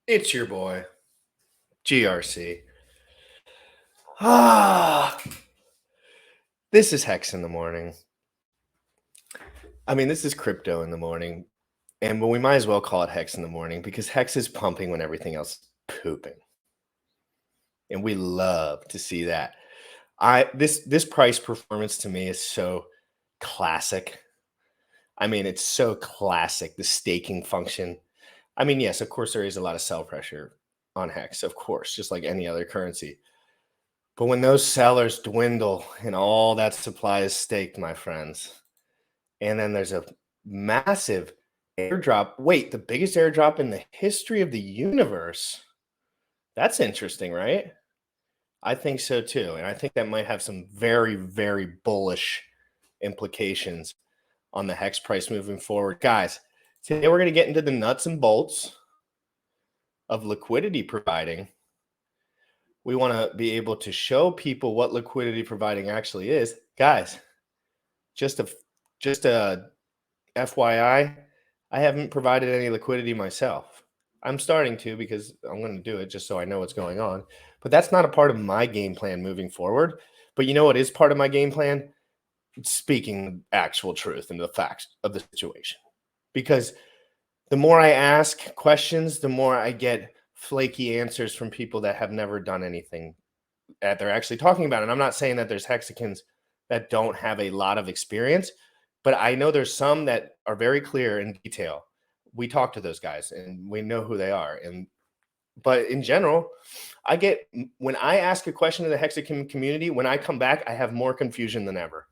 It's your boy, GRC. This is Hex in the morning. I mean, this is crypto in the morning. But we might as well call it Hex in the morning because Hex is pumping when everything else is pooping. And we love to see that. This price performance to me is so classic. I mean, it's so classic, the staking function. I mean, yes, of course, there is a lot of sell pressure on Hex, of course, just like any other currency. But when those sellers dwindle and all that supply is staked, my friends, and then there's a massive airdrop. Wait, the biggest airdrop in the history of the universe. That's interesting, right? I think so too. And I think that might have some very, very bullish implications on the Hex price moving forward. Guys, today we're going to get into the nuts and bolts of liquidity providing. We want to be able to show people what liquidity providing actually is. Guys, just a FYI, I haven't provided any liquidity myself. I'm starting to because I'm going to do it just so I know what's going on. But that's not a part of my game plan moving forward. But you know what is part of my game plan? Speaking actual truth and the facts of the situation. Because the more I ask questions, the more I get flaky answers from people that have never done anything that they're actually talking about. And I'm not saying that there's Hexicans that don't have a lot of experience, but I know there's some that are very clear in detail. We talk to those guys and we know who they are. But in general, when I ask a question to the Hexican community, when I come back, I have more confusion than ever.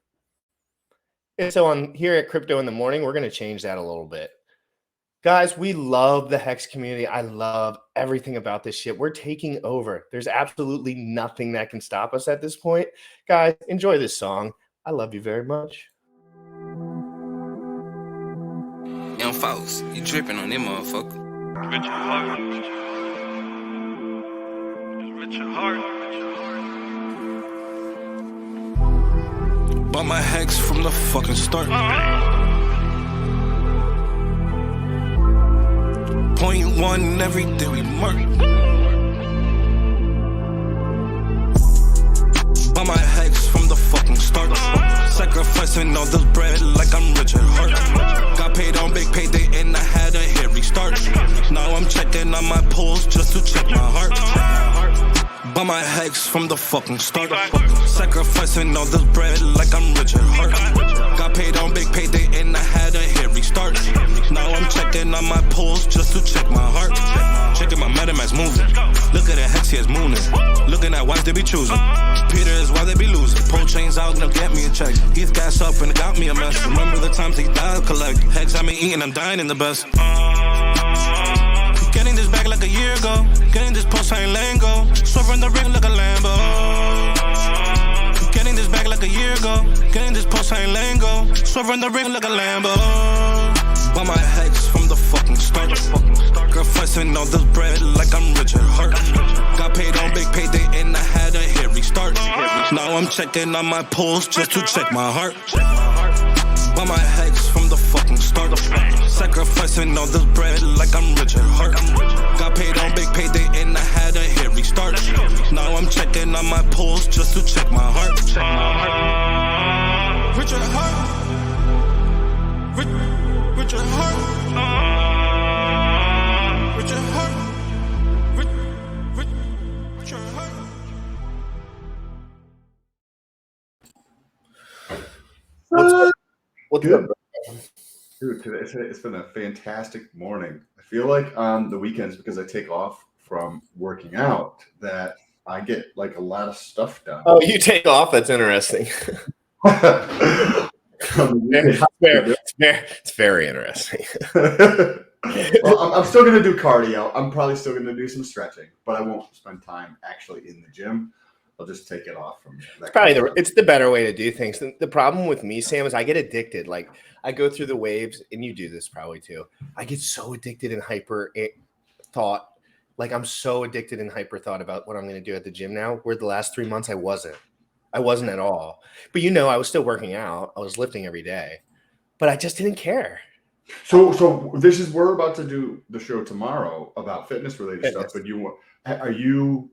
And so on here at Crypto in the Morning, we're going to change that a little bit. Guys, we love the Hex community. I love everything about this shit. We're taking over. There's absolutely nothing that can stop us at this point. Guys, enjoy this song. I love you very much. Young folks, you tripping on them motherfucker. Richard Heart. Richard Heart. Bought my Hex from the fucking start. Point one every day we mark. Bought my Hex from the fucking start. Sacrificing all this bread like I'm Richard Hart. Got paid on big payday and I had a hairy start. Now I'm checking on my pulse just to check my heart. Bought my Hex from the fucking start. Sacrificing all this bread like I'm Richard Hart. Got paid on big payday and I had a hairy start. Now I'm checking on my pulse just to check my heart. Checking my MetaMask moving. Look at the Hex, he is mooning. Looking at wives they be choosing. Peter is why they be losing. Pulsechain's out, now get me a check. He's gas up and it got me a mess. Remember the times he died collect. Hex I been eating, I'm dying in the best. Getting this back like a year ago. Getting this pulsechain lingo. Swerving the ring like a Lambo. Getting this back like a year ago. Getting this pulsechain lingo. Swerving the ring like a Lambo. Bought my Hex from the fucking start. Sacrificing all this bread like I'm Richard Hart. Got paid on big payday and I had a hairy start. Now I'm checking on my pulse just to check my heart. Bought my Hex from the fucking start. Sacrificing all this bread like I'm Richard Hart. Got paid on big payday and I had a hairy start. Now I'm checking on my pulse just to check my heart. Richard Hart. Richard Hart. Richard Hart. Richard Hart. What's Good. up? Dude, today it's been a fantastic morning. I feel like on the weekends, because I take off from working out, that I get like a lot of stuff done. Oh, you take off? That's interesting. It's very interesting. Well, I'm still going to do cardio. I'm probably still going to do some stretching, but I won't spend time actually in the gym. I'll just take it off from that. It's the better way to do things. The problem with me, Sam, is I get addicted. Like I go through the waves, and you do this probably too. I get so addicted in hyper thought. Like I'm so addicted in hyper thought about what I'm going to do at the gym now, where the last 3 months I wasn't at all. But I was still working out. I was lifting every day, but I just didn't care. So this is we're about to do the show tomorrow about fitness related stuff. But are you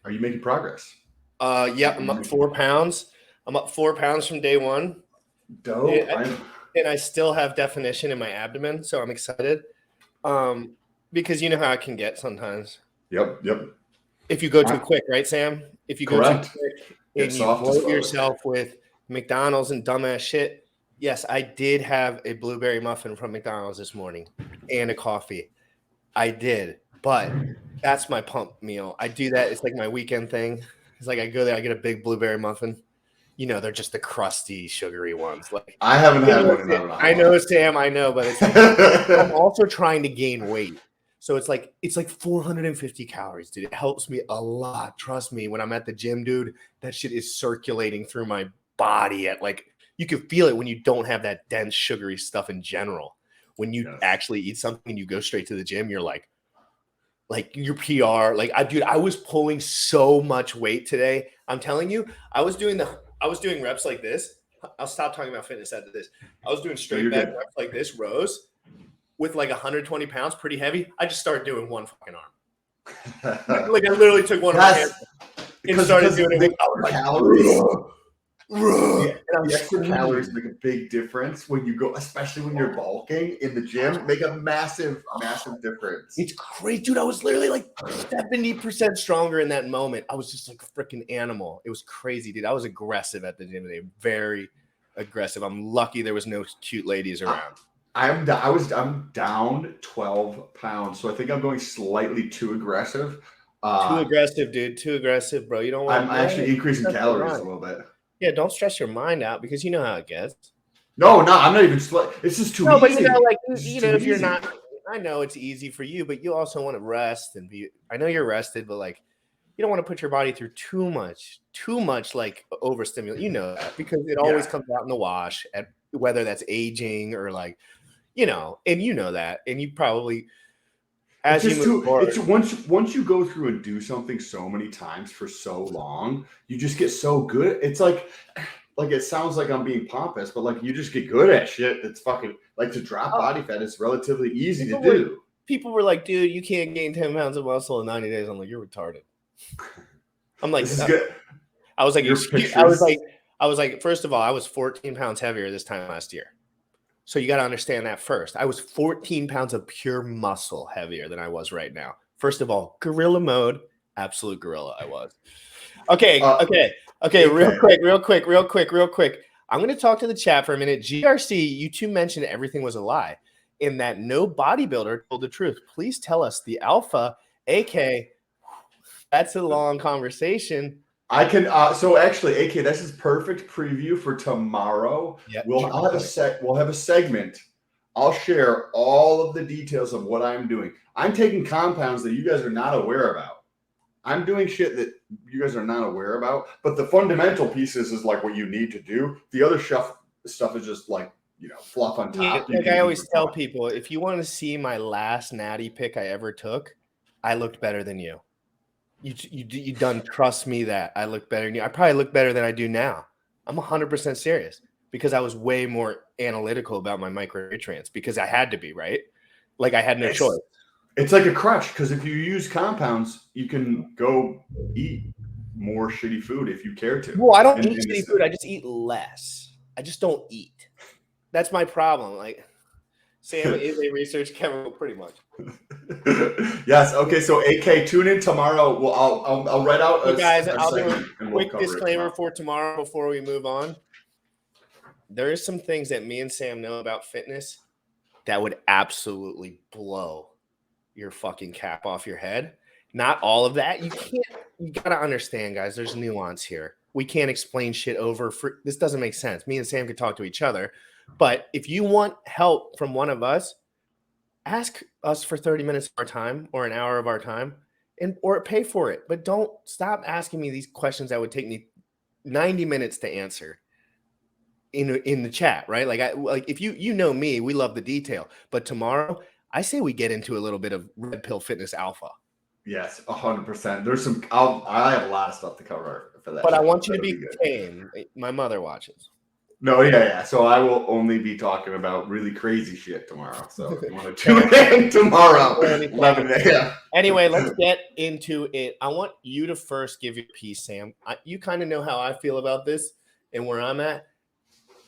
making progress? Yeah, I'm up 4 pounds. I'm up 4 pounds from day one. Dope. And I still have definition in my abdomen, so I'm excited. Because you know how it can get sometimes. Yep. If you go too quick, right, Sam? If you go too quick and you bloat yourself with McDonald's and dumbass shit. Yes, I did have a blueberry muffin from McDonald's this morning and a coffee. I did, but that's my pump meal. I do that. It's like my weekend thing. It's like I go there, I get a big blueberry muffin. You know, they're just the crusty, sugary ones. Like I haven't had one in that. I know, Sam. I know, but it's like, I'm also trying to gain weight. So it's like 450 calories, dude. It helps me a lot. Trust me. When I'm at the gym, dude, that shit is circulating through my body at like, you can feel it when you don't have that dense sugary stuff in general. When you actually eat something and you go straight to the gym, you're like your PR. Like I was pulling so much weight today. I'm telling you, I was doing reps like this. I'll stop talking about fitness after this. I was doing straight back reps like this, rows with like 120 pounds, pretty heavy. I just started doing one fucking arm. Like I literally took one arm and started doing it. I was like, calories. Yeah, the extra calories make a big difference when you go, especially when you're bulking in the gym. Make a massive difference. It's crazy, dude. I was literally like 70% stronger in that moment. I was just like a freaking animal. It was crazy, dude. I was aggressive at the gym today, very aggressive. I'm lucky there was no cute ladies around. I'm down 12 pounds, so I think I'm going slightly too aggressive. Too aggressive, dude. Too aggressive, bro. You don't want. I'm actually increasing calories a little bit. Yeah, don't stress your mind out because you know how it gets. No, I'm not even. It's just too easy. But you know, like if you're not, I know it's easy for you, but you also want to rest and be. I know you're rested, but like, you don't want to put your body through too much like overstimulate. You know that because it always comes out in the wash at whether that's aging or like, you know, and you know that, and you probably. Once you go through and do something so many times for so long, you just get so good. It's like it sounds like I'm being pompous, but like you just get good at shit. It's fucking like to drop body fat is relatively easy to do. People were like, dude, you can't gain 10 pounds of muscle in 90 days. I'm like, you're retarded. I'm like, this is good. I was like, first of all, I was 14 pounds heavier this time last year. So you got to understand that first. I was 14 pounds of pure muscle heavier than I was right now. First of all, gorilla mode, absolute gorilla I was. Okay. Real quick. I'm going to talk to the chat for a minute. GRC, you two mentioned everything was a lie in that no bodybuilder told the truth. Please tell us the alpha, AK. That's a long conversation. I can so actually, AK, this is perfect preview for tomorrow. Yep. We'll have a segment. I'll share all of the details of what I'm doing. I'm taking compounds that you guys are not aware about. I'm doing shit that you guys are not aware about, but the fundamental pieces is like what you need to do. The other stuff is just like, you know, fluff on top. Like I always tell people, if you want to see my last natty pick I ever took, I looked better than you. You done trust me that I look better than you. I probably look better than I do now. I'm 100% serious because I was way more analytical about my micronutrients because I had to be, right? Like I had no choice. It's like a crutch because if you use compounds, you can go eat more shitty food if you care to. Well, I don't eat shitty food. I just eat less. I just don't eat. That's my problem. Like Sam is a research chemical, pretty much. Yes. Okay. So AK, tune in tomorrow. Well, I'll write out. Guys, I'll do a quick disclaimer for tomorrow before we move on. There is some things that me and Sam know about fitness that would absolutely blow your fucking cap off your head. Not all of that. You gotta understand, guys. There's nuance here. We can't explain shit over. This doesn't make sense. Me and Sam could talk to each other, but if you want help from one of us, ask us for 30 minutes of our time or an hour of our time or pay for it. But don't stop asking me these questions that would take me 90 minutes to answer in the chat, right? Like if you know me, we love the detail. But tomorrow, I say we get into a little bit of red pill fitness alpha. Yes, 100%. There's some. I have a lot of stuff to cover for that. But I want you to be tame. My mother watches. No, yeah. So I will only be talking about really crazy shit tomorrow. So if you want to tune in tomorrow, 11 a.m. Anyway, let's get into it. I want you to first give your piece, Sam. You kind of know how I feel about this and where I'm at.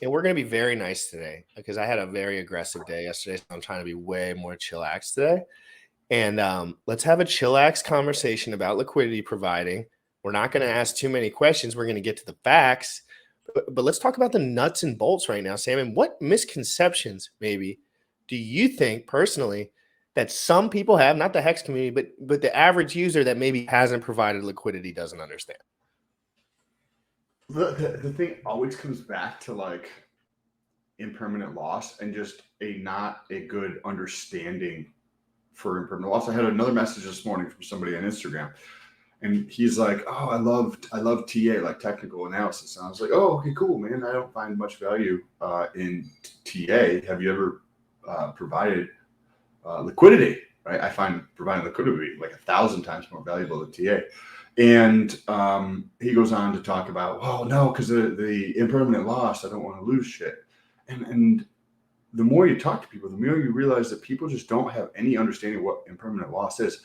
And we're going to be very nice today because I had a very aggressive day yesterday. So I'm trying to be way more chillax today. And let's have a chillax conversation about liquidity providing. We're not going to ask too many questions. We're going to get to the facts. But let's talk about the nuts and bolts right now, Sam. And what misconceptions, maybe, do you think personally that some people have, not the Hex community, but the average user that maybe hasn't provided liquidity doesn't understand? The thing always comes back to like impermanent loss and just not a good understanding for impermanent loss. I had another message this morning from somebody on Instagram, and he's like, "Oh, I love TA, like technical analysis." And I was like, "Oh, okay, cool, man. I don't find much value in TA. Have you ever provided liquidity?" Right? I find providing liquidity like 1,000 times more valuable than TA. And he goes on to talk about, "Oh no, because the impermanent loss, I don't want to lose shit." And the more you talk to people, the more you realize that people just don't have any understanding of what impermanent loss is.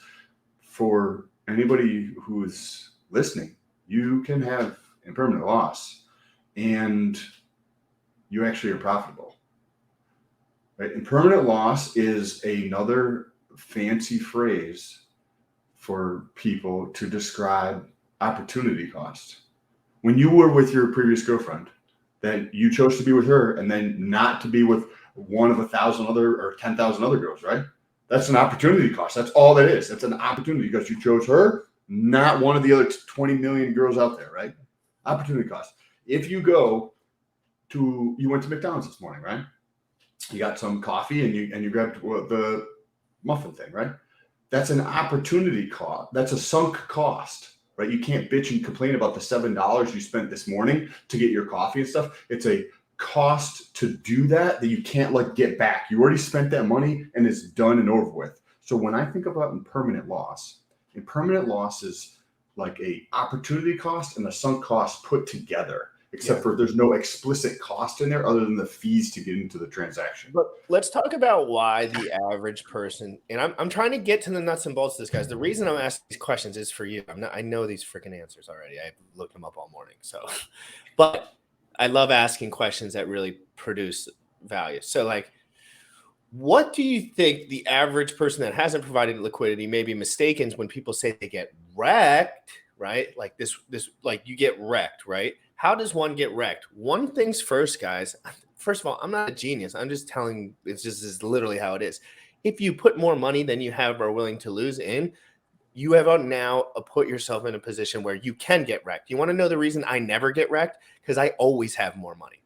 For anybody who's listening, you can have impermanent loss and you actually are profitable. Right? Impermanent loss is another fancy phrase for people to describe opportunity cost. When you were with your previous girlfriend, then you chose to be with her and then not to be with one of 1,000 other or 10,000 other girls, right? That's an opportunity cost. That's all that is. That's an opportunity because you chose her, not one of the other 20 million girls out there, right? Opportunity cost. If you went to McDonald's this morning, right? You got some coffee and you grabbed the muffin thing, right? That's an opportunity cost. That's a sunk cost. Right? You can't bitch and complain about the $7 you spent this morning to get your coffee and stuff. It's a cost to do that you can't like get back. You already spent that money and it's done and over with. So when I think about impermanent loss is like a opportunity cost and a sunk cost put together, except for there's no explicit cost in there other than the fees to get into the transaction. But let's talk about why the average person, and I'm trying to get to the nuts and bolts of this, guys. The reason I'm asking these questions is for you. I know these freaking answers already. I've looked them up all morning. So, but I love asking questions that really produce value. So like, what do you think the average person that hasn't provided liquidity may be mistaken when people say they get wrecked, right? Like this, like you get wrecked, right? How does one get wrecked? One thing's first, guys. First of all, I'm not a genius. I'm just telling, this is literally how it is. If you put more money than you have are willing to lose in, you have now put yourself in a position where you can get wrecked. You want to know the reason I never get wrecked? Because I always have more money.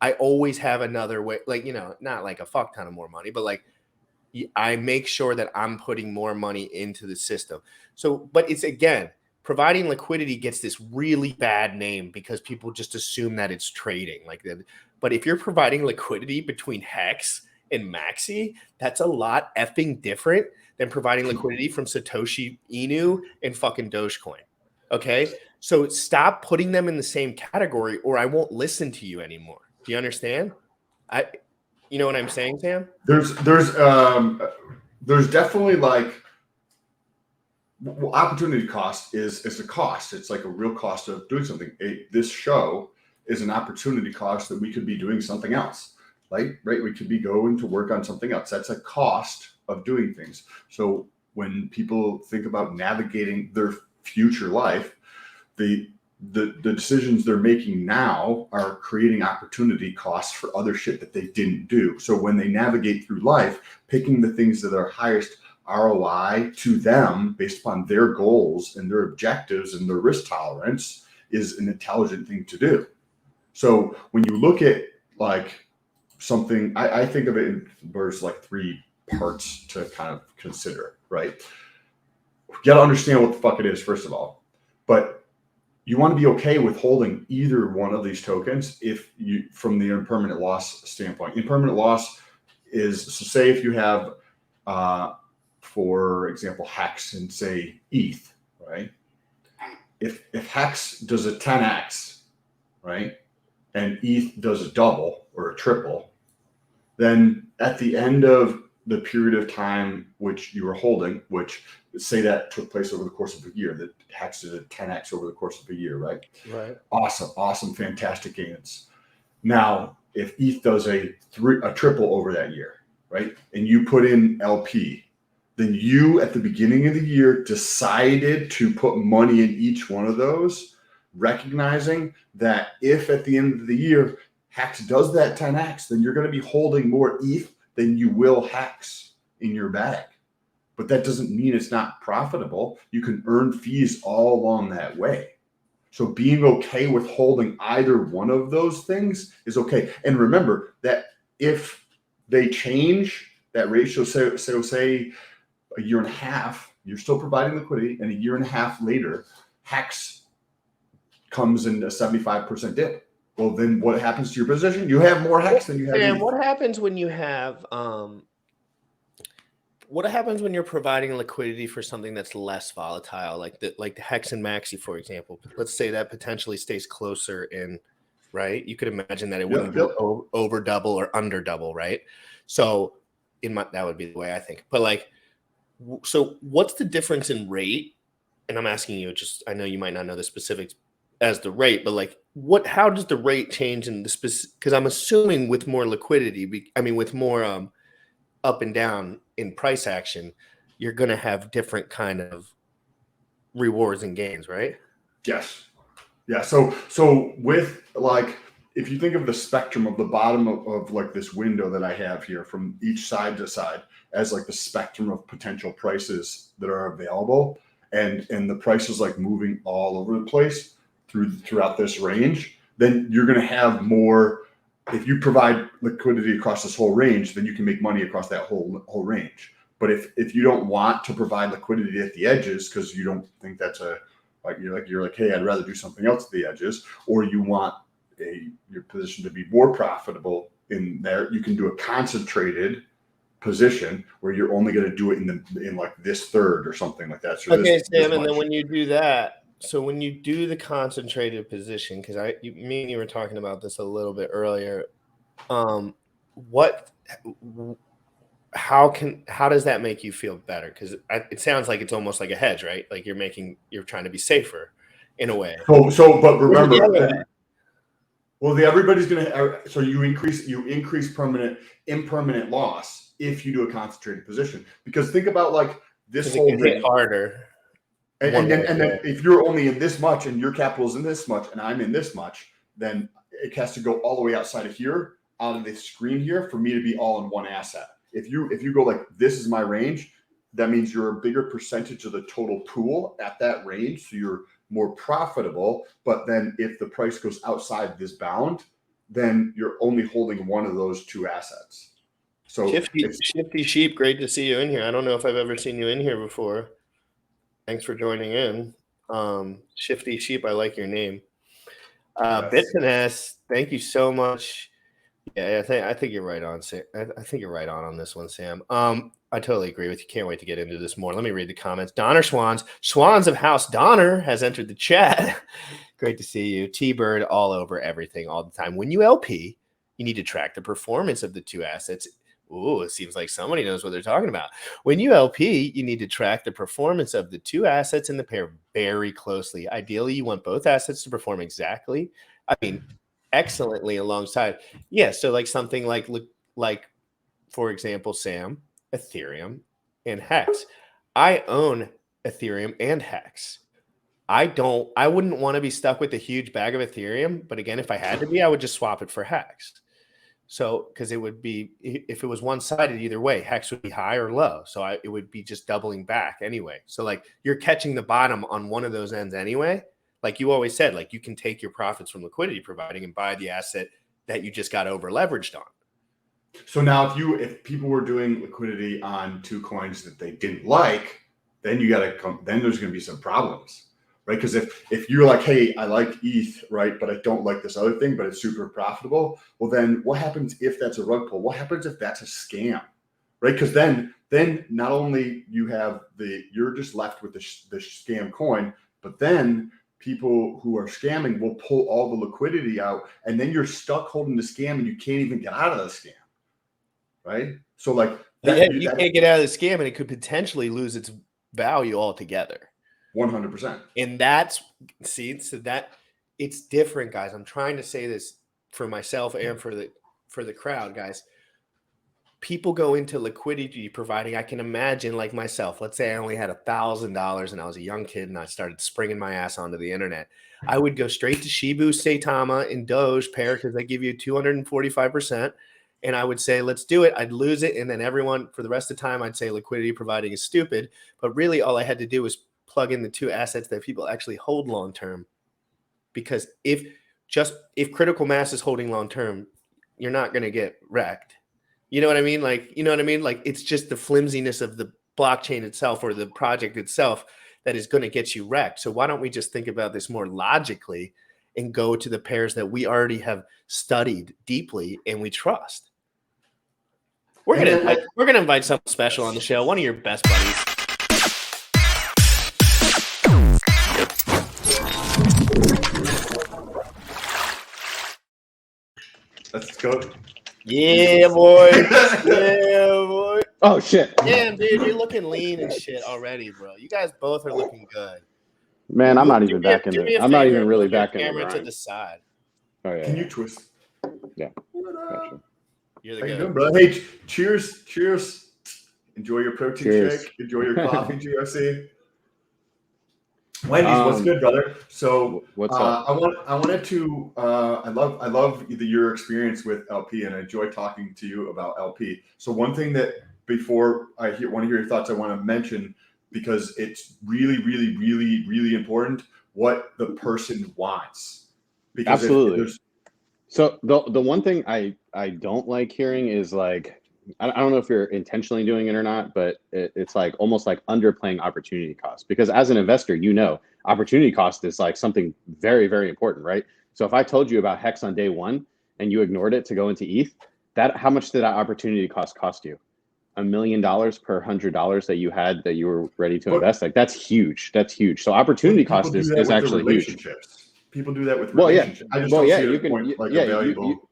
I always have another way, like, not like a fuck ton of more money, but like I make sure that I'm putting more money into the system. So, but it's again, providing liquidity gets this really bad name because people just assume that it's trading like that. But if you're providing liquidity between Hex and Maxi, that's a lot effing different than providing liquidity from Satoshi Inu and fucking Dogecoin. Okay. So stop putting them in the same category or I won't listen to you anymore. Do you understand? You know what I'm saying, Sam? There's definitely like opportunity cost is a cost. It's like a real cost of doing something. This show is an opportunity cost that we could be doing something else. Right? We could be going to work on something else. That's a cost of doing things. So when people think about navigating their future life, the decisions they're making now are creating opportunity costs for other shit that they didn't do. So when they navigate through life, picking the things that are highest ROI to them based upon their goals and their objectives and their risk tolerance is an intelligent thing to do. So when you look at like something, I think of it in there's like 3 parts to kind of consider, right? You got to understand what the fuck it is, first of all. But you want to be okay with holding either one of these tokens if you, from the impermanent loss standpoint. Impermanent loss is, so say if you have, for example, Hex and say ETH, right? If Hex does a 10x, right? and ETH does a double or a triple, then at the end of the period of time which you were holding, which say that took place over the course of a year, that Hex did a 10x over the course of a year, right? Right. Awesome, fantastic gains. Now, if ETH does a triple over that year, right, and you put in LP, then you at the beginning of the year decided to put money in each one of those, recognizing that if at the end of the year Hex does that 10x, then you're going to be holding more ETH than you will Hex in your bag. But that doesn't mean it's not profitable. You can earn fees all along that way. So being okay with holding either one of those things is okay. And remember that if they change that ratio, say a year and a half, you're still providing liquidity, and a year and a half later, Hex comes in a 75% dip. Well, then what happens to your position? You have more Hex than you have. And what happens when you have what happens when you're providing liquidity for something that's less volatile, like the Hex and Maxi, for example? Let's say that potentially stays closer in, right? You could imagine that it wouldn't go over double or under double, right? So that would be the way I think. But like, so what's the difference in rate? And I'm asking you, just I know you might not know the specifics as the rate, but like, how does the rate change in the specific? Because I'm assuming with more liquidity, with more up and down in price action, you're going to have different kind of rewards and gains, right? Yes. Yeah. So with like, if you think of the spectrum of the bottom of like this window that I have here from each side to side as like the spectrum of potential prices that are available, and the price is like moving all over the place throughout this range, then you're going to have more. If you provide liquidity across this whole range, then you can make money across that whole range. But if you don't want to provide liquidity at the edges because you don't think that's you're like, hey, I'd rather do something else at the edges, or you want your position to be more profitable in there, you can do a concentrated position where you're only going to do it in like this third or something like that. So okay, Sam, and then when you do that, so when you do the concentrated position, because me and you were talking about this a little bit earlier, how does that make you feel better? Because it sounds like it's almost like a hedge, right? Like you're trying to be safer in a way. But remember, everybody's gonna. So you increase impermanent loss if you do a concentrated position, because think about like this whole hit harder. And then if you're only in this much and your capital is in this much and I'm in this much, then it has to go all the way outside of here, out of the screen here, for me to be all in one asset. If you go like, this is my range, that means you're a bigger percentage of the total pool at that range, so you're more profitable. But then if the price goes outside this bound, then you're only holding one of those two assets. So Shifty Sheep, great to see you in here. I don't know if I've ever seen you in here before. Thanks for joining in. Shifty Sheep, I like your name. Bitfinesse, thank you so much. Yeah, I think you're right on, Sam. I think you're right on this one, Sam. I totally agree with you. Can't wait to get into this more. Let me read the comments. Donner Swans of House Donner has entered the chat. Great to see you. T-Bird all over everything all the time. When you LP, you need to track the performance of the two assets. Ooh, it seems like somebody knows what they're talking about. When you LP, you need to track the performance of the two assets in the pair very closely. Ideally, you want both assets to perform excellently alongside. Yeah, so like something like for example, Sam, Ethereum and Hex. I own Ethereum and Hex. I wouldn't want to be stuck with a huge bag of Ethereum, but again, if I had to be, I would just swap it for Hex. So, because it would be, if it was one-sided either way, Hex would be high or low. So it would be just doubling back anyway. So like you're catching the bottom on one of those ends anyway. Like you always said, like you can take your profits from liquidity providing and buy the asset that you just got over leveraged on. So now if people were doing liquidity on two coins that they didn't like, then then there's going to be some problems. Right? Because if you're like, hey, I like ETH, right, but I don't like this other thing, but it's super profitable. Well, then what happens if that's a rug pull? What happens if that's a scam, right? Because then not only you're just left with the scam coin, but then people who are scamming will pull all the liquidity out, and then you're stuck holding the scam and you can't even get out of the scam. Right? So like you can't get out of the scam, and it could potentially lose its value altogether. 100%. And that's so that it's different, guys. I'm trying to say this for myself and for the crowd, guys. People go into liquidity providing. I can imagine, like myself, let's say I only had $1,000 and I was a young kid and I started springing my ass onto the internet. I would go straight to Shibu, Saitama, and Doge pair because they give you 245%. And I would say, let's do it. I'd lose it. And then everyone, for the rest of the time, I'd say liquidity providing is stupid. But really, all I had to do was plug in the two assets that people actually hold long term. Because if critical mass is holding long term, you're not going to get wrecked. You know what I mean? Like, it's just the flimsiness of the blockchain itself or the project itself that is going to get you wrecked. So why don't we just think about this more logically and go to the pairs that we already have studied deeply and we trust? We're gonna invite something special on the show. One of your best buddies. Let's go. Yeah, boy. Yeah, boy. Oh shit. Damn, dude, you're looking lean and shit already, bro. You guys both are looking good. Man, I'm not even back in it. I'm not even really back in camera it. to the side. Oh yeah. Can you twist? Yeah. Gotcha. You're the How you guy. doing, bro? Hey, cheers. Enjoy your protein Cheers. shake. Enjoy your coffee, GRC. Wendy's, what's good, brother? So what's up? I wanted to I love your experience with LP, and I enjoy talking to you about LP. So one thing that before I want to hear your thoughts, I want to mention, because it's really, really, really, really important what the person wants. Because Absolutely. So the one thing I don't like hearing is like, I don't know if you're intentionally doing it or not, but it's like almost like underplaying opportunity cost. Because as an investor, opportunity cost is like something very, very important, right? So if I told you about Hex on day one and you ignored it to go into ETH, how much did that opportunity cost you? $1 million per $100 that you had that you were ready to invest. Like that's huge. That's huge. So opportunity cost is actually huge. People do that with relationships. I just don't see a point like a valuable.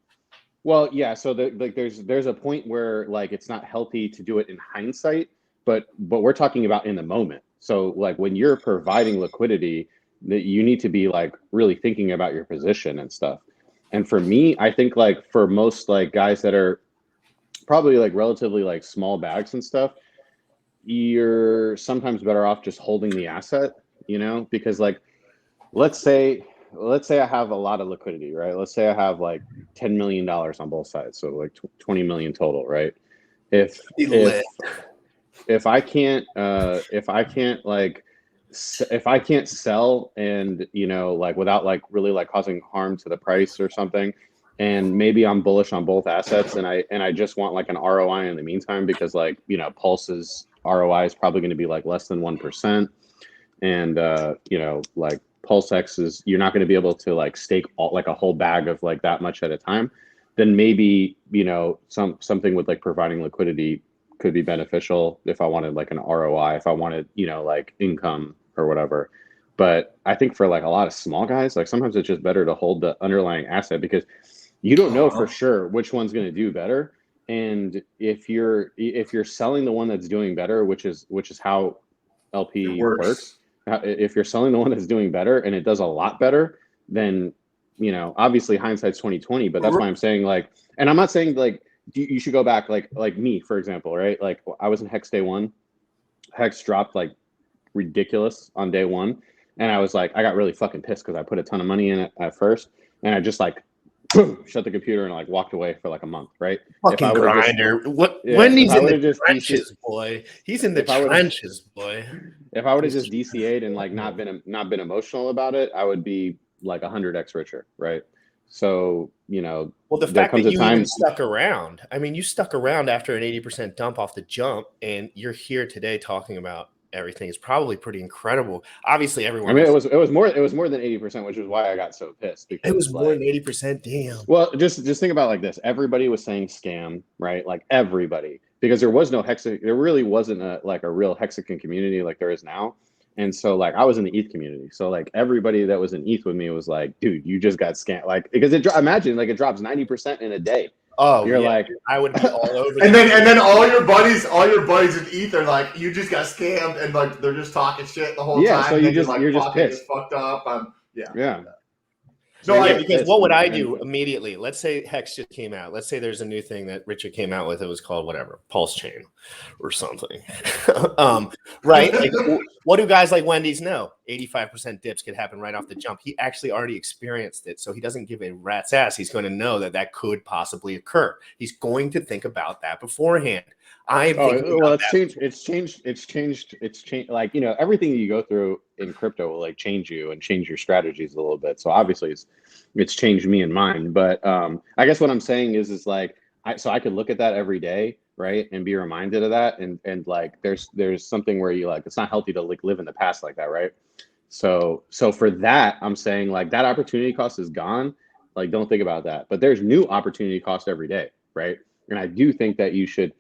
Well, yeah. So there's a point where like it's not healthy to do it in hindsight, but we're talking about in the moment. So like when you're providing liquidity, that you need to be like really thinking about your position and stuff. And for me, I think like for most like guys that are probably like relatively like small bags and stuff, you're sometimes better off just holding the asset, because like let's say I have a lot of liquidity, right? Let's say I have like $10 million on both sides, so like 20 million total, right? If I can't sell and like without like really like causing harm to the price or something, and maybe I'm bullish on both assets and I just want like an ROI in the meantime, because like Pulse's ROI is probably going to be like less than 1%, and like PulseX is, you're not going to be able to like stake like a whole bag of like that much at a time, then maybe something with like providing liquidity could be beneficial if I wanted like an ROI, if I wanted like income or whatever. But I think for like a lot of small guys, like sometimes it's just better to hold the underlying asset, because you don't know for sure which one's going to do better. And if you're selling the one that's doing better, which is how LP works. If you're selling the one that's doing better and it does a lot better, then obviously hindsight's 20/20. But that's why I'm saying like, and I'm not saying like you should go back like me, for example, right? Like I was in Hex day one. Hex dropped like ridiculous on day one, and I was like, I got really fucking pissed because I put a ton of money in it at first, and I just like boom, shut the computer and like walked away for like a month, right? Fucking grinder. Wendy's in the trenches, boy. He's in the trenches, boy. If I would have just DCA'd and like not been emotional about it, I would be like 100x richer, right? So well, the fact that you even stuck around. I mean, you stuck around after an 80% dump off the jump, and you're here today talking about everything is probably pretty incredible. Obviously, everyone. I mean, it was more than 80%, which is why I got so pissed. Because it was more than 80%. Damn. Well, just think about it like this. Everybody was saying scam, right? Like everybody, because there was no there really wasn't a real Hexagon community like there is now. And so like I was in the ETH community. So like everybody that was in ETH with me was like, dude, you just got scammed. Like, because imagine like it drops 90% in a day. Oh, you're yeah, like, I would be all over. And then all your buddies in ETH are like, you just got scammed, and like they're just talking shit the whole time. So you're just pissed. It's fucked up. Yeah. So No, yeah, because what would I do And- immediately? Let's say Hex just came out. Let's say there's a new thing that Richard came out with. It was called whatever, pulsechain or something. Right? Like, what do guys like Wendy's know? 85% dips could happen right off the jump. He actually already experienced it, so he doesn't give a rat's ass. He's going to know that that could possibly occur. He's going to think about that beforehand. It's changed. Like, you know, everything that you go through in crypto will like change you and change your strategies a little bit. So obviously it's changed me and mine. But I guess what I'm saying is like, I could look at that every day, right, and be reminded of that. And like, there's something where you like, it's not healthy to like live in the past like that, right? So for that, I'm saying like that opportunity cost is gone. Like, don't think about that. But there's new opportunity cost every day, right? And I do think that you should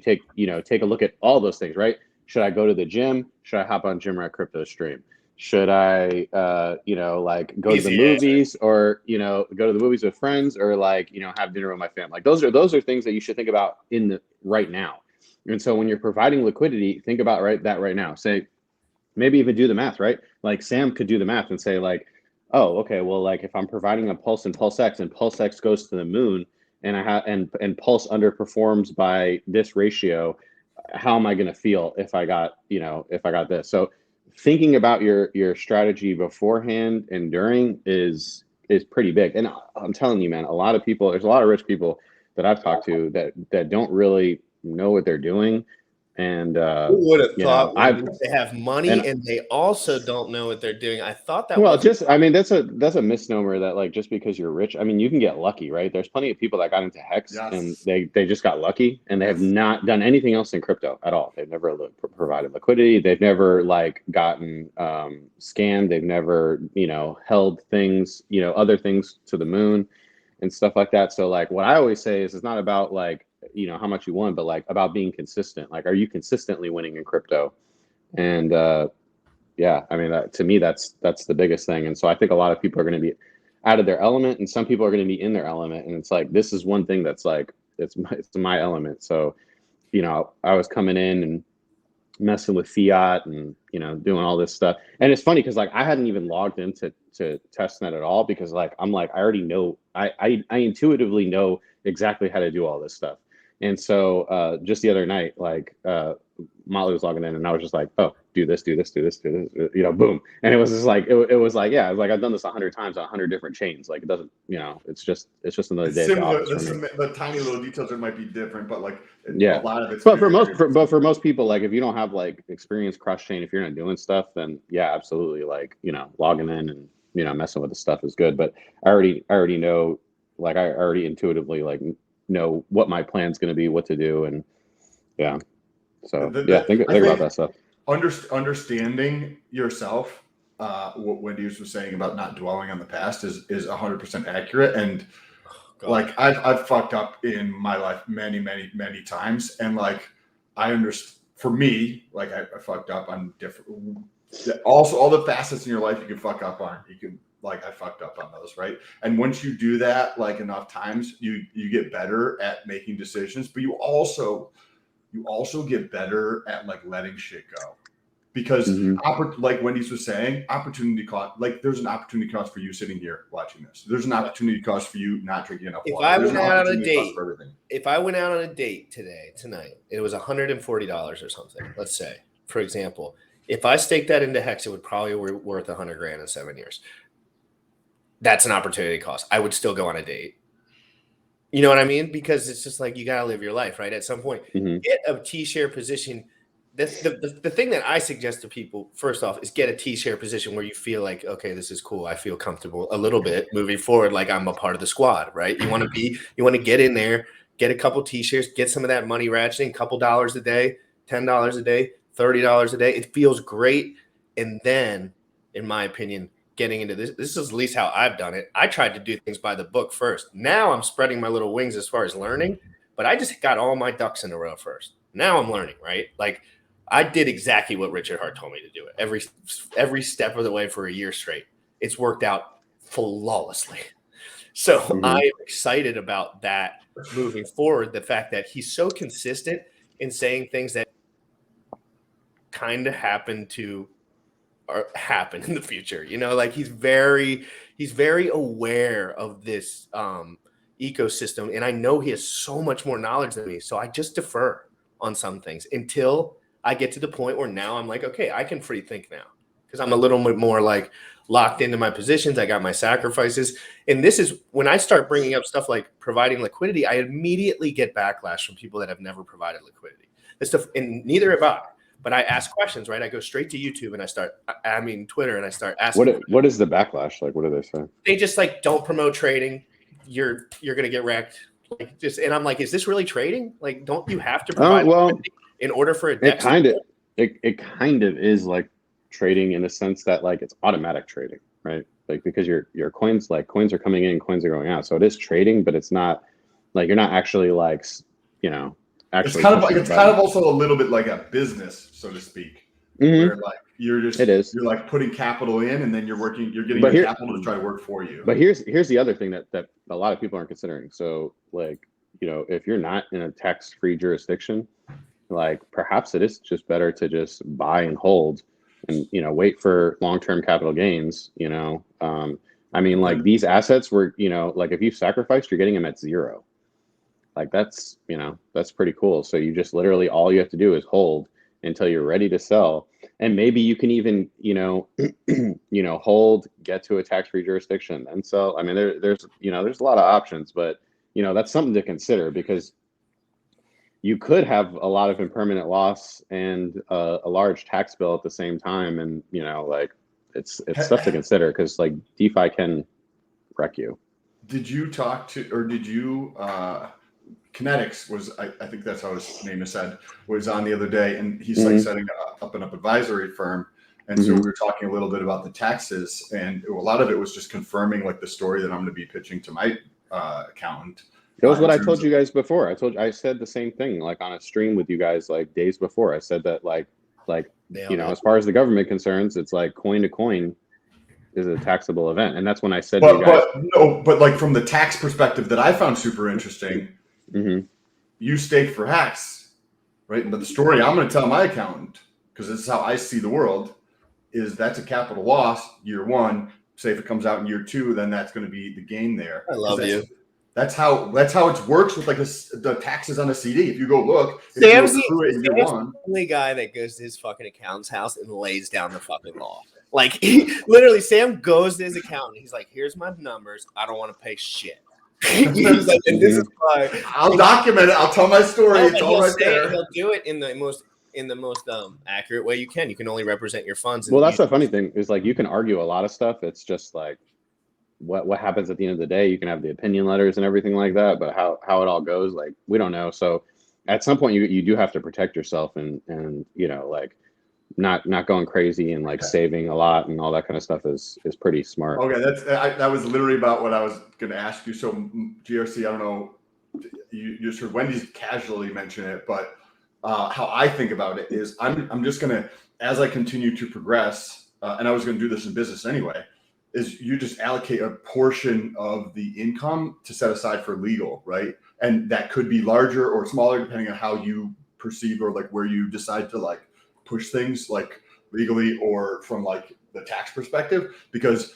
take a look at all those things, right? Should I go to the gym? Should I hop on Gym Rat Crypto stream? Should I, like go to the movies, or, go to the movies with friends, or like, have dinner with my family? Like those are things that you should think about right now. And so when you're providing liquidity, think about that right now. Say, maybe even do the math, right? Like Sam could do the math and say like, oh, okay, well, like if I'm providing a Pulse and PulseX, and PulseX goes to the moon, and and Pulse underperforms by this ratio, how am I going to feel if I got this? So thinking about your strategy beforehand and during is pretty big. And I'm telling you, man, there's a lot of rich people that I've talked to that don't really know what they're doing. And who would have thought they have money and they also don't know what they're doing? I thought that. Well, that's a misnomer that like just because you're rich, I mean, you can get lucky, right? There's plenty of people that got into Hex and they just got lucky, and they have not done anything else in crypto at all. They've never provided liquidity. They've never like gotten scammed. They've never held things, other things to the moon and stuff like that. So like what I always say is, it's not about like how much you won, but like about being consistent. Like, are you consistently winning in crypto? And yeah, I mean, to me, that's the biggest thing. And so I think a lot of people are going to be out of their element, and some people are going to be in their element. And it's like, this is one thing that's like, it's my element. So, I was coming in and messing with fiat and, doing all this stuff. And it's funny because like, I hadn't even logged into testnet at all, because like, I'm like, I already know, I intuitively know exactly how to do all this stuff. And so just the other night, like Molly was logging in, and I was just like, oh, do this, boom. And it was just like, it was like, yeah, I've done this 100 times on 100 different chains. Like, it doesn't, it's just another day. The tiny little details that might be different, but like, yeah, a lot of it's. But for most people, like if you don't have like experience cross chain, if you're not doing stuff, then yeah, absolutely. Like, logging in and, messing with the stuff is good. But I already know, like I already intuitively like know what my plan's going to be, what to do. And yeah, so think about that stuff. Understanding yourself, what Wendy was saying about not dwelling on the past is 100% accurate. And like I've fucked up in my life many times, and like I understand. For me, like I fucked up on different. Also, all the facets in your life you can fuck up on. You can like I fucked up on those, right? And once you do that like enough times, you get better at making decisions, but you also get better at like letting shit go. Because like Wendy's was saying, opportunity cost, like there's an opportunity cost for you sitting here watching this. There's an opportunity cost for you not drinking enough water. If I went out on a date tonight, it was $140 or something, let's say, for example. If I staked that into Hex, it would probably be worth $100,000 in 7 years. That's an opportunity cost. I would still go on a date. You know what I mean? Because it's just like, you got to live your life, right? At some point, get a T-share position. The thing that I suggest to people, first off, is get a T-share position where you feel like, okay, this is cool. I feel comfortable a little bit moving forward, like I'm a part of the squad, right? You want to get in there, get a couple T-shares, get some of that money ratcheting, a couple dollars a day, $10 a day, $30 a day. It feels great. And then, in my opinion, getting into this is at least how I've done it. I tried to do things by the book first. Now I'm spreading my little wings as far as learning, but I just got all my ducks in a row first. Now I'm learning, right? Like, I did exactly what Richard Hart told me to do it every step of the way for a year straight. It's worked out flawlessly. So I am excited about that moving forward. The fact that he's so consistent in saying things that kind of happen in the future. You know, like he's very aware of this ecosystem, and I know he has so much more knowledge than me. So I just defer on some things until I get to the point where now I'm like, okay, I can free think now because I'm a little bit more like locked into my positions. I got my sacrifices. And this is when I start bringing up stuff like providing liquidity, I immediately get backlash from people that have never provided liquidity. This stuff, and neither have I. But I ask questions, right? I go straight to YouTube and Twitter, and I start asking. What is the backlash? Like, what do they say? They just like, don't promote trading. You're going to get wrecked. Like and I'm like, is this really trading? Like, don't you have to provide liquidity in order for a it kind of is like trading in the sense that like it's automatic trading, right? Like because your coins are coming in, coins are going out. So it is trading, but it's not like you're not actually like, you know, actually it's kind of also a little bit like a business, so to speak. Where like you're like putting capital in and then you're getting your capital to try to work for you. But here's the other thing that a lot of people aren't considering. So like, you know, if you're not in a tax-free jurisdiction, like perhaps it is just better to just buy and hold and, you know, wait for long-term capital gains, you know. I mean, like these assets were, you know, like if you sacrificed, you're getting them at zero. Like that's, you know, that's pretty cool. So you just literally, all you have to do is hold until you're ready to sell. And maybe you can even, you know, hold, get to a tax-free jurisdiction and sell. I mean, there's a lot of options, but, you know, that's something to consider because you could have a lot of impermanent loss and a large tax bill at the same time. And, you know, like it's stuff to consider because like DeFi can wreck you. Did you talk to, or did you, Kinetics was, I think that's how his name is said, was on the other day, and he's like setting up an advisory firm. And so we were talking a little bit about the taxes, and a lot of it was just confirming like the story that I'm going to be pitching to my accountant. It was what I told you guys before. I said the same thing, like on a stream with you guys, like days before. I said that like, you know, as far as the government concerns, it's like coin to coin is a taxable event. And that's when I said, but like from the tax perspective that I found super interesting, you stake for Hex, right? But the story I'm going to tell my accountant, because this is how I see the world, is that's a capital loss year one. Say if it comes out in year two, then that's going to be the gain there. I love you. That's how it works with like the taxes on a CD. If you go look, Sam's the only guy that goes to his fucking accountant's house and lays down the fucking law. Like literally, Sam goes to his accountant. He's like, "Here's my numbers. I don't want to pay shit." He's like, and this is why I'll document it. I'll tell my story. It's all right there. He'll do it in the most accurate way you can. You can only represent your funds. Well, that's the funny thing is like you can argue a lot of stuff. It's just like what happens at the end of the day. You can have the opinion letters and everything like that, but how it all goes, like we don't know. So at some point you do have to protect yourself and you know, like not going crazy and like saving a lot and all that kind of stuff is pretty smart. Okay, that was literally about what I was going to ask you. So GRC, I don't know, you just heard Wendy's casually mention it, but how I think about it is I'm just going to, as I continue to progress, and I was going to do this in business anyway, is you just allocate a portion of the income to set aside for legal, right? And that could be larger or smaller depending on how you perceive or like where you decide to like push things like legally or from like the tax perspective, because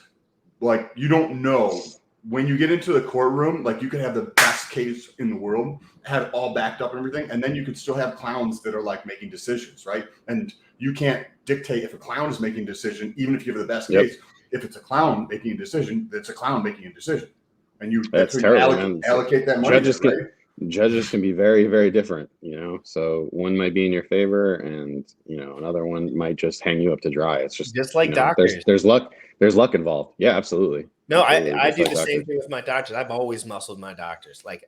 like you don't know when you get into the courtroom, like you can have the best case in the world, have it all backed up and everything, and then you could still have clowns that are like making decisions, right? And you can't dictate if a clown is making a decision, even if you have the best case. If it's a clown making a decision, it's a clown making a decision, and that's terrible. Allocate that money. Judges can be very, very different, you know. So one might be in your favor, and you know another one might just hang you up to dry. It's just like you know, doctors. There's luck involved. Yeah, absolutely. No, I do the same thing with my doctors. I've always muscled my doctors. Like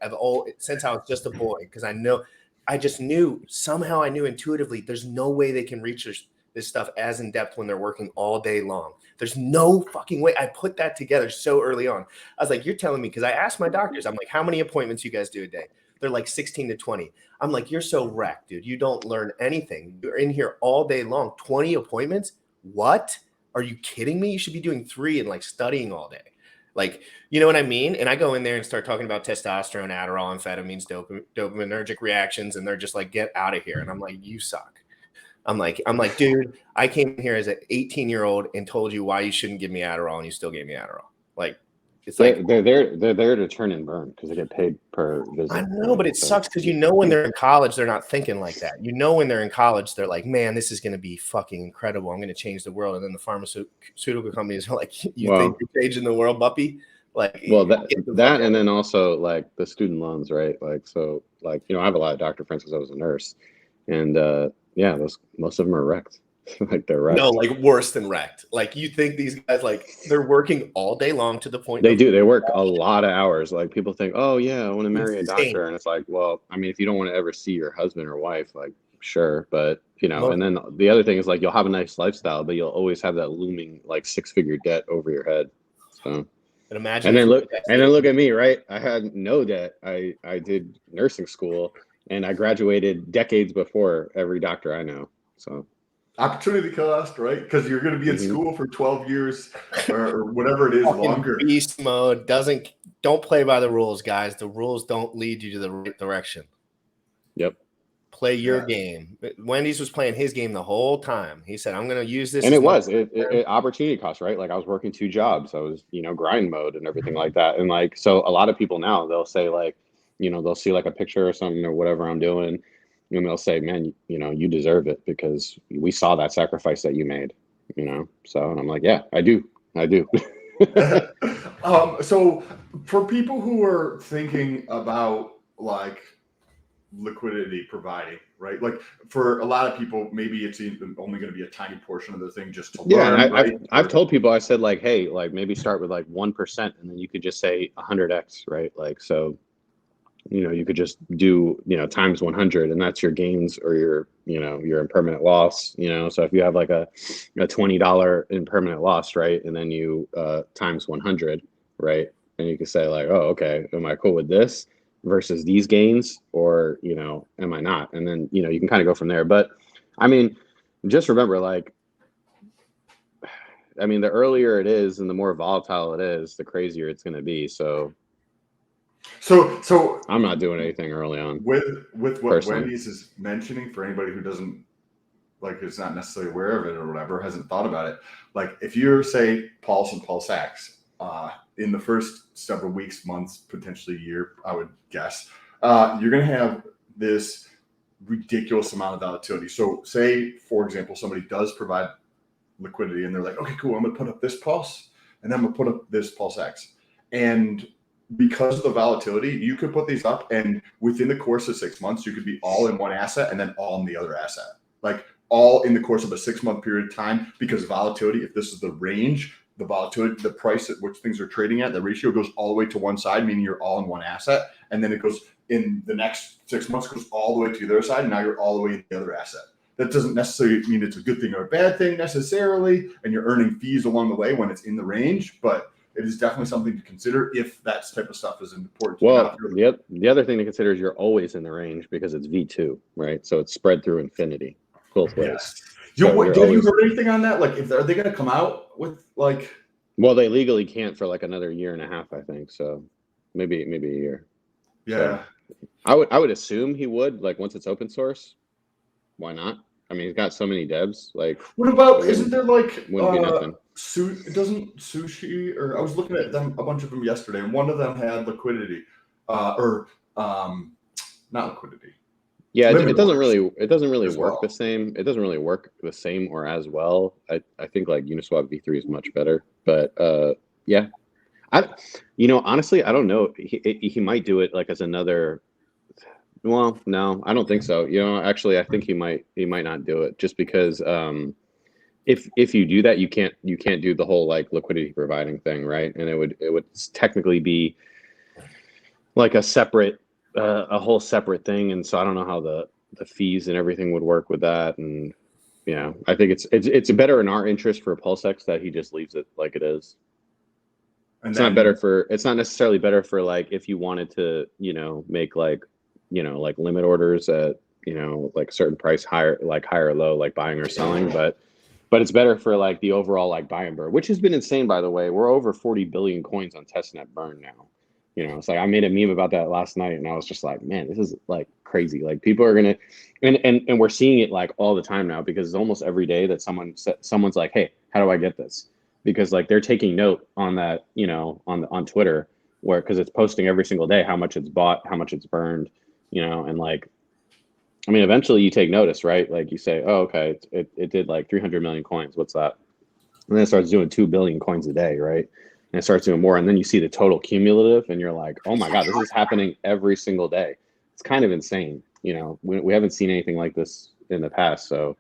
since I was just a boy, because I just knew somehow I knew intuitively there's no way they can reach this stuff as in depth when they're working all day long. There's no fucking way. I put that together so early on. I was like, you're telling me, because I asked my doctors, I'm like, how many appointments you guys do a day? they're like 16 to 20. I'm like, you're so wrecked, dude. You don't learn anything. You're in here all day long. 20 appointments? What? Are you kidding me? You should be doing 3 and like studying all day. Like, you know what I mean? And I go in there and start talking about testosterone, Adderall, amphetamines, dopaminergic reactions, and they're just like, get out of here. And I'm like, you suck. I'm like, dude, I came here as an 18-year-old and told you why you shouldn't give me Adderall, and you still gave me Adderall. Like, it's like they're there to turn and burn because they get paid per visit. I know, but it sucks because when they're in college, they're not thinking like that. When they're in college, they're like, man, this is going to be fucking incredible. I'm going to change the world. And then the pharmaceutical companies are like, think you're changing the world, Buppy? Like, well, that and then also like the student loans, right? Like, so like, I have a lot of doctor friends because I was a nurse, and most of them are wrecked. Like they're wrecked. No, like worse than wrecked. Like you think these guys, like they're working all day long to the point they work a lot of hours. Like people think, oh yeah, I want to marry a doctor, and it's like, well, I mean, if you don't want to ever see your husband or wife, like sure, but and then the other thing is like you'll have a nice lifestyle, but you'll always have that looming like 6-figure debt over your head. So and imagine, and then look at me, right? I had no debt. I did nursing school, and I graduated decades before every doctor I know. So. Opportunity cost, right? Because you're going to be in school for 12 years or whatever it is longer. Beast mode don't play by the rules, guys. The rules don't lead you to the right direction. Yep. Play your game. Wendy's was playing his game the whole time. He said, I'm going to use this. And it opportunity cost, right? Like I was working 2 jobs. I was, grind mode and everything like that. And like, so a lot of people now they'll say like, they'll see like a picture or something or whatever I'm doing. And they'll say, man, you deserve it because we saw that sacrifice that you made, So, and I'm like, yeah, I do. So for people who are thinking about like liquidity providing, right? Like for a lot of people, maybe it's even only going to be a tiny portion of the thing just to learn. Yeah, right? I've told people, I said like, hey, like maybe start with like 1% and then you could just say 100x, right? Like, so you could just do, times 100 and that's your gains or your impermanent loss, So if you have like a $20 impermanent loss, right? And then you times 100, right? And you could say like, oh, okay, am I cool with this versus these gains or, am I not? And then, you can kind of go from there. But I mean, just remember like, the earlier it is and the more volatile it is, the crazier it's going to be. So I'm not doing anything early on. With what personally. Wendy's is mentioning, for anybody who doesn't like is not necessarily aware of it or whatever, hasn't thought about it. Like if you're say Pulse and PulseX, in the first several weeks, months, potentially year, I would guess, you're gonna have this ridiculous amount of volatility. So say, for example, somebody does provide liquidity and they're like, okay, cool, I'm gonna put up this Pulse and then I'm gonna put up this PulseX. And because of the volatility, you could put these up and within the course of 6 months, you could be all in one asset and then all in the other asset. Like all in the course of a 6-month period of time, because volatility, if this is the range, the volatility, the price at which things are trading at, the ratio goes all the way to one side, meaning you're all in one asset. And then it goes in the next 6 months, goes all the way to the other side. And now you're all the way in the other asset. That doesn't necessarily mean it's a good thing or a bad thing necessarily. And you're earning fees along the way when it's in the range, but it is definitely something to consider if that type of stuff is important. Well, the other thing to consider is you're always in the range because it's V2, right? So it's spread through infinity, both ways. Yes. Did you heard anything on that? Like, are they going to come out with like? Well, they legally can't for like another year and a half, I think. So maybe a year. Yeah. So I would assume he would, like once it's open source. Why not? I mean, he's got so many devs. Like, what about? Isn't there like? Wouldn't be nothing. Doesn't Sushi, or I was looking at them, a bunch of them yesterday, and one of them had liquidity, not liquidity. Yeah, it doesn't really work the same. It doesn't really work the same or as well. I think like Uniswap V3 is much better, but yeah, honestly, I don't know. He might do it like as another. Well, no, I don't think so. Actually, I think he might not do it just because if you do that, you can't do the whole like liquidity providing thing, right? And it would technically be like a whole separate thing. And so I don't know how the fees and everything would work with that. And I think it's better in our interest for PulseX that he just leaves it like it is. And it's not necessarily better for like if you wanted to, make like like limit orders at, like certain price higher or low, like buying or selling, but it's better for like the overall like buy and burn, which has been insane, by the way. We're over 40 billion coins on testnet burn now. It's like I made a meme about that last night, and I was just like, man, this is like crazy. Like people are gonna, and we're seeing it like all the time now, because it's almost every day that someone's like, hey, how do I get this? Because like they're taking note on that, on Twitter, because it's posting every single day how much it's bought, how much it's burned, and like, I mean, eventually you take notice, right? Like you say, oh, okay, it did like 300 million coins. What's that? And then it starts doing 2 billion coins a day, right? And it starts doing more. And then you see the total cumulative, and you're like, oh my God, this is happening every single day. It's kind of insane. We haven't seen anything like this in the past. So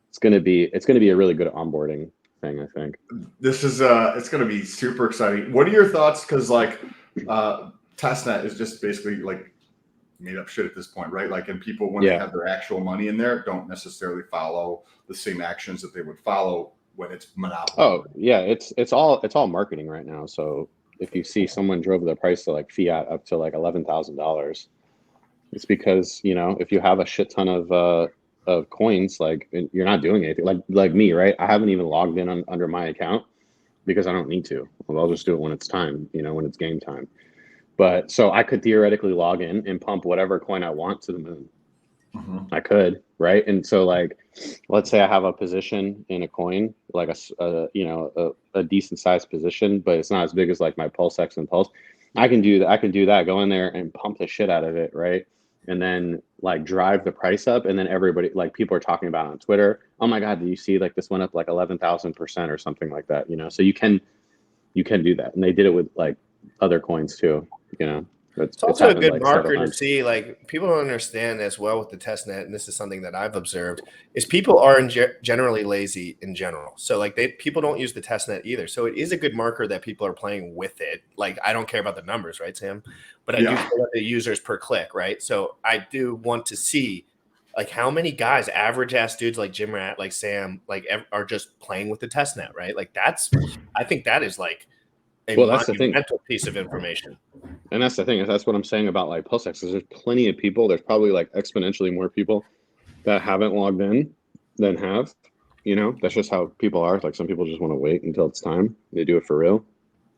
it's going to be a really good onboarding thing, I think. This is it's going to be super exciting. What are your thoughts? Because like testnet is just basically like made up shit at this point, right? Like, and people, when they have their actual money in there, don't necessarily follow the same actions that they would follow when it's monopoly. Oh yeah, it's all marketing right now. So if you see someone drove the price to like fiat up to like $11,000, it's because if you have a shit ton of coins, like you're not doing anything. Like me, right? I haven't even logged in under my account because I don't need to. I'll just do it when it's time, when it's game time. But so I could theoretically log in and pump whatever coin I want to the moon. I could, right? And so like, let's say I have a position in a coin, like a decent sized position, but it's not as big as like my pulsechain and pulse. I can do that, go in there and pump the shit out of it, right? And then like drive the price up, and then everybody, like people are talking about it on Twitter. Oh my God, do you see like this went up like 11,000% or something like that? So you can do that, and they did it with like other coins too. It's also a good marker to see. Like people don't understand as well with the testnet, and this is something that I've observed, is people are generally lazy in general. So like people don't use the testnet either. So it is a good marker that people are playing with it. Like I don't care about the numbers, right, Sam? But I do care about the users per click, right? So I do want to see like how many guys, average ass dudes like Jim Rat, like Sam, like are just playing with the testnet, right? Like I think that is like that's the thing. Piece of information. And that's the thing. That's what I'm saying about like pulsechain. There's plenty of people. There's probably like exponentially more people that haven't logged in than have. That's just how people are. Like some people just want to wait until it's time. They do it for real.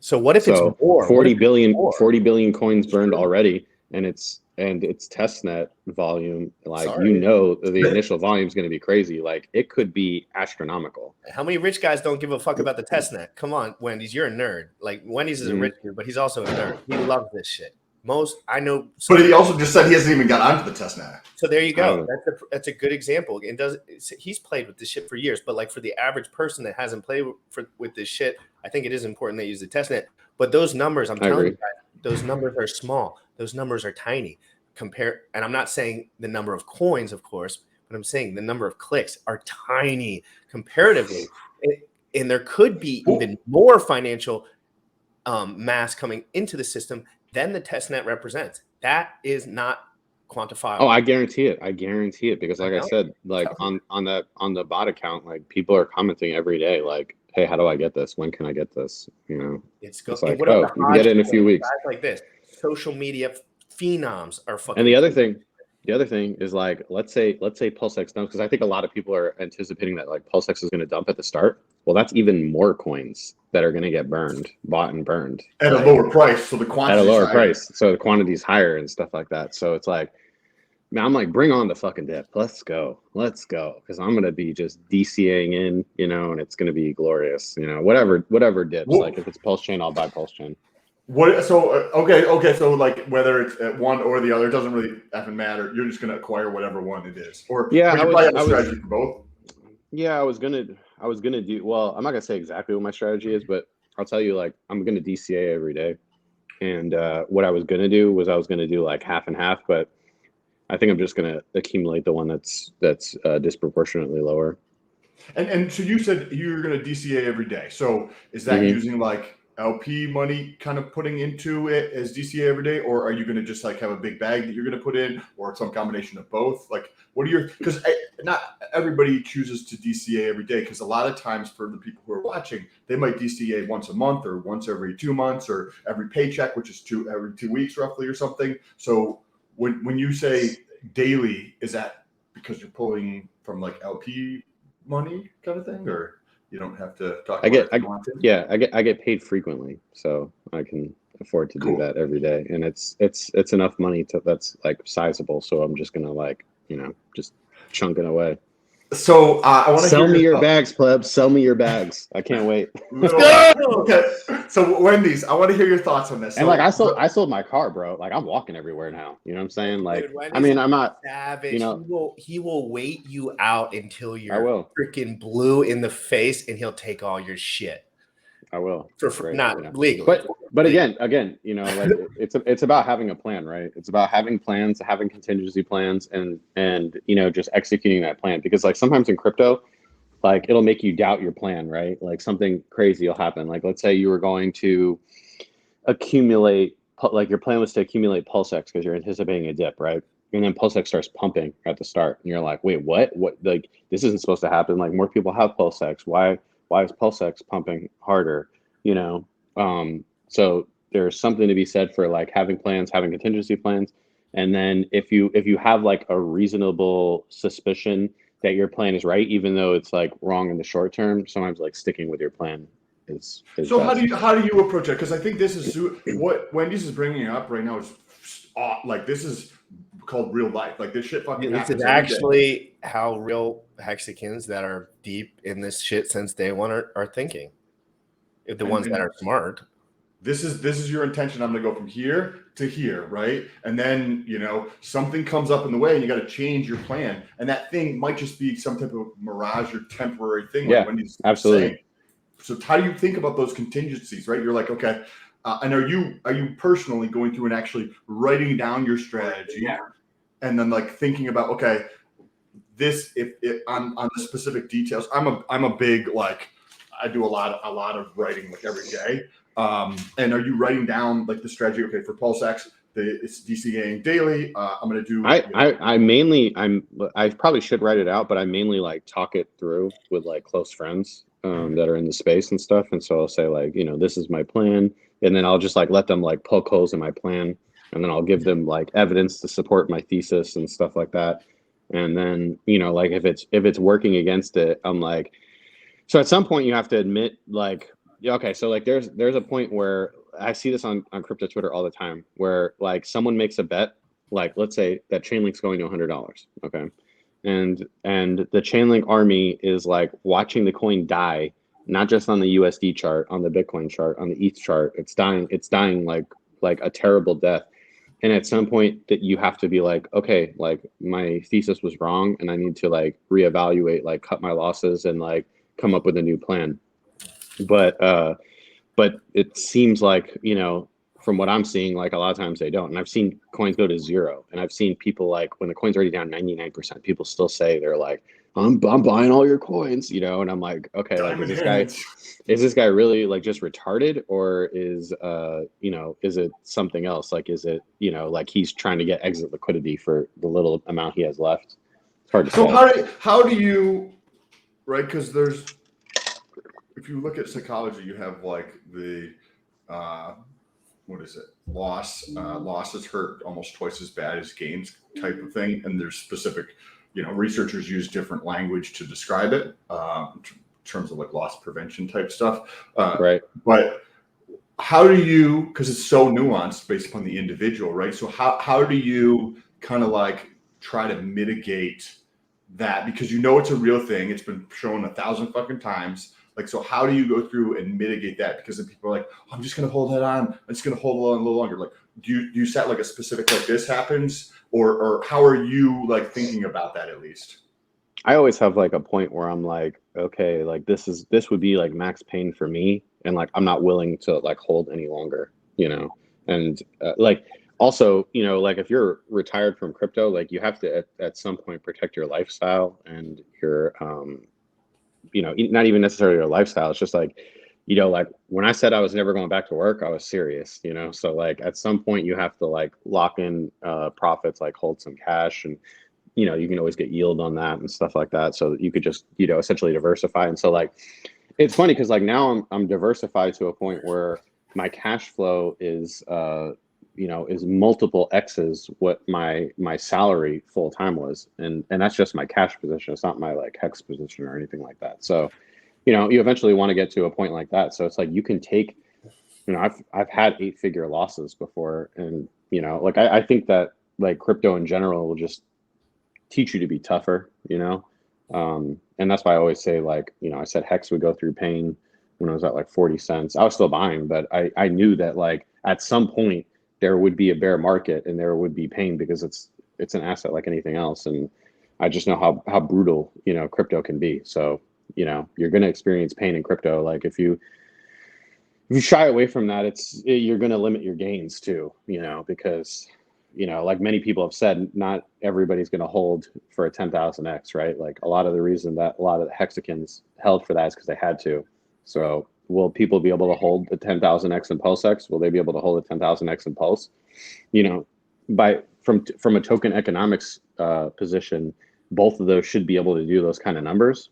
So what if it's more? 40 billion coins burned already, and it's testnet volume. Like the initial volume is going to be crazy. Like it could be astronomical. How many rich guys don't give a fuck about the testnet? Come on, Wendy's, you're a nerd. Like Wendy's is a rich dude, but he's also a nerd. He loves this shit. I know. But he also just said he hasn't even got onto the testnet. So there you go. That's a good example. And he's played with this shit for years. But like for the average person that hasn't played with this shit, I think it is important they use the testnet. But those numbers, I'm telling you guys, those numbers are small. Those numbers are tiny. And I'm not saying the number of coins, of course, but I'm saying the number of clicks are tiny comparatively. And there could be even more financial mass coming into the system than the testnet represents. That is not quantifiable. Oh, I guarantee it. Because like I said, like on the bot account, like people are commenting every day, like, hey, how do I get this? When can I get this? It's like, oh, you can get it in a few weeks. Like this. Social media phenoms are fucking. And the other thing is like, let's say pulsechain dumps, because I think a lot of people are anticipating that like pulsechain is going to dump at the start. Well, that's even more coins that are going to get bought and burned at a lower price. So the quantity at a lower price, so the quantity is higher and stuff like that. So it's like, man, I'm like, bring on the fucking dip. Let's go, because I'm going to be just DCAing in, and it's going to be glorious. Whatever dips. Like if it's pulsechain, I'll buy pulsechain. What? So okay. So like whether it's at one or the other, it doesn't really effing matter. You're just gonna acquire whatever one it is. Or I was strategy for both. Yeah, I was gonna do. Well, I'm not gonna say exactly what my strategy is, but I'll tell you. Like I'm gonna DCA every day, and what I was gonna do was I was gonna do like half and half, but I think I'm just gonna accumulate the one that's disproportionately lower. And so you said you're gonna DCA every day. So is that using like LP money kind of putting into it as DCA every day, or are you going to just like have a big bag that you're going to put in, or some combination of both? Like what are your, because not everybody chooses to DCA every day, because a lot of times for the people who are watching, they might DCA once a month or once every 2 months or every paycheck, which is every 2 weeks roughly or something. So when you say daily, is that because you're pulling from like LP money kind of thing, or you don't have to talk about it if you want to? Yeah, I get paid frequently, so I can afford to do that every day, and it's enough money that's like sizable. So I'm just gonna like, you know, just chunk it away. So I want to sell me your bags, plebs. Sell me your bags. I can't wait. Okay. So Wendy's, I want to hear your thoughts on this. And like I sold my car, bro. Like I'm walking everywhere now. You know what I'm saying? Like, dude, I mean, I'm not savage. You know, he will wait you out until I you're will. freaking blue in the face, and he'll take all your shit. I will. For not you know. legally. But again, you know, like it's about having a plan, right? It's about having plans, having contingency plans, and you know, just executing that plan. Because like sometimes in crypto, like it'll make you doubt your plan, right? Like something crazy will happen. Like let's say you were going to accumulate, like your plan was to accumulate pulsex because you're anticipating a dip, right? And then pulsex starts pumping at the start, and you're like, wait, what? Like this isn't supposed to happen. Like more people have pulsex. Why is pulsex pumping harder? You know, so there's something to be said for like having plans, having contingency plans, and then if you have like a reasonable suspicion that your plan is right, even though it's like wrong in the short term, sometimes like sticking with your plan is so best. how do you approach it? Because I think this is what Wendy's is bringing up right now is like this is called real life. Like this shit fucking This happens is actually how real Hexicans that are deep in this shit since day one are thinking. If the ones that are smart. This is your intention. I'm going to go from here to here, right? And then, you know, something comes up in the way and you got to change your plan. And that thing might just be some type of mirage or temporary thing. Yeah, like Wendy's absolutely. saying. So how do you think about those contingencies, right? You're like, okay. And are you personally going through and actually writing down your strategy and then like thinking about, okay, this, if on the specific details, I'm a big, like, I do a lot of writing like every day. And are you writing down like the strategy? Okay, for PulseX, it's DCAing daily. I'm gonna do. I probably should write it out, but I mainly like talk it through with like close friends that are in the space and stuff. And so I'll say like, you know, this is my plan, and then I'll just like let them like poke holes in my plan, and then I'll give them like evidence to support my thesis and stuff like that. And then, you know, like if it's working against it, I'm like. So at some point you have to admit, like, okay, so like there's a point where I see this on crypto Twitter all the time, where like someone makes a bet, like let's say that Chainlink's going to $100, okay, and the Chainlink army is like watching the coin die, not just on the USD chart, on the Bitcoin chart, on the ETH chart. It's dying like a terrible death. And at some point that you have to be like, okay, like my thesis was wrong, and I need to like reevaluate, like cut my losses and like come up with a new plan. But it seems like, you know, from what I'm seeing, like a lot of times they don't. And I've seen coins go to zero, and I've seen people like when the coin's already down 99%, people still say they're like, I'm buying all your coins, you know. And I'm like, okay, like is this guy really like just retarded, or is you know, is it something else? Like is it, you know, like he's trying to get exit liquidity for the little amount he has left? It's hard to say. So how do you, right? Because if you look at psychology, you have like the what is it? Losses hurt almost twice as bad as gains type of thing. And there's specific, you know, researchers use different language to describe it in terms of like loss prevention type stuff. Right. But how do you, because it's so nuanced based upon the individual, right? So how do you kind of like try to mitigate that? Because you know it's a real thing. It's been shown 1,000 fucking times. Like, so how do you go through and mitigate that? Because then people are like, oh, I'm just going to hold that on. I'm just going to hold on a little longer. Like, do you set like a specific, like this happens, or how are you like thinking about that at least? I always have like a point where I'm like, okay, like this would be like max pain for me. And like, I'm not willing to like hold any longer, you know? And like, also, you know, like if you're retired from crypto, like you have to at some point protect your lifestyle and your, you know, not even necessarily your lifestyle. It's just like, you know, like when I said I was never going back to work, I was serious, you know? So like at some point you have to like lock in profits, like hold some cash, and, you know, you can always get yield on that and stuff like that. So you could just, you know, essentially diversify. And so like, it's funny because like now I'm diversified to a point where my cash flow is is multiple X's what my salary full time was, and that's just my cash position. It's not my like hex position or anything like that. So, you eventually want to get to a point like that. So it's like you can take, I've had 8-figure losses before, and like I think that like crypto in general will just teach you to be tougher, and that's why I always say, like, I said hex would go through pain when I was at like 40 cents. I was still buying, but I knew that like at some point there would be a bear market and there would be pain, because it's an asset like anything else. And I just know how brutal, crypto can be. So, you're going to experience pain in crypto. Like if you shy away from that, you're going to limit your gains too, because, like many people have said, not everybody's going to hold for a 10,000x, right? Like a lot of the reason that a lot of the hexagons held for that is because they had to. So will people be able to hold the 10,000x in PulseX? Will they be able to hold the 10,000x in Pulse? From a token economics position, both of those should be able to do those kind of numbers.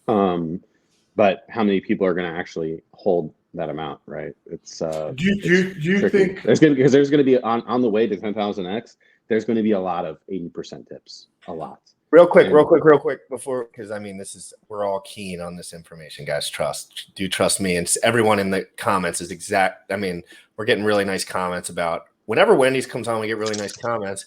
But how many people are going to actually hold that amount, right? It's do you think there's going to be on the way to 10,000x, there's going to be a lot of 80% tips, a lot. Real quick before, because we're all keen on this information, guys. Do trust me. And everyone in the comments is we're getting really nice comments about whenever Wendy's comes on, we get really nice comments,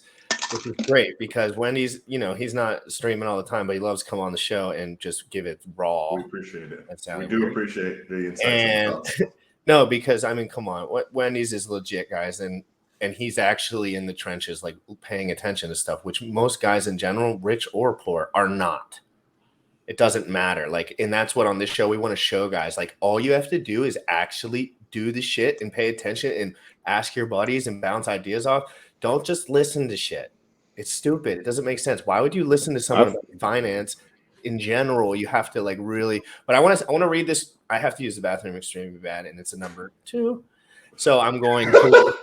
which is great because Wendy's, he's not streaming all the time, but he loves to come on the show and just give it raw. We appreciate it. We do appreciate the insights. And no, because come on, Wendy's is legit, guys. And he's actually in the trenches, like paying attention to stuff, which most guys in general, rich or poor, are not. It doesn't matter. Like, and that's what on this show we want to show guys. Like, all you have to do is actually do the shit and pay attention and ask your buddies and bounce ideas off. Don't just listen to shit. It's stupid. It doesn't make sense. Why would you listen to someone about finance? In general, you have to like really. But I want to read this. I have to use the bathroom extremely bad, and it's a number 2. So I'm going to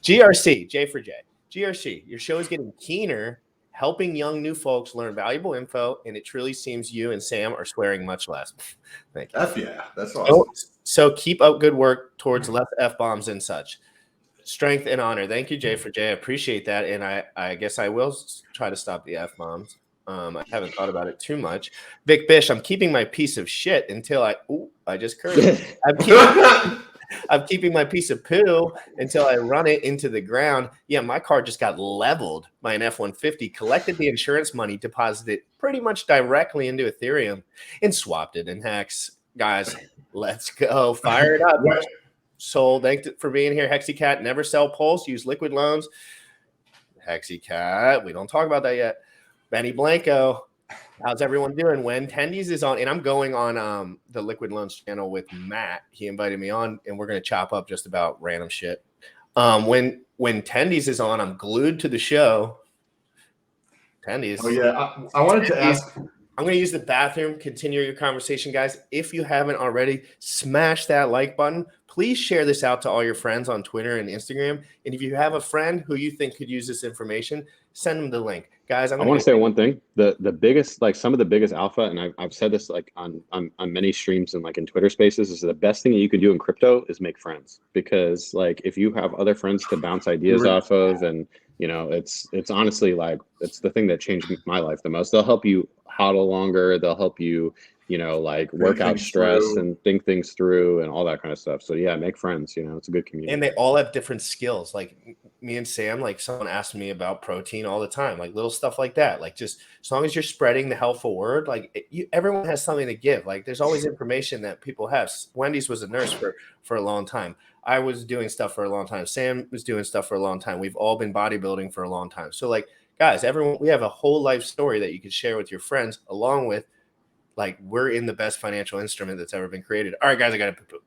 GRC, J for J. GRC, your show is getting keener, helping young new folks learn valuable info, and it truly seems you and Sam are swearing much less. Thank you. F yeah, that's awesome. So keep up good work towards less F-bombs and such. Strength and honor. Thank you, J for J. I appreciate that, and I guess I will try to stop the F-bombs. I haven't thought about it too much. Vic Bish, I'm keeping my piece of shit until I just cursed. I'm keeping my piece of poo until I run it into the ground. Yeah, my car just got leveled by an F-150, collected the insurance money, deposited it pretty much directly into Ethereum, and swapped it in Hex. Guys, let's go. Fire it up. Soul, thanks for being here. HexyCat, never sell Pulse. Use liquid loans. HexyCat, we don't talk about that yet. Benny Blanco, how's everyone doing? When Tendies is on, and I'm going on the Liquid Loans channel with Matt. He invited me on, and we're going to chop up just about random shit. When Tendies is on, I'm glued to the show. Tendies. Oh, yeah. I wanted to ask. I'm going to use the bathroom. Continue your conversation, guys. If you haven't already, smash that like button. Please share this out to all your friends on Twitter and Instagram. And if you have a friend who you think could use this information, send them the link. Guys, I want to say one thing. The biggest, like some of the biggest alpha, and I've said this like on many streams and like in Twitter spaces, is the best thing that you can do in crypto is make friends. Because like if you have other friends to bounce ideas off of, and it's honestly like it's the thing that changed my life the most. They'll help you hodl longer. They'll help you, like work out stress and think things through and all that kind of stuff. So yeah, make friends, it's a good community. And they all have different skills. Like me and Sam, like someone asked me about protein all the time, like little stuff like that. Like just as long as you're spreading the helpful word, like everyone has something to give. Like there's always information that people have. Wendy's was a nurse for a long time. I was doing stuff for a long time. Sam was doing stuff for a long time. We've all been bodybuilding for a long time. So like, guys, we have a whole life story that you can share with your friends, along with like we're in the best financial instrument that's ever been created. All right, guys, I got to poo-poo.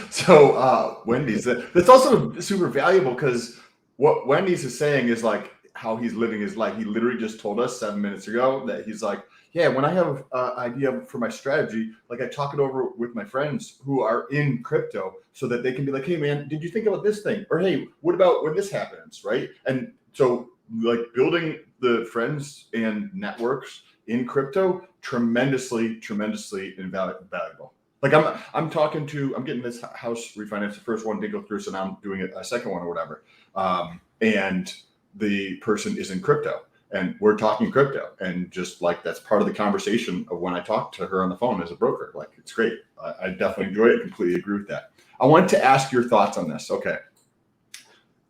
So Wendy's, that's also super valuable because what Wendy's is saying is like how he's living his life. He literally just told us 7 minutes ago that he's like, yeah, when I have an idea for my strategy, like I talk it over with my friends who are in crypto so that they can be like, hey man, did you think about this thing? Or hey, what about when this happens, right? And so like building the friends and networks in crypto, tremendously invaluable. Like I'm getting this house refinanced. The first one did go through, so now I'm doing a second one or whatever. And the person is in crypto, and we're talking crypto, and just like that's part of the conversation of when I talk to her on the phone as a broker. Like it's great. I definitely enjoy it. Completely agree with that. I wanted to ask your thoughts on this. Okay,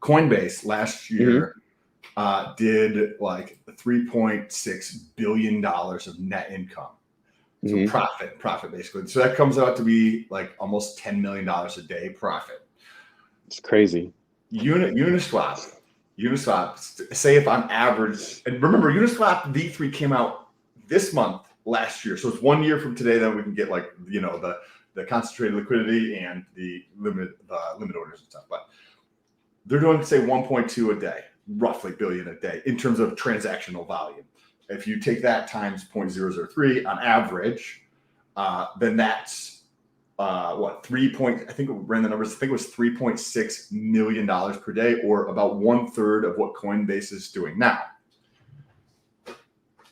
Coinbase last year did like $3.6 billion of net income. So profit basically. So that comes out to be like almost $10 million a day profit. It's crazy. Uniswap. Say if I'm average, and remember Uniswap V3 came out this month last year. So it's 1 year from today that we can get like, you know, the concentrated liquidity and the limit orders and stuff. But they're doing say 1.2 a day, roughly billion a day in terms of transactional volume. If you take that times 0.003 on average, then that's I think it ran the numbers. I think it was $3.6 million per day, or about 1/3 of what Coinbase is doing now.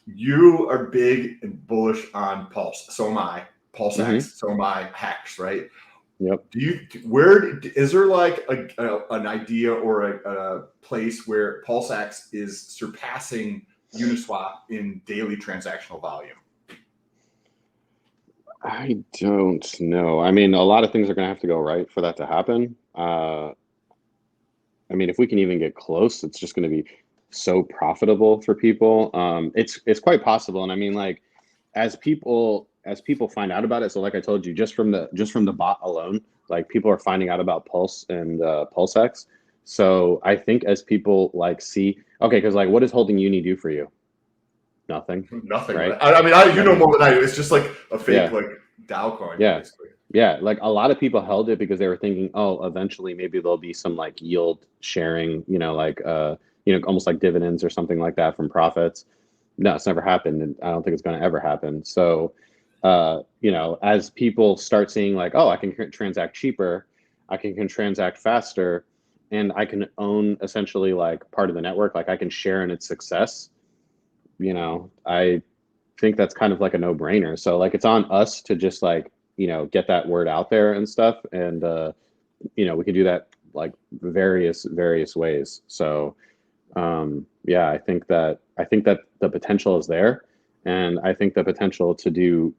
You are big and bullish on Pulse. So am I. PulseX. So am I. Hex. Right. Yep. Is there like an idea or a place where PulseX is surpassing Uniswap in daily transactional volume? I don't know. I mean, a lot of things are going to have to go right for that to happen. I mean, if we can even get close, it's just going to be so profitable for people. It's quite possible. And I mean, like, as people find out about it. So like I told you, just from the bot alone, like people are finding out about Pulse and PulseX. So I think as people like see, okay, because like what does holding Uni do for you? Nothing. Right? I mean, you know more than I do. It's just like a fake like DAO coin. Yeah. Basically. Yeah. Like a lot of people held it because they were thinking, oh, eventually maybe there'll be some like yield sharing, like almost like dividends or something like that from profits. No, it's never happened, and I don't think it's going to ever happen. So, as people start seeing like, oh, I can transact cheaper, I can transact faster, and I can own essentially like part of the network, like I can share in its success. I think that's kind of like a no-brainer. So like it's on us to just like, get that word out there and stuff. And, we can do that like various ways. So, I think that the potential is there, and I think the potential to do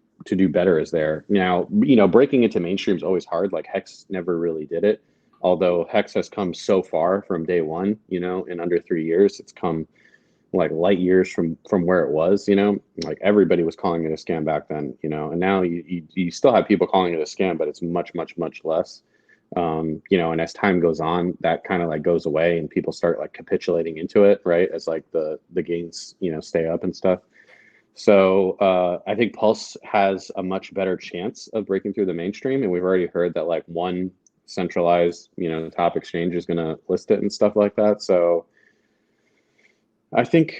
better is there. Now, breaking into mainstream is always hard. Like Hex never really did it, although Hex has come so far from day one. In under 3 years, it's come like light years from where it was. Like everybody was calling it a scam back then. And now you still have people calling it a scam, but it's much less. And as time goes on, that kind of like goes away and people start like capitulating into it, right? As like the gains, stay up and stuff. So I think Pulse has a much better chance of breaking through the mainstream. And we've already heard that like one centralized, top exchange is going to list it and stuff like that. So I think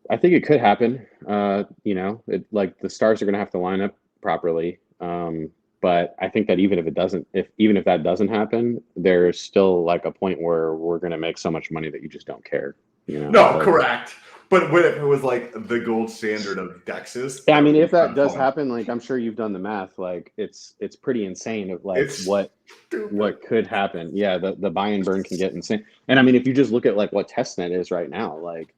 it could happen. It like the stars are going to have to line up properly. But I think that even if that doesn't happen, there's still like a point where we're going to make so much money that you just don't care. No, correct. But what if it was like the gold standard of DEXs? Yeah, I mean, if that does happen, like I'm sure you've done the math. Like it's pretty insane of like what could happen. Yeah, the buy and burn can get insane. And I mean, if you just look at like what testnet is right now, like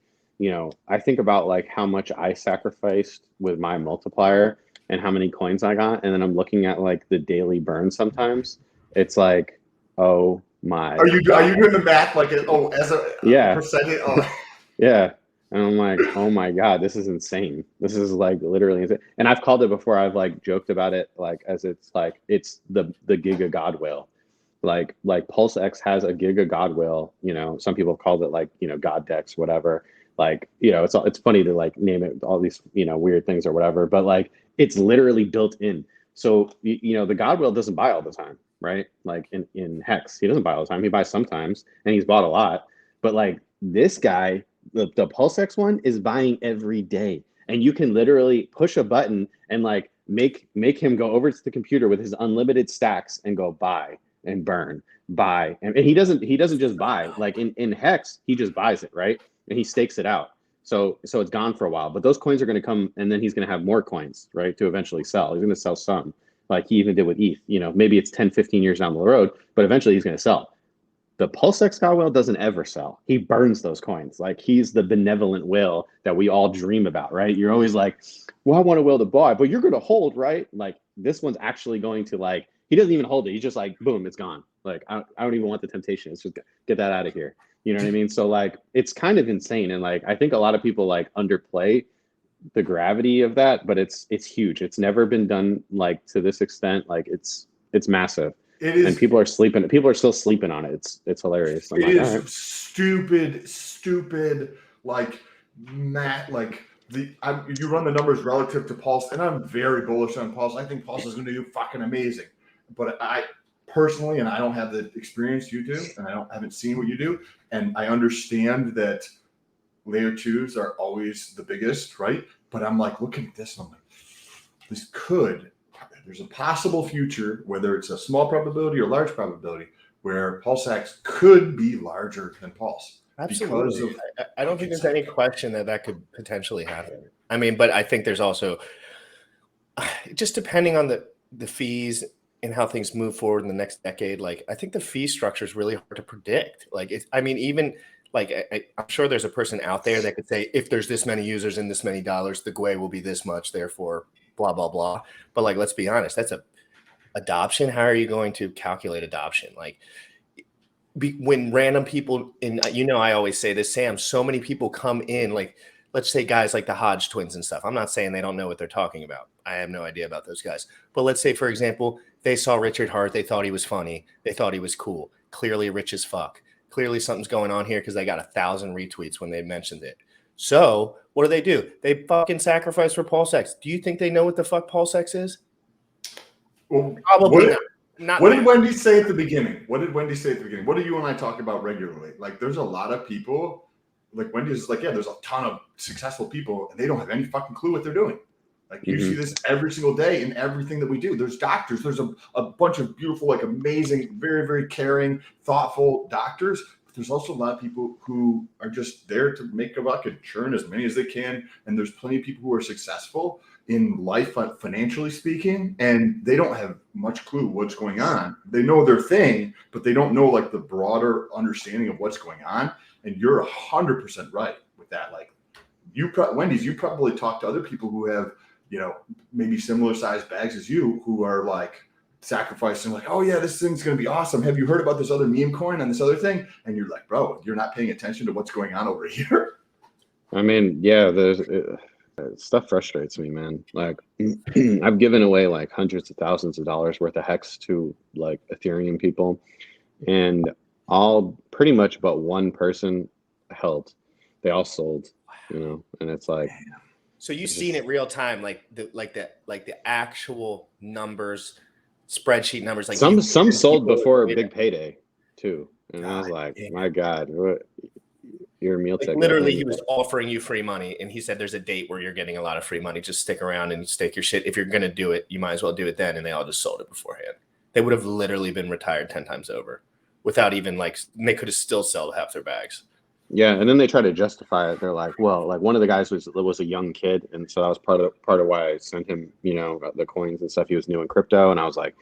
I think about like how much I sacrificed with my multiplier and how many coins I got, and then I'm looking at like the daily burn. Sometimes it's like, oh my. Are you doing the math like as a percentage? Oh. Yeah, and I'm like, oh my god, this is insane. This is like literally insane. And I've called it before. I've like joked about it like as it's the Giga God whale. Like PulseX has a Giga God whale. Some people have called it like God Dex, whatever. Like it's funny to like name it all these weird things or whatever, but like it's literally built in. So the God whale doesn't buy all the time, right? Like in Hex, he doesn't buy all the time. He buys sometimes, and he's bought a lot. But like this guy, the PulseX one is buying every day, and you can literally push a button and like make him go over to the computer with his unlimited stacks and go buy and burn, buy, and he doesn't just buy. Like in Hex, he just buys it, right? And he stakes it out. So it's gone for a while, but those coins are going to come, and then he's going to have more coins, right, to eventually sell. He's going to sell some. like he even did with ETH. You know, maybe it's 10, 15 years down the road, but eventually he's going to sell. The pulsechain God whale doesn't ever sell. He burns those coins. Like he's the benevolent whale that we all dream about, right? You're always like, well, I want a whale to buy, but you're going to hold, right? Like this one's actually going to like, he doesn't even hold it. He's just like, boom, it's gone. Like, I don't even want the temptation. It's just get that out of here. You know what I mean? So like, it's kind of insane. And like, I think a lot of people like underplay the gravity of that, but it's huge. It's never been done like to this extent. Like it's massive. It is, and people are sleeping. People are still sleeping on it. It's hilarious. It is stupid. Like you run the numbers relative to Pulse, and I'm very bullish on Pulse. I think Pulse is going to do fucking amazing. But I personally, and I don't have the experience you do, and I haven't seen what you do, and I understand that layer 2s are always the biggest, right? But I'm like looking at this, and I'm like, there's a possible future, whether it's a small probability or large probability, where PulseX could be larger than Pulse. Absolutely. I don't think there's any question that could potentially happen. I mean, but I think there's also, just depending on the fees and how things move forward in the next decade, like I think the fee structure is really hard to predict. Like, even like I'm sure there's a person out there that could say, if there's this many users and this many dollars, the GUI will be this much, therefore blah, blah, blah. But like, let's be honest, that's adoption. How are you going to calculate adoption? Like when random people I always say this, Sam, so many people come in, like, let's say guys like the Hodge twins and stuff. I'm not saying they don't know what they're talking about. I have no idea about those guys. But let's say, for example, they saw Richard Hart. They thought he was funny. They thought he was cool. Clearly rich as fuck. Clearly something's going on here because they got 1,000 retweets when they mentioned it. So what do? They fucking sacrifice for PulseX. Do you think they know what the fuck PulseX is? Well, probably not. What did Wendy say at the beginning? What do you and I talk about regularly? Like, there's a lot of people, like Wendy's like, yeah, there's a ton of successful people and they don't have any fucking clue what they're doing. Like you see this every single day in everything that we do. There's doctors. There's a bunch of beautiful, like amazing, very, very caring, thoughtful doctors. But there's also a lot of people who are just there to make a buck and churn as many as they can. And there's plenty of people who are successful in life, financially speaking, and they don't have much clue what's going on. They know their thing, but they don't know like the broader understanding of what's going on. And you're 100% right with that. Like Wendy's, you probably talk to other people who have, maybe similar sized bags as you, who are like sacrificing, like, oh yeah, this thing's going to be awesome. Have you heard about this other meme coin and this other thing? And you're like, bro, you're not paying attention to what's going on over here. I mean, yeah, stuff frustrates me, man. Like I've given away like hundreds of thousands of dollars worth of hex to like Ethereum people, and all pretty much but one person held. They all sold, and it's like, so you've seen it real time, like the actual numbers, spreadsheet numbers. Like some sold before a big payday too, and I was like, my God, what? You're a meal ticket. Literally, he was offering you free money, and he said, "There's a date where you're getting a lot of free money. Just stick around and stake your shit. If you're gonna do it, you might as well do it then." And they all just sold it beforehand. They would have literally been retired 10 times over, without even they could have still sold half their bags. Yeah, and then they try to justify it. They're like, well, like one of the guys was a young kid, and so that was part of why I sent him, the coins and stuff. He was new in crypto, and I was like,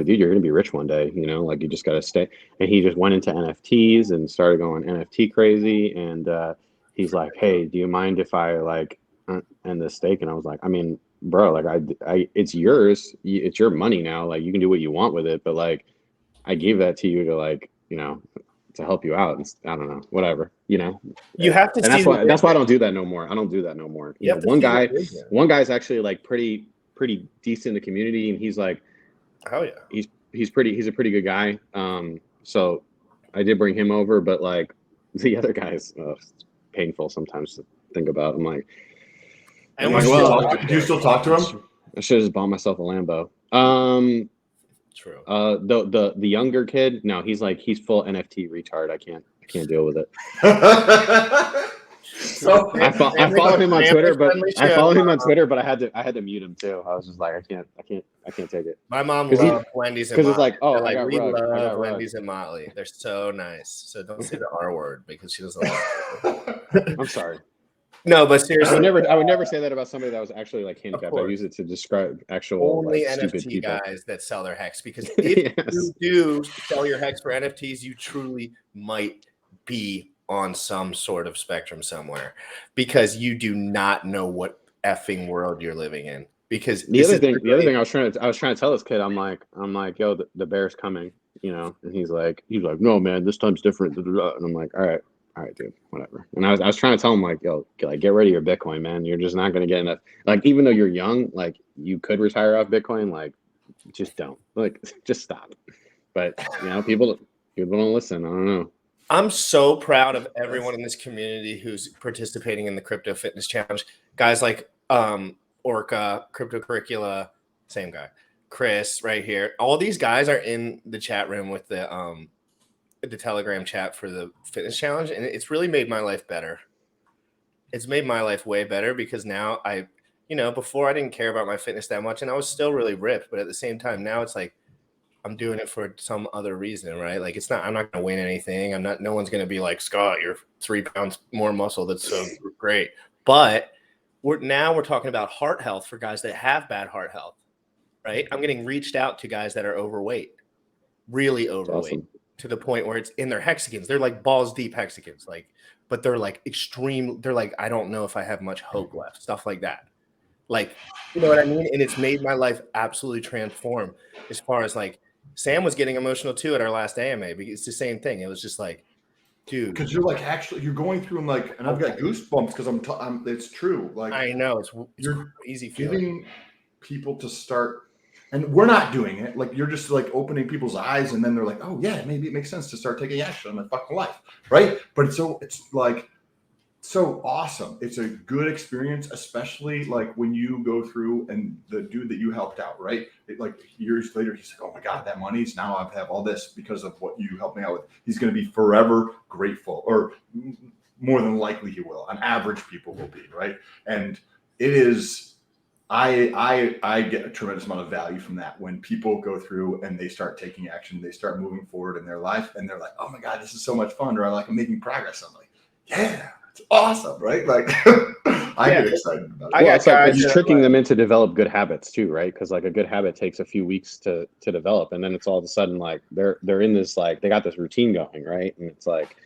dude, you're gonna be rich one day, like you just gotta stay. And he just went into NFTs and started going NFT crazy. And he's like, hey, do you mind if I like end the stake? And I was like, I mean, bro, like it's yours, it's your money now. Like you can do what you want with it, but like I gave that to you to like, to help you out. And I don't know, whatever, You have to. And that's why I don't do that no more. One guy's actually like pretty decent in the community, and he's like, oh yeah, he's a pretty good guy. So I did bring him over, but like the other guy's painful sometimes to think about. I'm like, do you still talk to him? I should have just bought myself a Lambo. True. The younger kid, no, he's full NFT retard. I can't deal with it. So I follow him on Twitter, but I had to mute him too. I was just like, I can't take it. My mom loves Wendy's and Motley. It's like, oh, like we love Wendy's and Motley. They're so nice. So don't say the R word because she doesn't like it. I'm sorry. No, but I seriously, would never say that about somebody that was actually like handicapped. I course. use it to describe actual only like stupid NFT people. guys that sell their hex, because if Yes. you do sell your hex for NFTs, you truly might be on some sort of spectrum somewhere, because you do not know what effing world you're living in. Because the other thing I was trying to tell this kid, I'm like, yo, the bear's coming, you know, and he's like, no, man, this time's different. And I'm like, all right, dude, whatever. And I was trying to tell him, like, yo, like, get rid of your Bitcoin, man. You're just not gonna get enough. Like, even though you're young, like, you could retire off Bitcoin. Like, just don't. Like, just stop. But you know, people don't listen. I don't know. I'm so proud of everyone in this community who's participating in the Crypto Fitness Challenge. Guys like Orca, Crypto Curricula, same guy, Chris right here. All these guys are in the chat room with the Telegram chat for the fitness challenge, and it's really made my life better. It's made my life way better, because now before I didn't care about my fitness that much, and I was still really ripped, but at the same time now it's like I'm doing it for some other reason, right? Like I'm not going to win anything. No one's going to be like, Scott, you're 3 pounds more muscle. That's so great. But we're talking about heart health for guys that have bad heart health, right? I'm getting reached out to guys that are overweight, really overweight, Awesome. to the point where it's in their hexagons. They're like balls deep hexagons, like, but they're like extreme. They're like, I don't know if I have much hope left, stuff like that. Like, you know what I mean? And it's made my life absolutely transform, as far as like, Sam was getting emotional too at our last AMA, because it's the same thing. It was just like, dude, because you're like, actually, you're going through and like, and I've got goosebumps because I'm it's true. Like, I know it's you're easy feeling. giving people to start, and we're not doing it. Like, you're just like opening people's eyes, and then they're like, oh yeah, maybe it makes sense to start taking action on my fucking life, right? But it's like so awesome. It's a good experience, especially like when you go through, and the dude that you helped out, right? Like years later, he's like, oh my God, that money's now I have all this because of what you helped me out with. He's going to be forever grateful, or more than likely he will. On average, people will be, right? And it is, I get a tremendous amount of value from that when people go through and they start taking action, they start moving forward in their life, and they're like, oh my God, this is so much fun, or I'm making progress. I'm like, yeah. It's awesome, right? Like, I get excited about it. Well, it's like it's tricking them into develop good habits too, right? Because like a good habit takes a few weeks to develop, and then it's all of a sudden like they're in this, like, they got this routine going, right? And it's like,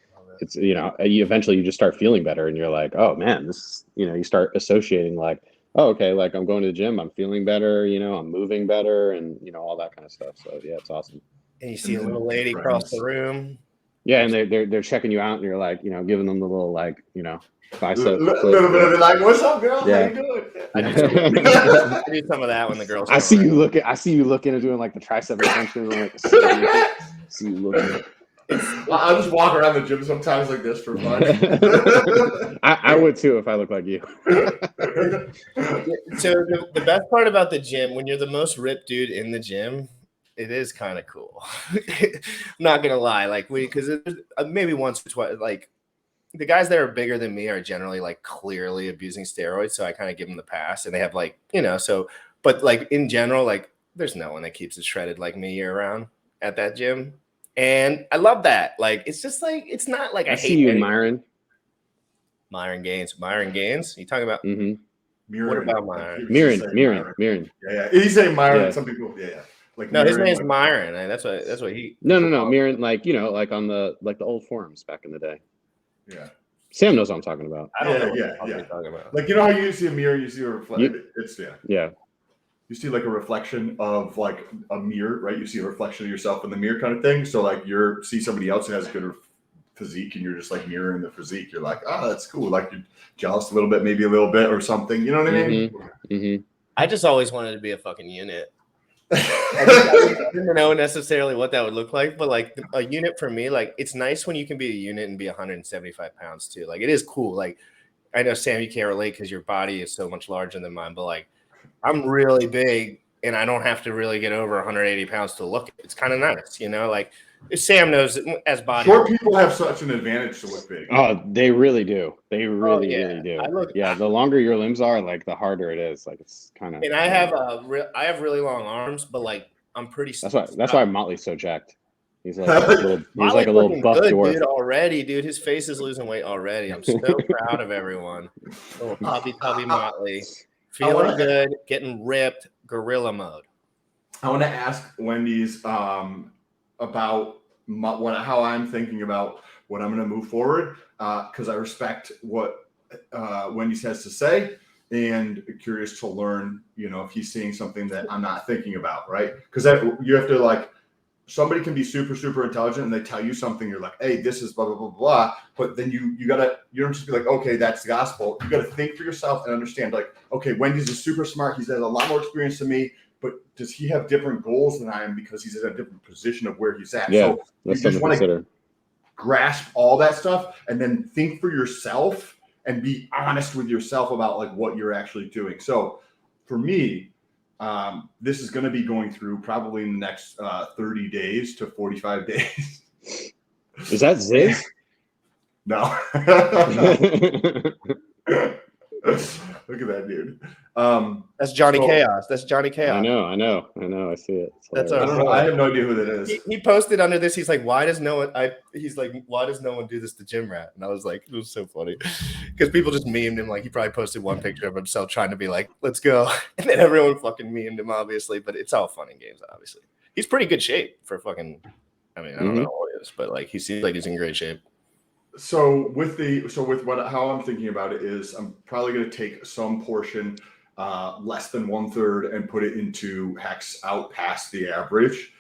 it's, you know, eventually you just start feeling better, and you're like, oh man, this, you know, you start associating like, oh, okay, like I'm going to the gym, I'm feeling better, you know, I'm moving better, and you know, all that kind of stuff. So yeah, it's awesome. And you see a little lady across the room. Yeah, and they're checking you out, and you're like, you know, giving them the little, like, you know, bicep. Little bit of like, what's up, girl? Yeah. How you doing? I do some of that when the girls. I see you looking and doing like the tricep extension, like see you looking. I just walk around the gym sometimes like this for fun. I would too if I looked like you. So the best part about the gym, when you're the most ripped dude in the gym, it is kind of cool. I'm not gonna lie, like because maybe once or twice, like the guys that are bigger than me are generally like clearly abusing steroids, so I kind of give them the pass, and they have like, you know, so, but like in general, like there's no one that keeps it shredded like me year round at that gym, and I love that. Like it's just like, it's not like I hate see you, Myron Gaines. You talking about? Mm-hmm. What about Myron? Myron. Yeah. He's saying Myron. Yeah. Some people, yeah. Like no, Myron, his name's like, Myron. That's what he. No, Myron. Like, you know, like on the old forums back in the day. Yeah. Sam knows what I'm talking about. I don't know. Yeah. You're talking about. Like, you know how you see a mirror, you see a reflection. Yeah. You see like a reflection of like a mirror, right? You see a reflection of yourself in the mirror, kind of thing. So like see somebody else who has good physique, and you're just like mirroring the physique. You're like, oh, that's cool. Like you're jealous a little bit, maybe a little bit or something. You know what I mean? Mm-hmm. I just always wanted to be a fucking unit. I didn't know necessarily what that would look like, but like a unit for me, like it's nice when you can be a unit and be 175 pounds too. Like it is cool. Like I know, Sam, you can't relate because your body is so much larger than mine, but like I'm really big and I don't have to really get over 180 pounds to look. It's kind of nice, you know, like Sam knows as body. Short people have such an advantage to look big. Oh, they really do. They really do. The longer your limbs are, like the harder it is. Like it's kind of. And I have really long arms, but like I'm pretty. That's why Motley's so jacked. He's like a little buff good, dwarf. dude, already, dude. His face is losing weight already. I'm so proud of everyone. Little Hobby Motley. Feeling good, getting ripped, gorilla mode. I want to ask Wendy's about how I'm thinking about what I'm going to move forward, because I respect what Wendy's has to say, and curious to learn, if he's seeing something that I'm not thinking about, right? Because you have to somebody can be super, super intelligent and they tell you something, you're like, hey, this is blah, blah, blah, blah. But then you don't just be like, okay, that's the gospel. You got to think for yourself and understand, okay, Wendy's is super smart. He's had a lot more experience than me, but does he have different goals than I am because he's in a different position of where he's at? Yeah, so that's you just want consider. to grasp all that stuff and then think for yourself and be honest with yourself about what you're actually doing. So for me, this is going to be going through probably in the next 30 days to 45 days. Is that Ziz? No. Look at that dude. That's Johnny Chaos. That's Johnny Chaos. I know. I see it. That's I don't know. I have no idea who that is. He posted under this. He's like, why does no one do this to Gym Rat? And I was like, it was so funny because people just memed him. He probably posted one picture of himself trying to be like, let's go, and then everyone fucking memed him, obviously. But it's all fun and games, obviously. He's pretty good shape for fucking. I mean, I don't know what it is, but he seems like he's in great shape. So how I'm thinking about it is I'm probably going to take some portion, less than 1/3, and put it into Hex out past the average.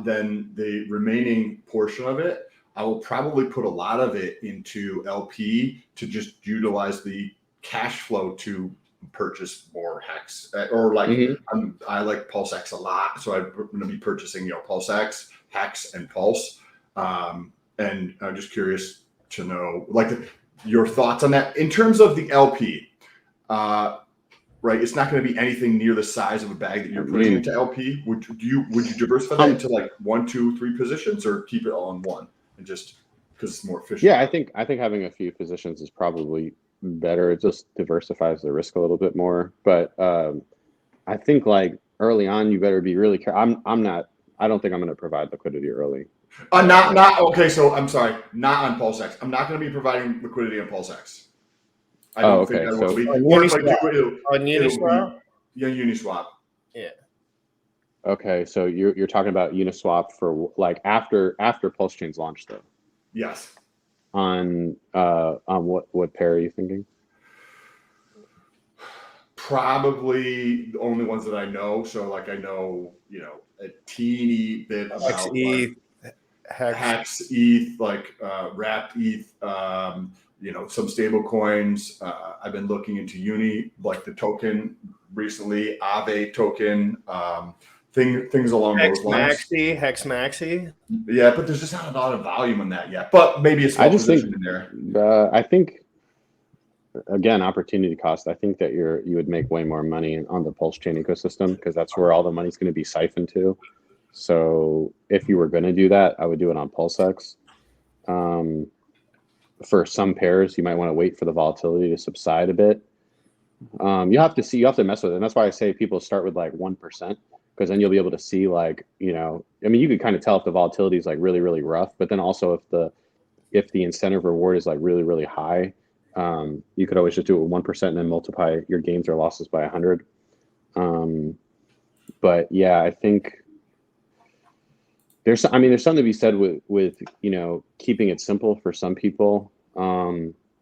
Then the remaining portion of it, I will probably put a lot of it into LP to just utilize the cash flow to purchase more Hex. Or I like Pulse X a lot, so I'm going to be purchasing Pulse X, Hex, and Pulse. And I'm just curious to know your thoughts on that in terms of the LP, right? It's not going to be anything near the size of a bag that you're putting into LP. Would you diversify that into 1, 2, 3 positions, or keep it all in one and just because it's more efficient? Yeah, I think having a few positions is probably better. It just diversifies the risk a little bit more. But I think early on, you better be really careful. I don't think I'm going to provide liquidity early. Okay. So I'm sorry, not on Pulse X. I'm not going to be providing liquidity on Pulse X. I don't think I will be. On Uniswap? Yeah, Uniswap. Yeah. Okay, so you're talking about Uniswap for after pulsechain's launch though. Yes. On what pair are you thinking? Probably the only ones that I know. So I know a teeny bit about Hex, ETH, wrapped ETH, some stable coins. I've been looking into Uni, the token recently, Aave token, things along those lines. Hex Maxi. Yeah, but there's just not a lot of volume in that yet. But maybe a small position in there. I think, again, opportunity cost. I think that you would make way more money on the Pulse chain ecosystem because that's where all the money's going to be siphoned to. So if you were going to do that, I would do it on PulseX. For some pairs, you might want to wait for the volatility to subside a bit. You have to mess with it. And that's why I say people start with 1%, because then you'll be able to see you can kind of tell if the volatility is really, really rough, but then also if the incentive reward is really, really high, you could always just do it with 1% and then multiply your gains or losses by 100. But yeah, I think there's something to be said with keeping it simple for some people.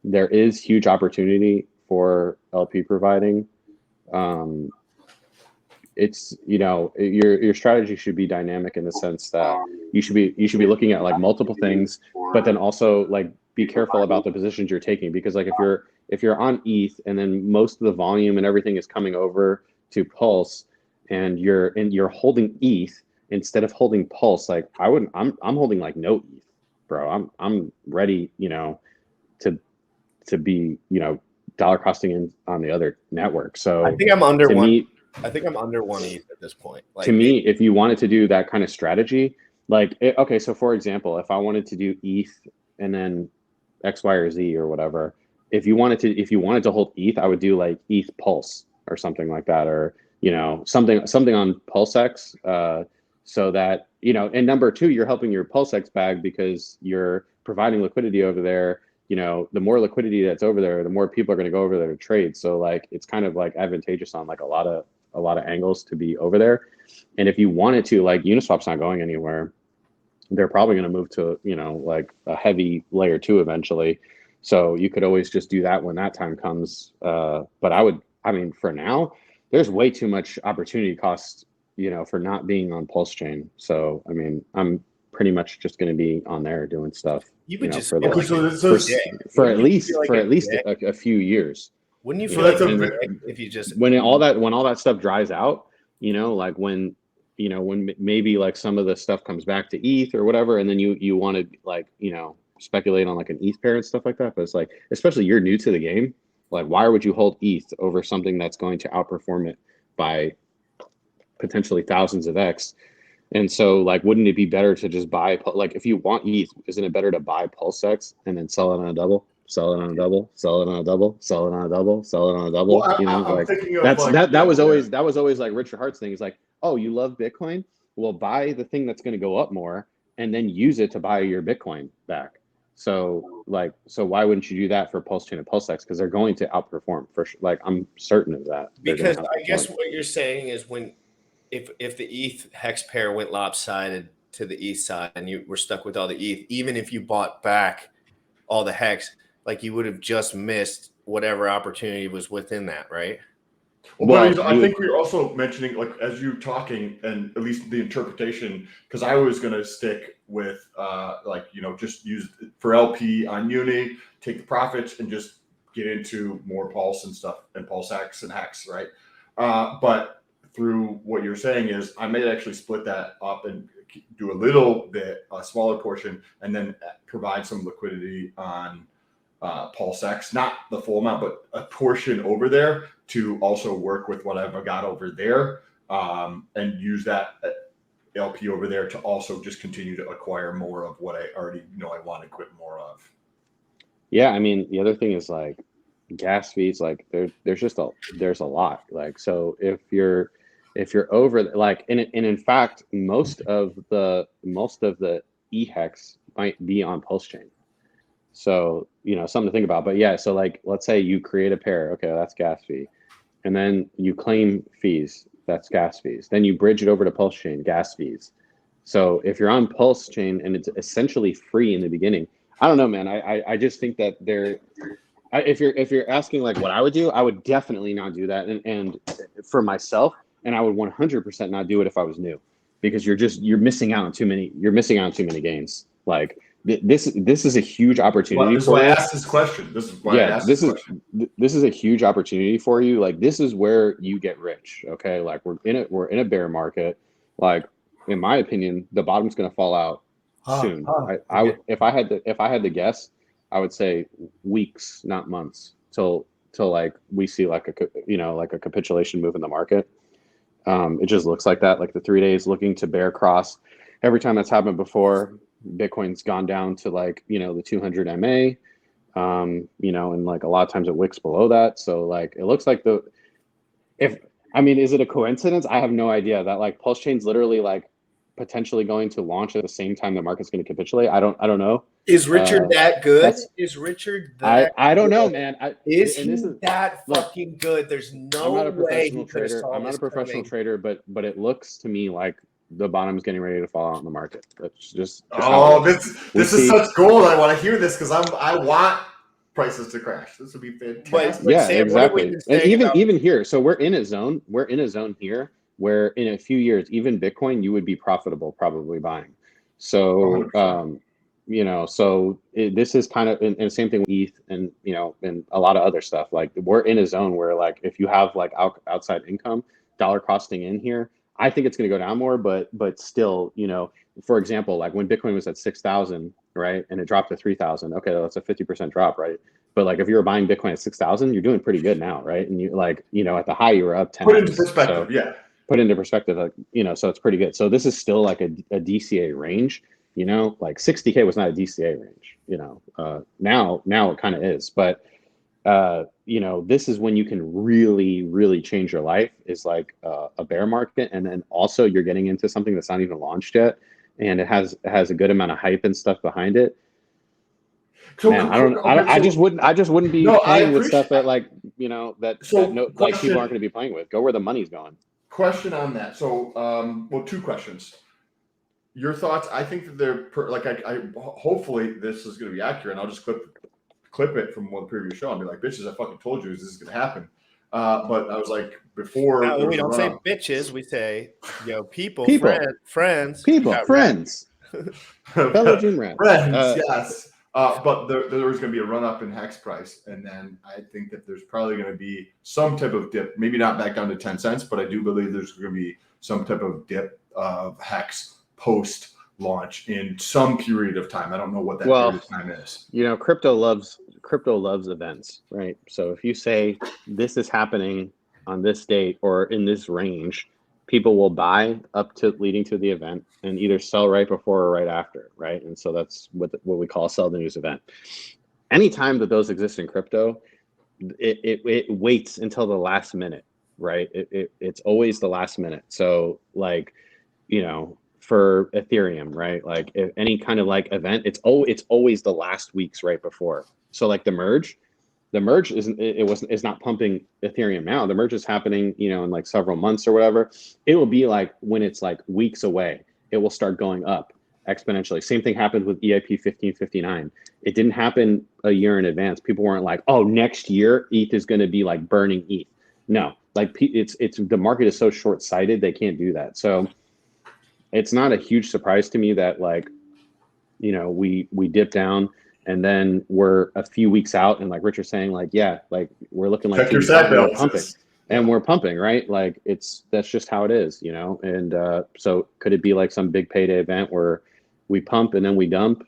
There is huge opportunity for LP providing. It's your strategy should be dynamic in the sense that you should be looking at multiple things, but then also be careful about the positions you're taking, because if you're on ETH and then most of the volume and everything is coming over to Pulse and you're holding ETH instead of holding Pulse, I'm holding no ETH, bro. I'm ready, to be, dollar costing in on the other network. So I think I'm under one. I think I'm under 1 ETH at this point. To me, if you wanted to do that kind of strategy, okay, so for example, if I wanted to do ETH and then X, Y, or Z or whatever, if you wanted to hold ETH, I would do ETH Pulse or something like that, or something on PulseX, so that, you know, and number two, you're helping your PulseX bag because you're providing liquidity over there. You know, the more liquidity that's over there, the more people are going to go over there to trade. So like, it's kind of like advantageous on like a lot of angles to be over there. And if you wanted to, like, Uniswap's not going anywhere. They're probably going to move to, you know, like a heavy layer 2 eventually. So you could always just do that when that time comes. But I mean, for now, there's way too much opportunity cost, you know, for not being on Pulse Chain. So, I mean, I'm pretty much just going to be on there doing stuff. You would know, just for, feel for Wouldn't at least you feel like for a at least dick? a few years. Wouldn't you So feel like that's a a- dick if you just When all that stuff dries out, you know, like when, you know, when maybe like some of the stuff comes back to ETH or whatever, and then you want to, like, you know, speculate on like an ETH pair and stuff like that. But it's like, especially you're new to the game, like, why would you hold ETH over something that's going to outperform it by potentially thousands of X? And so, like, wouldn't it be better to just buy, like, if you want ETH, isn't it better to buy PulseX and then sell it on a double, sell it on a double, sell it on a double, sell it on a double, sell it on a double? Well, You know, I'm like, thinking of that's like, that was always like Richard Hart's thing. He's like, oh, you love Bitcoin? Well, buy the thing that's going to go up more and then use it to buy your Bitcoin back. So like, so why wouldn't you do that for PulseChain and PulseX? Because they're going to outperform for sure. Like, I'm certain of that. They're gonna because I guess outperform. what you're saying is when if the ETH hex pair went lopsided to the ETH side and you were stuck with all the ETH, even if you bought back all the hex, like, you would have just missed whatever opportunity was within that, right? Well, Well, I think we're also mentioning, like, as you talking, and at least the interpretation, because I was going to stick with, like, you know, just use for LP on Uni, take the profits, and just get into more Pulse and stuff, and PulseX and Hex, right? But through what you're saying is, I may actually split that up and do a little bit, a smaller portion, and then provide some liquidity on PulseX, not the full amount, but a portion over there to also work with what I've got over there, and use that LP over there to also just continue to acquire more of what I already know I want to quit more of. yeah, I mean, the other thing is, like, gas fees, like, there's a lot. Like, so if you're over, like, and in fact, most of the eHex might be on Pulse Chain. So, you know, something to think about. But yeah, so like, let's say you create a pair, okay, that's gas fee, and then you claim fees, that's gas fees. Then you bridge it over to Pulse Chain, gas fees. So if you're on Pulse Chain and it's essentially free in the beginning, I don't know, man. I just think that if you're asking like what I would do, I would definitely not do that. And for myself, and I would 100% not do it if I was new, because you're missing out on too many gains. Like, this is a huge opportunity. This is why I asked this question. This is why I asked this question. This is a huge opportunity for you. Like, this is where you get rich. Okay, like, we're in a bear market. Like, in my opinion, the bottom's going to fall out soon. If I had to guess, I would say weeks, not months, till like we see like a capitulation move in the market. It just looks like that. Like, the 3 days looking to bear cross. Every time that's happened before, Bitcoin's gone down to, like, you know, the 200 MA, you know, and like a lot of times it wicks below that. So like, it looks like is it a coincidence? I have no idea that, like, Pulse Chain's literally like potentially going to launch at the same time the market's going to capitulate. I don't know. Is Richard that good? Is Richard that I don't good? know, man. Is he that fucking good? There's no I'm not a way professional trader. I'm not a professional trader, but it looks to me like the bottom's getting ready to fall out in the market. That's just this is such gold. I want to hear this because I want prices to crash. This would be fantastic. Yeah, Sam, exactly. And even here, so we're in a zone. We're in a zone here where in a few years, even Bitcoin, you would be profitable probably buying. So, you know, so this is kind of, and same thing with ETH and, you know, and a lot of other stuff. Like, we're in a zone where, like, if you have like outside income, dollar costing in here, I think it's going to go down more, but still, you know, for example, like when Bitcoin was at 6,000, right, and it dropped to 3,000, okay, that's a 50% drop, right? But like, if you were buying Bitcoin at 6,000, you're doing pretty good now, right? And you, like, you know, at the high, you were up 10. Put into perspective, Put into perspective, like, you know, so it's pretty good. So this is still like a DCA range, you know, like 60K was not a DCA range, you know. Now it kind of is, but you know, this is when you can really, really change your life, is like a bear market. And then also you're getting into something that's not even launched yet, and it has a good amount of hype and stuff behind it. So, Man, I just wouldn't be No, I playing with stuff appreciate- that, like, you know, that So, no, like question- people aren't going to be playing with. Go where the money's going. question on that. So, well, two questions. Your thoughts? I think that they're I hopefully this is going to be accurate. And I'll just clip it from one previous show and be like, bitches, I fucking told you this is going to happen. But I was like, before. No, we don't say bitches. We say, yo, people. friends. Friends. Fellow gym rats. Friends, yes. But there was going to be a run up in Hex price. And then I think that there's probably going to be some type of dip, maybe not back down to 10 cents, but I do believe there's going to be some type of dip of Hex post launch in some period of time. I don't know what that period of time is. You know, crypto loves events, right? So if you say this is happening on this date or in this range, people will buy up to leading to the event and either sell right before or right after, right? And so that's what we call a sell the news event. Anytime that those exist in crypto, it waits until the last minute, right? It's always the last minute. So like, you know, for Ethereum, right? Like if any kind of like event, it's always the last weeks right before. So like the merge is not pumping Ethereum now. The merge is happening, you know, in like several months or whatever. It will be like when it's like weeks away, it will start going up exponentially. Same thing happened with EIP 1559. It didn't happen a year in advance. People weren't like, oh, next year ETH is going to be like burning ETH. No, like it's the market is so short-sighted, they can't do that. So it's not a huge surprise to me that, like, you know, we dip down and then we're a few weeks out, and like Richard's saying, like, yeah, like we're looking like Check your side pumping, balances. and we're pumping, right? Like that's just how it is, you know. And so could it be like some big payday event where we pump and then we dump?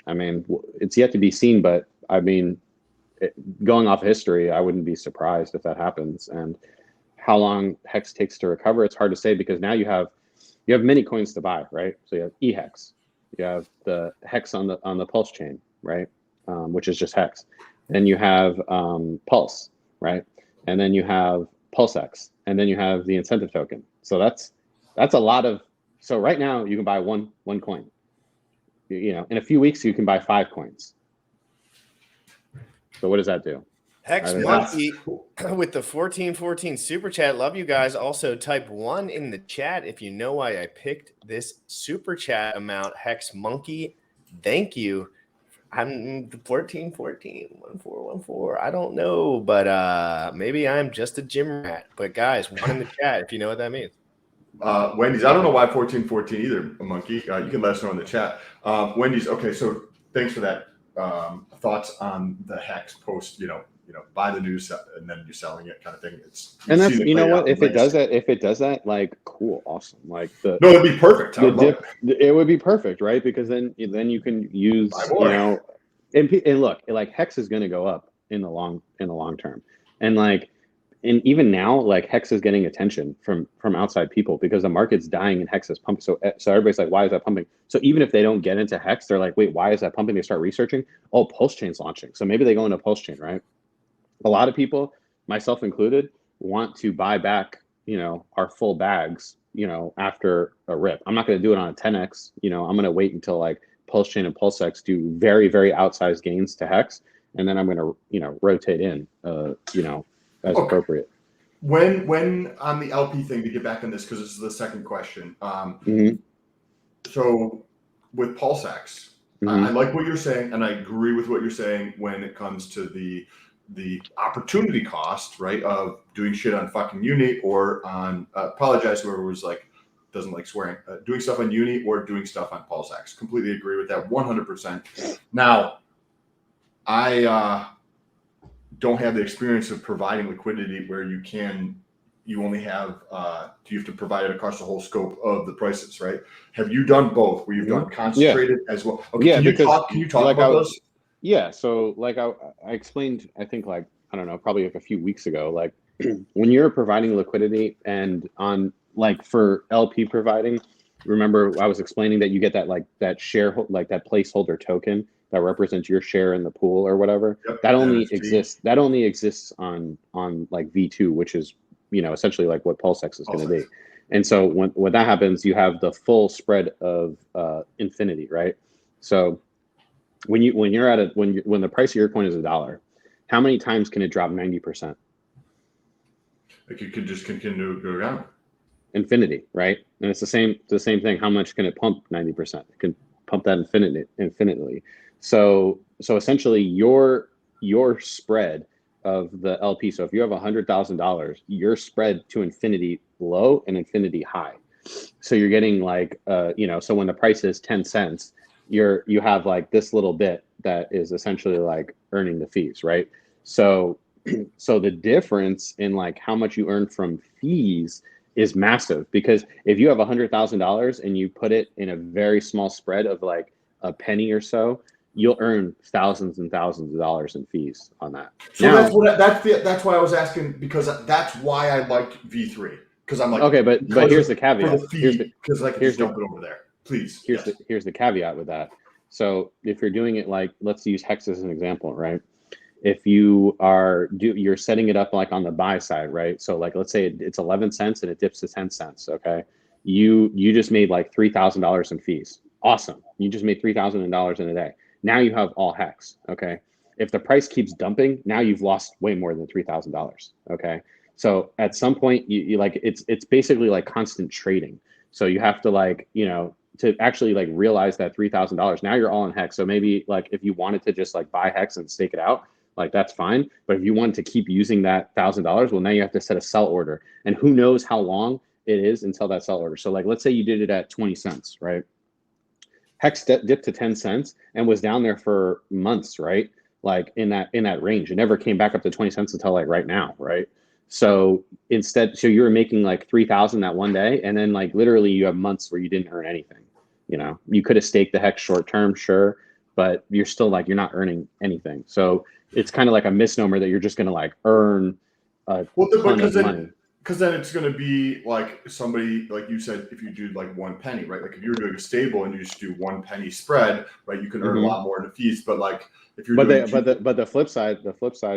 I mean, it's yet to be seen, but I mean, going off history, I wouldn't be surprised if that happens. And how long Hex takes to recover, it's hard to say, because now you have many coins to buy, right? So you have eHex, you have the Hex on the Pulse chain, right? Which is just Hex. Then you have Pulse, right? And then you have PulseX, and then you have the incentive token. So that's a lot of. So right now you can buy one coin. You know, in a few weeks you can buy 5 coins. So what does that do? Hex Monkey with the 1414 super chat. Love you guys. Also, type 1 in the chat if you know why I picked this super chat amount. Hex Monkey, thank you. I'm 1414 I don't know, but maybe I'm just a gym rat. But guys, 1 in the chat if you know what that means. Wendy's, I don't know why 1414 either, Monkey. You can let us know in the chat. Wendy's, okay, so thanks for that. Thoughts on the Hex post, you know, buy the news and then you're selling it kind of thing. And that's, you know what, if it does that, like, cool, awesome. Like it'd be perfect. It would be perfect, right? Because then you can use, you know, and look, like Hex is going to go up in the long term. And like, and even now, like Hex is getting attention from outside people because the market's dying and Hex is pumping. So everybody's like, why is that pumping? So even if they don't get into Hex, they're like, wait, why is that pumping? They start researching. Oh, pulsechain's launching. So maybe they go into pulsechain, right? A lot of people, myself included, want to buy back, you know, our full bags, you know, after a rip. I'm not going to do it on a 10x. You know, I'm going to wait until like pulsechain and pulsex do very, very outsized gains to Hex, and then I'm going to, you know, rotate in, you know, as appropriate. When on the LP thing, to get back on this, because this is the second question. So with PulseX, I like what you're saying, and I agree with what you're saying when it comes to the opportunity cost, right, of doing shit on fucking Uni or on apologize whoever was like doesn't like swearing, doing stuff on Uni or doing stuff on PulseX. Completely agree with that 100%. Now, I don't have the experience of providing liquidity where you only have you have to provide it across the whole scope of the prices, right? Have you done both where you've done concentrated as well? Okay, yeah, can you talk about those? Yeah, so like I explained, I think, like, I don't know, probably like a few weeks ago, like when you're providing liquidity and on like for LP providing, remember I was explaining that you get that like that share, like that placeholder token that represents your share in the pool or whatever. Yep, That only NFT. exists. That only exists on like V2, which is essentially like what pulsex is going to be. And so when that happens, you have the full spread of infinity, right? So when you're at when the price of your coin is $1, how many times can it drop 90%? Like, you could just continue to go down. Infinity, right? And it's the same thing. How much can it pump 90%? It can pump that infinitely. So essentially your spread of the LP. So if you have $100,000, your spread to infinity low and infinity high. So you're getting like so when the price is 10 cents, you have like this little bit that is essentially like earning the fees, right? So the difference in like how much you earn from fees is massive, because if you have $100,000 and you put it in a very small spread of like a penny or so, you'll earn thousands and thousands of dollars in fees on that. So now, that's why I was asking, because that's why I like V3, because I'm like, okay, but here's the caveat. Because I can just dump it over there. Please. Here's the caveat with that. So if you're doing it like, let's use Hex as an example, right? If you you're setting it up like on the buy side, right? So like, let's say it's 11 cents and it dips to 10 cents. Okay. You just made like $3,000 in fees. Awesome. You just made $3,000 in a day. Now you have all Hex. Okay. If the price keeps dumping, now you've lost way more than $3,000. Okay. So at some point you like, it's basically like constant trading. So you have to like, to actually like realize that $3,000, now you're all in Hex. So maybe like if you wanted to just like buy Hex and stake it out, like that's fine. But if you want to keep using that $1,000, well, now you have to set a sell order, and who knows how long it is until that sell order. So like, let's say you did it at 20 cents, right? Hex dipped to 10 cents and was down there for months, right? Like in that range. It never came back up to 20 cents until like right now, right? So so you were making like 3,000 that one day, and then like literally you have months where you didn't earn anything. You could have staked the Hex short term, sure, but you're still like, you're not earning anything. So it's kind of like a misnomer that you're just going to like earn a ton of money. Because then it's going to be like somebody, like you said, if you do like 1 penny, right? Like if you're doing a stable and you just do 1 penny spread, right? You can earn a lot more in the fees. But like if you're but the flip side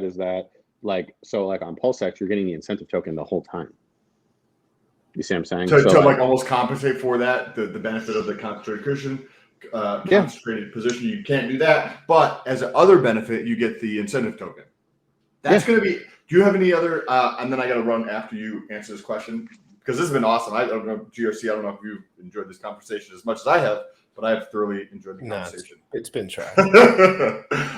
is that like, so like on pulsex, you're getting the incentive token the whole time. You see what I'm saying? To like almost compensate for that, the benefit of the concentrated cushion. Concentrated position, you can't do that, but as an other benefit, you get the incentive token. That's going to be. Do you have any other? And then I got to run after you answer this question, because this has been awesome. I don't know, GRC. I don't know if you've enjoyed this conversation as much as I have, but I have thoroughly enjoyed the conversation. It's been tried.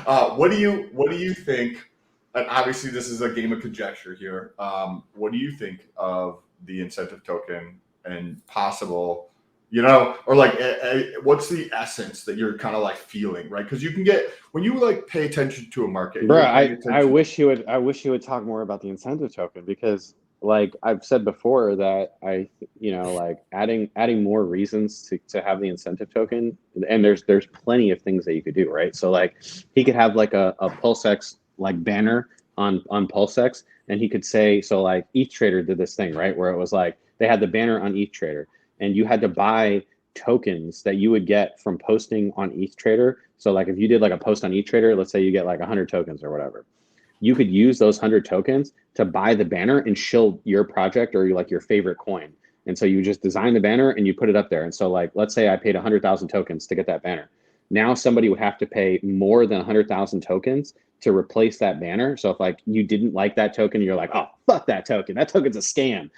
What do you think? And obviously, this is a game of conjecture here. What do you think of the incentive token and possible? Or like, what's the essence that you're kind of like feeling, right? Because you can get, when you like pay attention to a market. Bro, I wish you would talk more about the incentive token, because like I've said before that like adding more reasons to have the incentive token, and there's plenty of things that you could do, right? So like he could have like a pulsex like banner on pulsex, and he could say, so like ETH Trader did this thing, right, where it was like they had the banner on ETH Trader, and you had to buy tokens that you would get from posting on ETH Trader. So like if you did like a post on ETH Trader, let's say you get like 100 tokens or whatever, you could use those 100 tokens to buy the banner and shield your project or like your favorite coin. And so you just design the banner and you put it up there. And so like, let's say I paid 100,000 tokens to get that banner. Now somebody would have to pay more than 100,000 tokens to replace that banner. So if like you didn't like that token, you're like, oh, fuck that token. That token's a scam,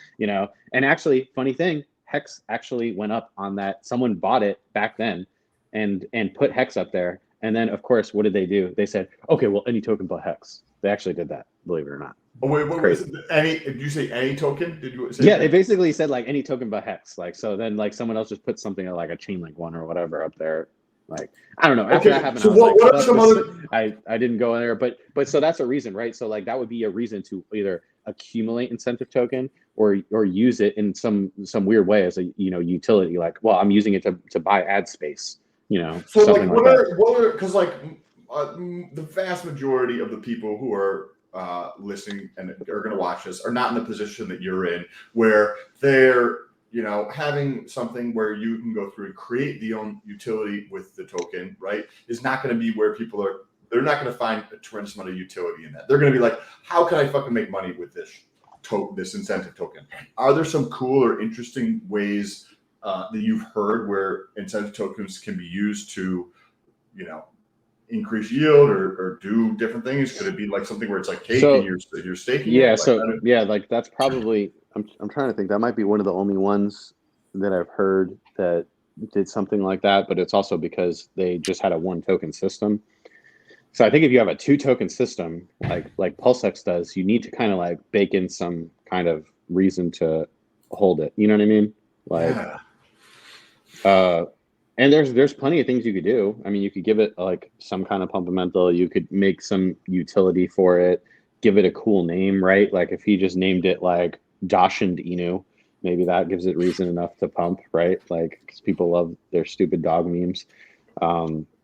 And actually, funny thing, Hex actually went up on that. Someone bought it back then and put Hex up there. And then of course, what did they do? They said, okay, well, any token but Hex. They actually did that, believe it or not. Oh, wait, did you say any token? Did you say yeah, they basically said like any token but Hex. Like, so then like someone else just put something like a Chainlink one or whatever up there. Like, I don't know. After that happened, so what are some other? I didn't go in there, but so that's a reason, right? So like that would be a reason to either accumulate incentive token or use it in some weird way as a utility. Like, well, I'm using it to buy ad space. So like, what are because like the vast majority of the people who are listening and are going to watch this are not in the position that you're in, where they're you know, having something where you can go through and create the own utility with the token, right, is not going to be where people are. They're not going to find a tremendous amount of utility in that. They're going to be like, how can I fucking make money with this this incentive token? Are there some cool or interesting ways that you've heard where incentive tokens can be used to, you know, increase yield or do different things? Could it be like something where it's like cake and you're staking yeah, it? so yeah, like that's probably I'm trying to think. That might be one of the only ones that I've heard that did something like that, but it's also because they just had a one token system. So I think if you have a 2-token system like PulseX does, you need to kind of like bake in some kind of reason to hold it. You know what I mean? Like, yeah. And there's plenty of things you could do. I mean, you could give it like some kind of pumpamental. You could make some utility for it, give it a cool name, right? Like if he just named it like Josh and Inu, maybe that gives it reason enough to pump, right? Like because people love their stupid dog memes.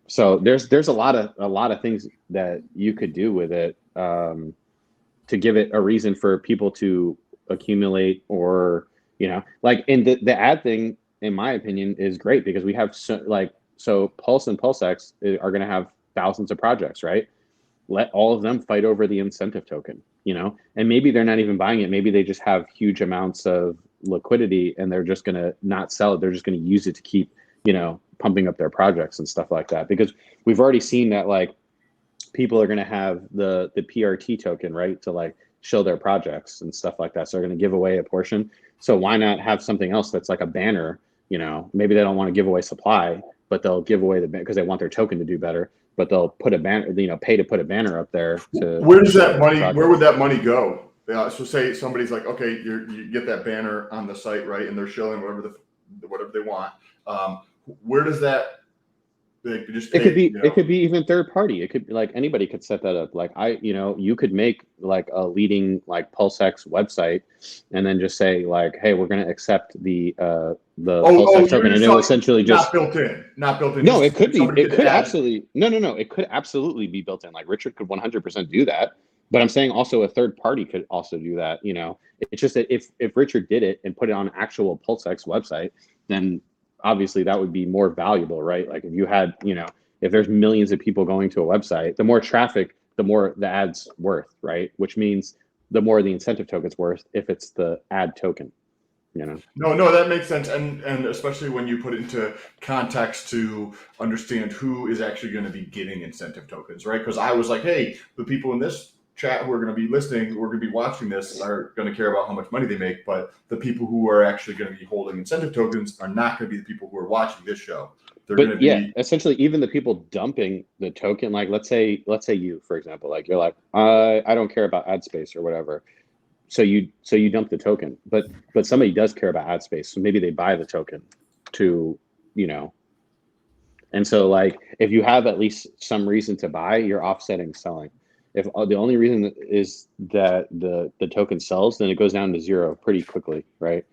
So there's a lot of things that you could do with it to give it a reason for people to accumulate, or you know, like in the ad thing. In my opinion, is great because we have so Pulse and PulseX are going to have thousands of projects, right? Let all of them fight over the incentive token, you know, and maybe they're not even buying it. Maybe they just have huge amounts of liquidity and they're just going to not sell it. They're just going to use it to keep, you know, pumping up their projects and stuff like that. Because we've already seen that like people are going to have the PRT token, right, to like show their projects and stuff like that. So they're going to give away a portion. So why not have something else that's like a banner? You know, maybe they don't want to give away supply, but they'll give away the because they want their token to do better. But they'll put a banner, you know, pay to put a banner up there. Where does that money? Where would that money go? So say somebody's like, okay, you get that banner on the site, right, and they're showing whatever they want. Where does that? They just pay, it could be even third party. It could be like anybody could set that up. Like you could make like a leading like PulseX website and then just say like, hey, we're going to accept the PulseX token, and it'll essentially just not built in. No, it could be. It could absolutely no. It could absolutely be built in. Like Richard could 100% do that. But I'm saying also a third party could also do that. You know, it's just that if Richard did it and put it on actual PulseX website, then obviously that would be more valuable, right? Like if you had, you know, if there's millions of people going to a website, the more traffic, the more the ad's worth, right? Which means the more the incentive token's worth if it's the ad token, you know? No, that makes sense. And especially when you put it into context to understand who is actually going to be getting incentive tokens, right? Because I was like, hey, the people in this chat who are going to be listening, who are going to be watching this are going to care about how much money they make, but the people who are actually going to be holding incentive tokens are not going to be the people who are watching this show. They're going to be essentially even the people dumping the token. Like let's say you, for example, like you're like, I don't care about ad space or whatever. So you dump the token, but somebody does care about ad space. So maybe they buy the token to, you know, and so like, if you have at least some reason to buy, you're offsetting selling. If the only reason is that the token sells, then it goes down to zero pretty quickly, right?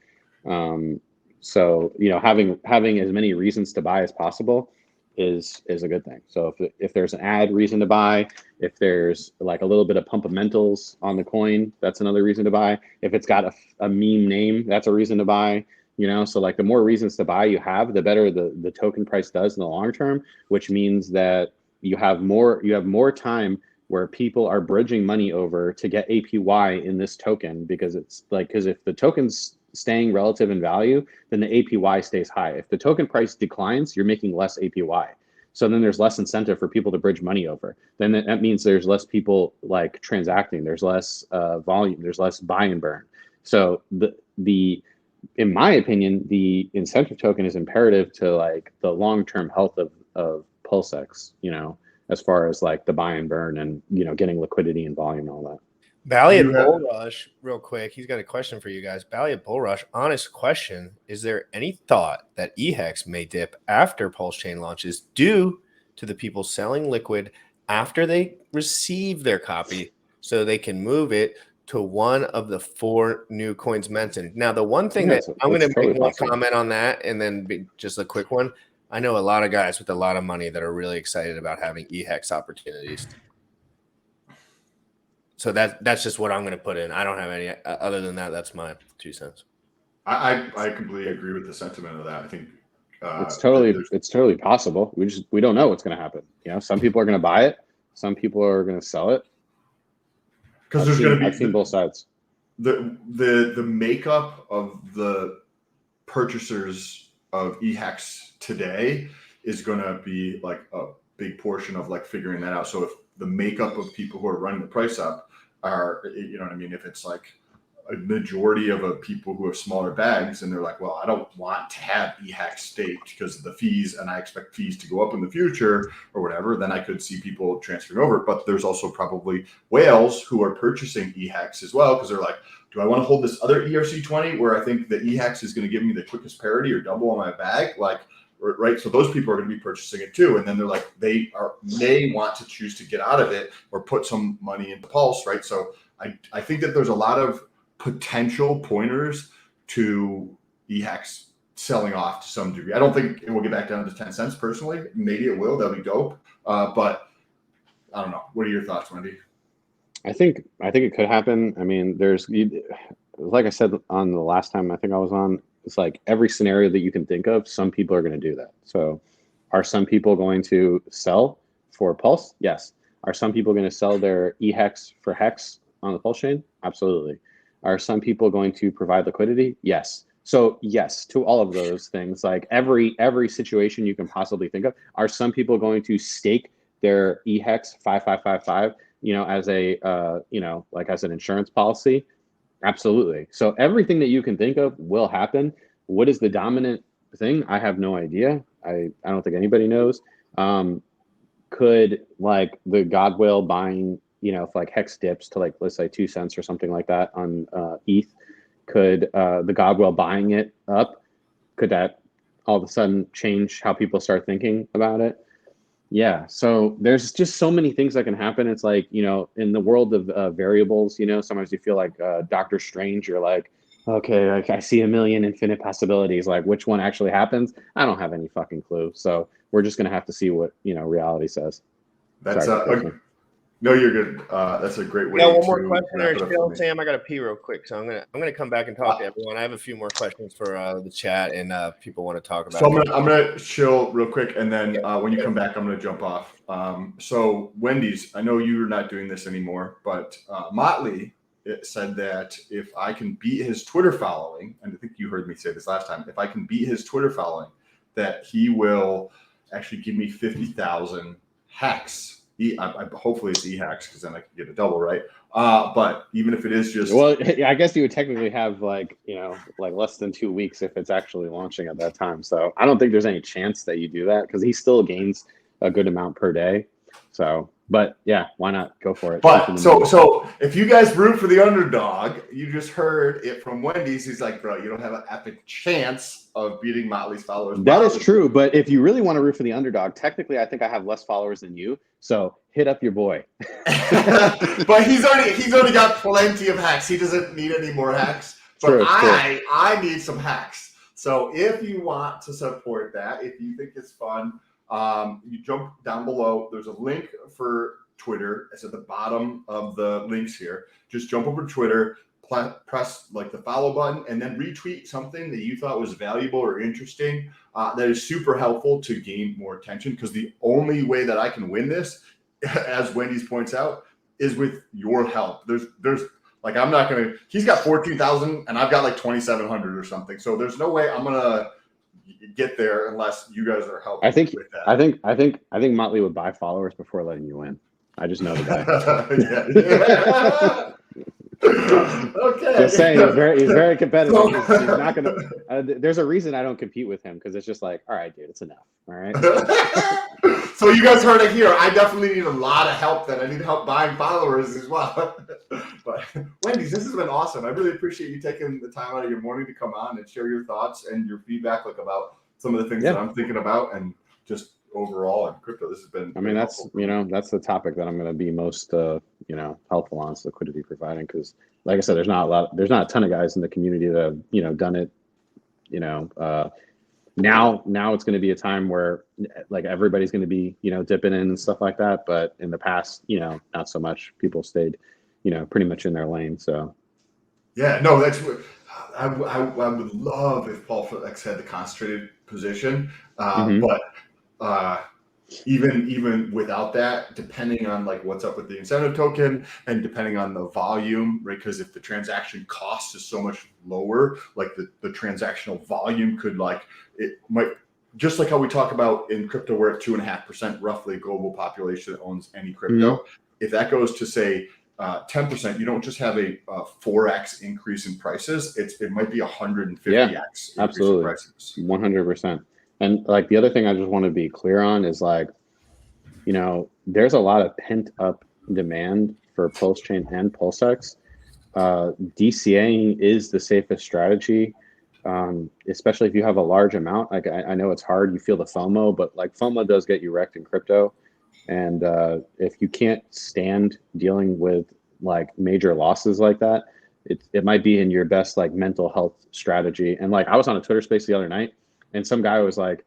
So you know, having as many reasons to buy as possible is a good thing. So if there's an ad reason to buy, if there's like a little bit of pumpamentals on the coin, that's another reason to buy. If it's got a meme name, that's a reason to buy. You know, so like the more reasons to buy you have, the better the token price does in the long term, which means that you have more time where people are bridging money over to get APY in this token, because it's like, because if the token's staying relative in value, then the APY stays high. If the token price declines, you're making less APY. So then there's less incentive for people to bridge money over. Then that means there's less people like transacting. There's less volume. There's less buy and burn. So in my opinion, the incentive token is imperative to like the long-term health of PulseX, you know, as far as like the buy and burn and, you know, getting liquidity and volume and all that. Bally at Bull Rush, real quick. He's got a question for you guys. Bally at Bull Rush, honest question. Is there any thought that EHEX may dip after pulsechain launches due to the people selling liquid after they receive their copy so they can move it to one of the 4 new coins mentioned? Now, the one thing that I'm going to make one comment on that and then just a quick one. I know a lot of guys with a lot of money that are really excited about having EHEX opportunities. So that's just what I'm going to put in. I don't have any other than that. That's my 2 cents. I completely agree with the sentiment of that. I think it's totally possible. We don't know what's going to happen. You know, some people are going to buy it, some people are going to sell it. Because there's going to be I've seen both sides. The makeup of the purchasers of eHex today is going to be like a big portion of like figuring that out. So if the makeup of people who are running the price up are, you know what I mean, if it's like a majority of people who have smaller bags and they're like, well, I don't want to have eHex staked because of the fees and I expect fees to go up in the future or whatever, then I could see people transferring over. But there's also probably whales who are purchasing eHex as well because they're like, do I want to hold this other ERC20 where I think the eHex is going to give me the quickest parity or double on my bag? Like, right. So those people are going to be purchasing it too. And then they're like, they may want to choose to get out of it or put some money into Pulse. Right. So I think that there's a lot of potential pointers to eHex selling off to some degree. I don't think it will get back down to 10 cents personally. Maybe it will. That'll be dope. But I don't know. What are your thoughts, Wendy? I think it could happen. I mean, like I said on the last time I think I was on, it's like every scenario that you can think of, some people are going to do that. So are some people going to sell for Pulse? Yes. Are some people going to sell their eHex for Hex on the Pulse chain? Absolutely. Are some people going to provide liquidity? Yes. So yes, to all of those things, like every situation you can possibly think of. Are some people going to stake their eHex 5555, you know, as a, you know, like as an insurance policy? Absolutely. So everything that you can think of will happen. What is the dominant thing? I have no idea. I don't think anybody knows. Could like the God whale buying, you know, if like Hex dips to like, let's say 2 cents or something like that on ETH, could the God whale buying it up, could that all of a sudden change how people start thinking about it? Yeah. So there's just so many things that can happen. It's like, you know, in the world of variables, you know, sometimes you feel like Doctor Strange, you're like, okay, like I see a million infinite possibilities. Like which one actually happens? I don't have any fucking clue. So we're just going to have to see what, you know, reality says. That's no, you're good. That's a great way. Yeah, one more question there, still, Sam. I got to pee real quick, so I'm gonna come back and talk to everyone. I have a few more questions for the chat, and people want to talk about. So I'm gonna chill real quick, and then when you come back, I'm gonna jump off. So Wendy's, I know you're not doing this anymore, but Motley said that if I can beat his Twitter following, and I think you heard me say this last time, if I can beat his Twitter following, that he will actually give me 50,000 Hex. Hopefully it's eHex because then I can get a double, right? But even if it is just, well, I guess you would technically have like, you know, like less than 2 weeks if it's actually launching at that time. So I don't think there's any chance that you do that because he still gains a good amount per day. So, but yeah, why not go for it? But so if you guys root for the underdog, you just heard it from Wendy's. He's like, bro, you don't have an epic chance of beating Motley's followers. That is true. But if you really want to root for the underdog, technically, I think I have less followers than you. So hit up your boy. But he's already got plenty of hacks. He doesn't need any more hacks. But True, I need some hacks. So if you want to support that, if you think it's fun, you jump down below. There's a link for Twitter. It's at the bottom of the links here. Just jump over to Twitter, press like the follow button, and then retweet something that you thought was valuable or interesting. That is super helpful to gain more attention because the only way that I can win this, as Wendy's points out, is with your help. There's like, I'm not going to, he's got 14,000 and I've got like 2,700 or something. So there's no way I'm going to get there unless you guys are helping. I think with that. I think Motley would buy followers before letting you win. I just know the guy. Okay. Just saying, he's very competitive. He's not gonna. There's a reason I don't compete with him because it's just like, all right, dude, it's enough. All right. So you guys heard it here. I definitely need a lot of help. That I need help buying followers as well. But Wendy's, this has been awesome. I really appreciate you taking the time out of your morning to come on and share your thoughts and your feedback, like about some of the things that I'm thinking about and just overall in crypto. This has been. I mean, that's that's the topic that I'm going to be most helpful on, is liquidity providing, because like I said, there's not a ton of guys in the community that have done it. Now it's going to be a time where like everybody's going to be dipping in and stuff like that. But in the past, not so much. People stayed pretty much in their lane. So yeah, no, I would love if PulseX had the concentrated position, Mhm. but even without that, depending on like what's up with the incentive token and depending on the volume, right? Because if the transaction cost is so much lower, like the transactional volume could it might, just like how we talk about in crypto, we're at 2.5% roughly global population that owns any crypto. Mhm. If that goes to say 10%, you don't just have a 4x increase in prices. It might be 150x increase absolutely. in prices. 100%. And like the other thing I just want to be clear on is like, you know, there's a lot of pent up demand for pulsechain and pulsex. DCAing is the safest strategy, especially if you have a large amount. Like I know it's hard, you feel the FOMO, but like FOMO does get you wrecked in crypto. And if you can't stand dealing with like major losses like that, it might be in your best like mental health strategy. And like I was on a Twitter space the other night, and some guy was like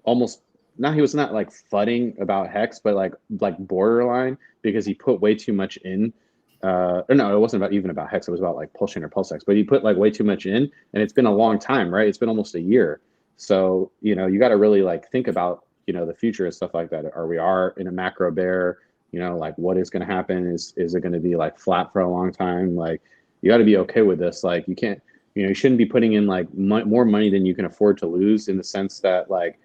almost he was not like fudding about Hex, but like borderline, because he put way too much in. Or no, it wasn't about Hex. It was about like pulsechain or pulsex, but he put like way too much in, and it's been a long time, right? It's been almost a year. So, you know, you got to really like think about, you know, the future and stuff like that. We are in a macro bear, you know, like what is going to happen? Is it going to be like flat for a long time? Like you got to be okay with this. Like you can't, you know, you shouldn't be putting in like more money than you can afford to lose, in the sense that like,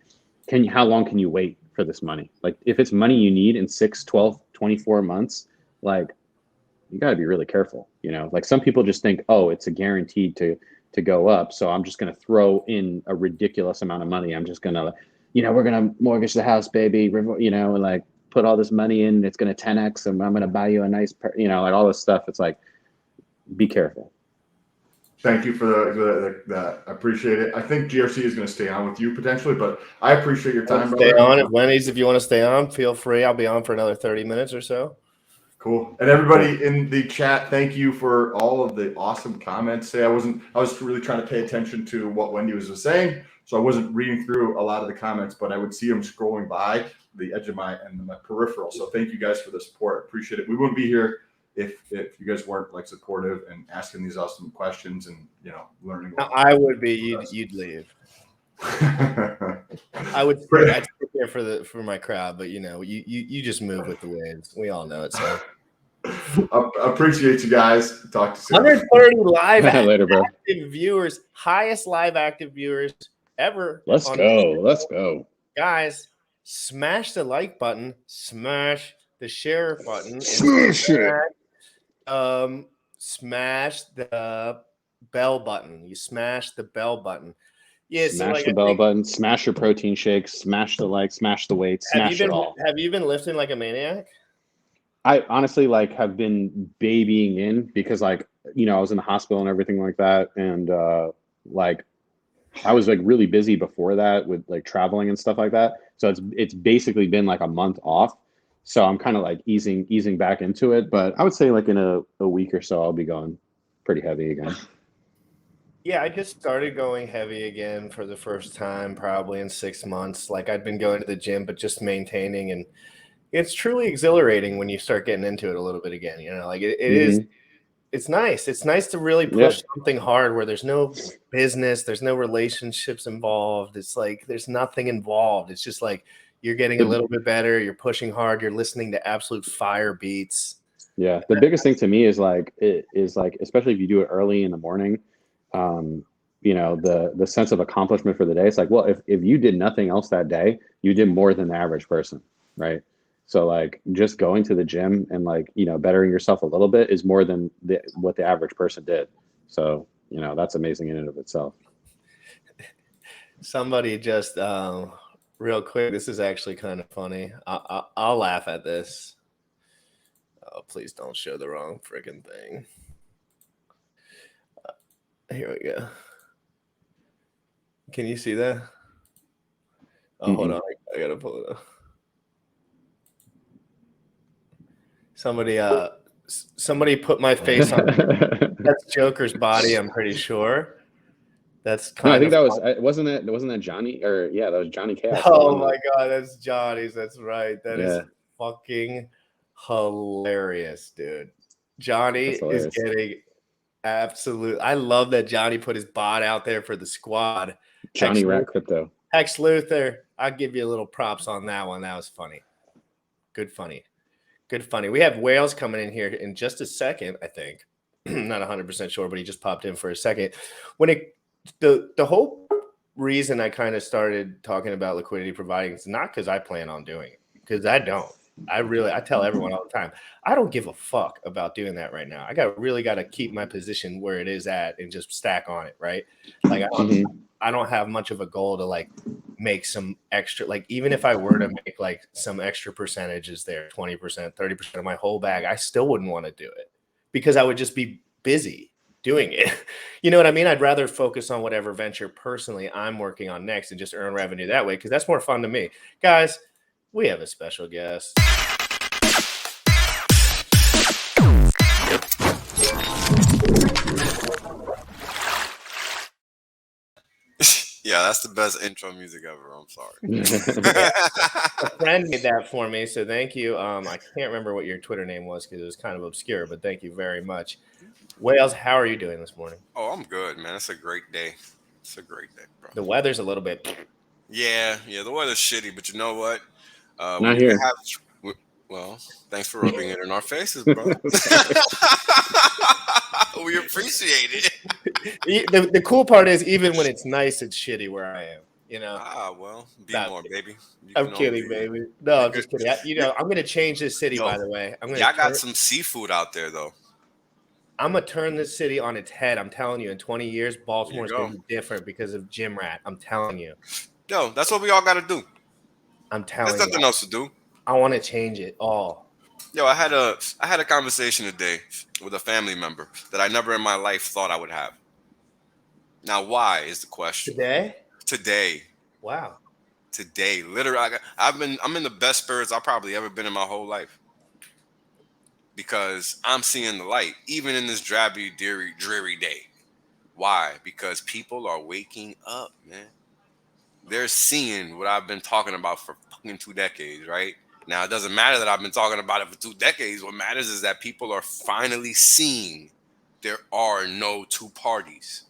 how long can you wait for this money? Like if it's money you need in 6, 12, 24 months, like you got to be really careful, you know. Like some people just think, oh, it's a guaranteed to go up, so I'm just going to throw in a ridiculous amount of money. I'm just going to, you know, we're going to mortgage the house, baby, you know, and like put all this money in, it's going to 10x, and I'm going to buy you a nice, you know, like all this stuff. It's like, be careful. Thank you for that. I appreciate it. I think GRC is going to stay on with you potentially, but I appreciate your time, Stay brother. on. Wendy's, if you want to stay on, feel free. I'll be on for another 30 minutes or so. Cool. And everybody in the chat, thank you for all of the awesome comments. I was really trying to pay attention to what Wendy was saying, so I wasn't reading through a lot of the comments, but I would see them scrolling by the edge of my peripheral. So thank you guys for the support. I appreciate it. We wouldn't be here if you guys weren't like supportive and asking these awesome questions and, you know, learning. I would be. You'd leave. I would. I'd sit there for my crowd, but you know, you just move with the waves. We all know it. So I appreciate you guys. Talk to you soon. 130 live Later, bro. active viewers, highest live active viewers ever. Let's go, guys. Smash the like button. Smash the share button. Smash it. Smash the bell button. You smash the bell button. Yeah, smash the bell button, smash your protein shakes, smash the like, smash the weight, smash it all. Have you been lifting like a maniac? I honestly like have been babying in, because like, you know, I was in the hospital and everything like that, and like I was like really busy before that with like traveling and stuff like that. So it's basically been like a month off. So I'm kind of like easing back into it, but I would say like in a week or so I'll be going pretty heavy again. Yeah, I just started going heavy again for the first time probably in 6 months. Like I'd been going to the gym, but just maintaining, and it's truly exhilarating when you start getting into it a little bit again. You know, like it is. It's nice. It's nice to really push something hard where there's no business, there's no relationships involved. It's like there's nothing involved. It's just like you're getting a little bit better. You're pushing hard. You're listening to absolute fire beats. Yeah, the biggest thing to me is like especially if you do it early in the morning. You know, the sense of accomplishment for the day. It's like, well, if you did nothing else that day, you did more than the average person, right? So like just going to the gym and like, you know, bettering yourself a little bit is more than what the average person did. So, you know, that's amazing in and of itself. Somebody just real quick, this is actually kind of funny. I'll laugh at this. Oh, please don't show the wrong freaking thing. Here we go. Can you see that? Oh, hold on. I gotta pull it up. Somebody put my face on that's Joker's body, I'm pretty sure. That's kind I think of that wasn't that Johnny, or yeah, that was Johnny Chaos. Oh my god, that's Johnny's. That's right. That is fucking hilarious, dude. Johnny is getting Absolutely. I love that Johnny put his bot out there for the squad. Johnny Hex Rat Crypto. Hex Luther, I'll give you a little props on that one. That was funny. Good funny. We have Whales coming in here in just a second, I think. Not 100% sure, but he just popped in for a second. The whole reason I kind of started talking about liquidity providing is not because I plan on doing it, because I don't. I tell everyone all the time, I don't give a fuck about doing that right now. I really got to keep my position where it is at and just stack on it, right? Like I don't have much of a goal to like make some extra, like even if I were to make like some extra percentages there, 20%, 30% of my whole bag, I still wouldn't want to do it because I would just be busy doing it. You know what I mean? I'd rather focus on whatever venture personally I'm working on next and just earn revenue that way because that's more fun to me. Guys, we have a special guest. Yeah, that's the best intro music ever. I'm sorry. A friend made that for me, so thank you. I can't remember what your Twitter name was because it was kind of obscure, but thank you very much. Whales, how are you doing this morning? Oh, I'm good, man. It's a great day. It's a great day, bro. The weather's a little bit. Yeah, the weather's shitty, but you know what? Not here. Well, thanks for rubbing it in our faces, bro. We appreciate it. The cool part is even when it's nice, it's shitty where I am. You know. Well, be more, baby. I'm kidding, baby. No, I'm just kidding. I'm going to change this city, by the way. I got some seafood out there, though. I'm going to turn this city on its head. I'm telling you, in 20 years, Baltimore's going to be different because of Gym Rat. I'm telling you. Yo, that's what we all got to do. I'm telling you. There's nothing else to do. I want to change it all. Yo, I had a conversation today with a family member that I never in my life thought I would have. Now, why is the question? Today. Wow. Today, literally, I'm in the best spirits I've probably ever been in my whole life because I'm seeing the light, even in this drabby, dreary day. Why? Because people are waking up, man. They're seeing what I've been talking about for fucking 2 decades, right? Now, it doesn't matter that I've been talking about it for 2 decades. What matters is that people are finally seeing there are no two parties,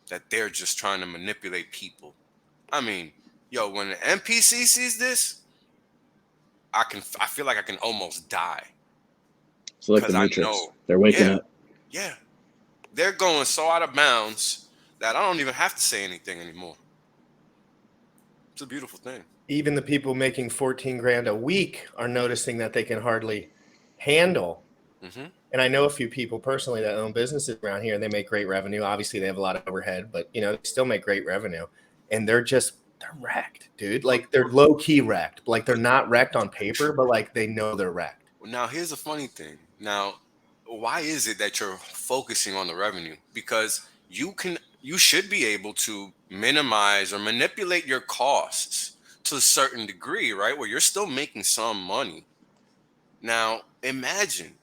that they're just trying to manipulate people. I mean, yo, when the NPC sees this, I feel like I can almost die. It's like the Matrix. They're waking up. Yeah. They're going so out of bounds that I don't even have to say anything anymore. It's a beautiful thing. Even the people making 14 grand a week are noticing that they can hardly handle. Mm-hmm. And I know a few people personally that own businesses around here and they make great revenue. Obviously, they have a lot of overhead, but they still make great revenue. And they're wrecked, dude. Like they're low key wrecked. Like they're not wrecked on paper, but like they know they're wrecked. Well, now here's the funny thing. Now, why is it that you're focusing on the revenue? Because you should be able to minimize or manipulate your costs to a certain degree, right? Where you're still making some money. Now, imagine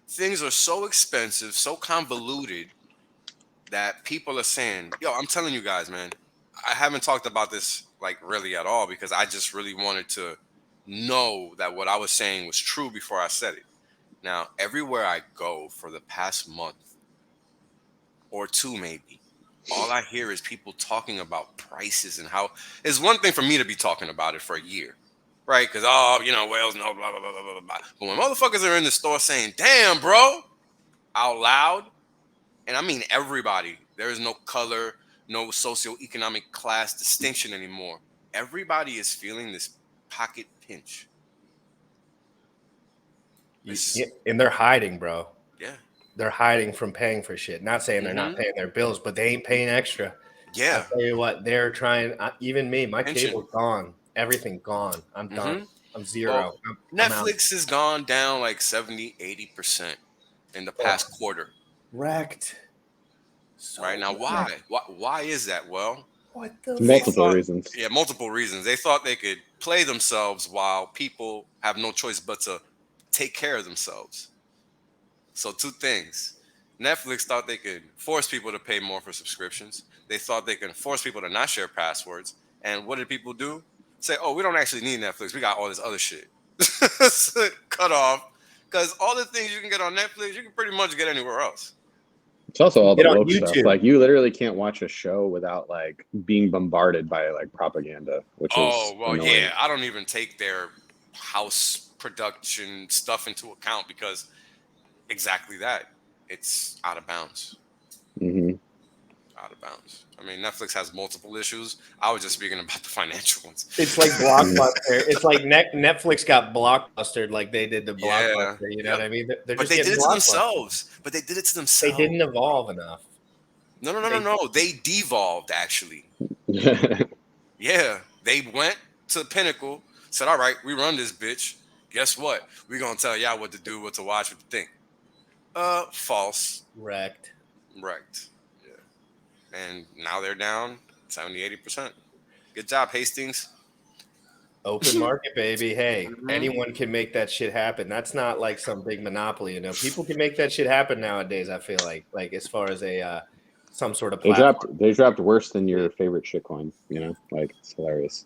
things are so expensive, so convoluted that people are saying, yo, I'm telling you guys, man, I haven't talked about this like really at all because I just really wanted to know that what I was saying was true before I said it. Now, everywhere I go for the past month or two, maybe, all I hear is people talking about prices and how it's one thing for me to be talking about it for a year, right? Because, whales, no, blah, blah, blah, blah, blah. But when motherfuckers are in the store saying, damn, bro, out loud, and I mean everybody, there is no color, no socioeconomic class distinction anymore. Everybody is feeling this pocket pinch. And they're hiding, bro. Yeah. They're hiding from paying for shit. Not saying they're not paying their bills, but they ain't paying extra. Yeah. I'll tell you what, they're trying. Even me, my cable's gone. Everything gone. I'm done. I'm zero. Well, Netflix has gone down like 70-80% in the past quarter. Wrecked. So right now, why? Why is that? Well, multiple reasons. Yeah, multiple reasons. They thought they could play themselves while people have no choice but to take care of themselves. So 2 things. Netflix thought they could force people to pay more for subscriptions. They thought they could force people to not share passwords. And what did people do? Say, oh, we don't actually need Netflix. We got all this other shit. Cut off. Because all the things you can get on Netflix, you can pretty much get anywhere else. It's also all the Get on woke stuff. YouTube. Like you literally can't watch a show without like being bombarded by like propaganda, which Oh, is well, annoying. yeah. I don't even take their house production stuff into account because exactly that. It's out of bounds. Hmm. Out of bounds. I mean, Netflix has multiple issues. I was just speaking about the financial ones. It's like Blockbuster. It's like Netflix got Blockbustered like they did the Yeah. Blockbuster. You know Yep. what I mean? They're But just they did getting it to Blockbustered. themselves. But they did it to They themselves. didn't evolve enough. No. They devolved, actually. Yeah. They went to the pinnacle, said, all right, we run this bitch. Guess what? We're going to tell y'all what to do, what to watch, what to think. False. Wrecked. Wrecked. Yeah. And now they're down 70, 80%. Good job, Hastings. Open market, baby. Hey, Mhm. anyone can make that shit happen. That's not like some big monopoly, you know. People can make that shit happen nowadays. I feel like as far as a some sort of platform. They dropped worse than your favorite shitcoin, you know? Like it's hilarious.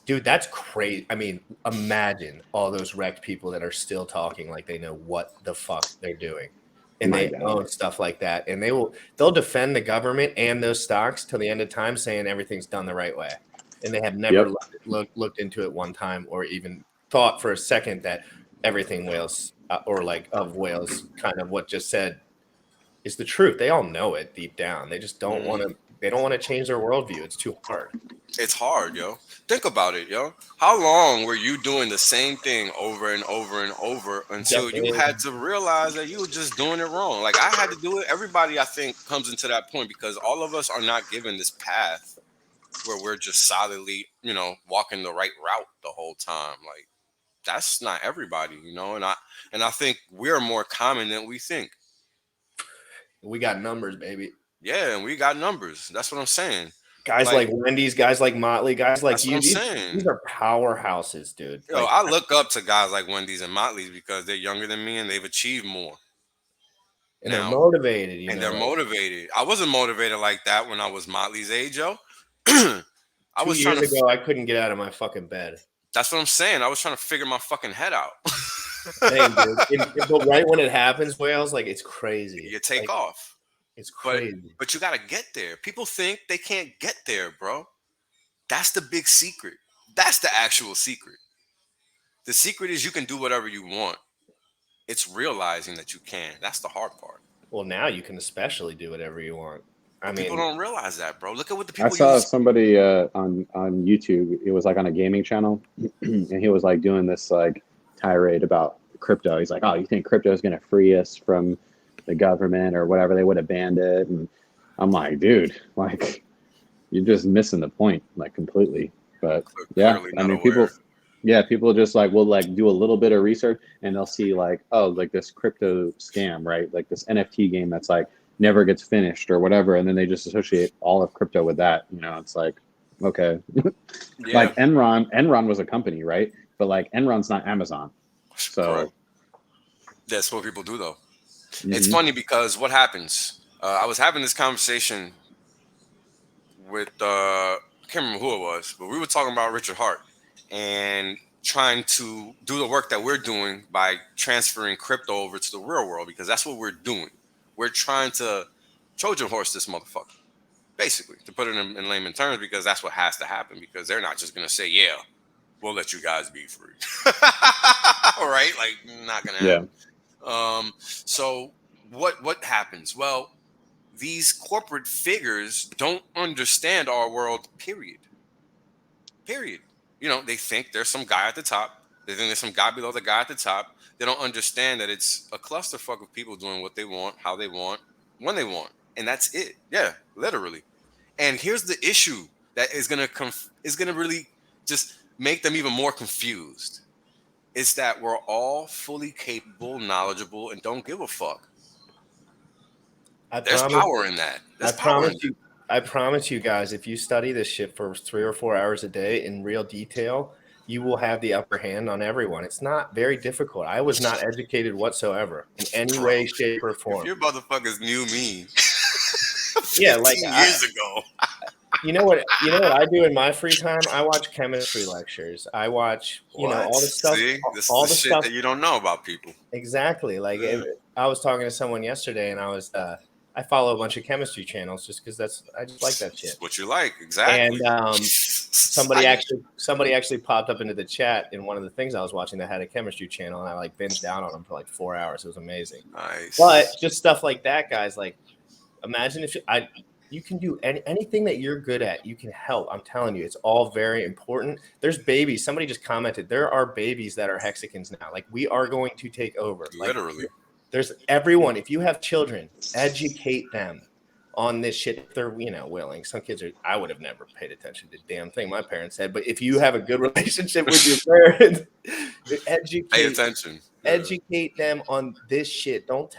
Dude, that's crazy. I mean, imagine all those wrecked people that are still talking like they know what the fuck they're doing. And My they God. own stuff like that. And they'll defend the government and those stocks till the end of time saying everything's done the right way. And they have never looked into it one time or even thought for a second that everything whales or like of whales kind of what just said is the truth. They all know it deep down. They just don't want to. They don't want to change their worldview. It's too hard. It's hard, yo. Think about it, yo. How long were you doing the same thing over and over and over until you had to realize that you were just doing it wrong? Like I had to do it. Everybody, I think, comes into that point because all of us are not given this path where we're just solidly, you know, walking the right route the whole time. Like that's not everybody, you know. And I think we're more common than we think. We got numbers, baby. Yeah, and we got numbers. That's what I'm saying. Guys like Wendy's, guys like Motley, guys like you. These are powerhouses, dude. Yo, I look up to guys like Wendy's and Motley's because they're younger than me and they've achieved more. And they're motivated, you know. They're motivated. I wasn't motivated like that when I was Motley's age, yo. I was 2 years ago, I couldn't get out of my fucking bed. That's what I'm saying. I was trying to figure my fucking head out. Dang, dude. But right when it happens, Wales, like it's crazy. You take off. It's crazy. But you got to get there. People think they can't get there, bro. That's the big secret. That's the actual secret. The secret is you can do whatever you want. It's realizing that you can. That's the hard part. Well, now you can especially do whatever you want. I mean, people don't realize that, bro. Look at what the people I saw somebody on YouTube. It was like on a gaming channel, and he was like doing this like tirade about crypto. He's like, "Oh, you think crypto is going to free us from the government or whatever? They would have banned it." And I'm like, dude, like you're just missing the point, like completely. But yeah, I mean, people just like will like do a little bit of research and they'll see like, oh, like this crypto scam, right? Like this NFT game that's like never gets finished or whatever, and then they just associate all of crypto with that. You know, it's like, okay, like Enron was a company, right? But like Enron's not Amazon, so correct. That's what people do, though. It's funny because what happens? I was having this conversation with I can't remember who it was, but we were talking about Richard Hart and trying to do the work that we're doing by transferring crypto over to the real world because that's what we're doing. We're trying to Trojan horse this motherfucker, basically, to put it in layman terms, because that's what has to happen, because they're not just going to say, yeah, we'll let you guys be free. All right? Like, not going to happen. Yeah. So what happens? Well, these corporate figures don't understand our world, period. You know, they think there's some guy at the top. They think there's some guy below the guy at the top. They don't understand that it's a clusterfuck of people doing what they want, how they want, when they want. And that's it. Yeah, literally. And here's the issue that is going to really just make them even more confused. It's that we're all fully capable, knowledgeable, and don't give a fuck. There's power in that. I promise you guys, if you study this shit for 3 or 4 hours a day in real detail, you will have the upper hand on everyone. It's not very difficult. I was not educated whatsoever in any way, shape, or form. If your motherfuckers knew me, yeah, like years ago. You know what I do in my free time? I watch chemistry lectures. I watch, all the stuff. See? This is the shit that you don't know about people. Exactly. Like I was talking to someone yesterday, and I was I follow a bunch of chemistry channels just because I just like that shit. What you like, exactly. And somebody actually popped up into the chat in one of the things I was watching that had a chemistry channel, and I like binged down on them for like 4 hours. It was amazing. Nice. But just stuff like that, guys. Like, imagine if you can do anything that you're good at. You can help. I'm telling you, it's all very important. There's babies. Somebody just commented. There are babies that are Hexicans now. Like, we are going to take over. Literally. Like, there's everyone. If you have children, educate them on this shit if they're willing. Some kids are. I would have never paid attention to the damn thing my parents said. But if you have a good relationship with your parents, pay attention. Educate them on this shit. Don't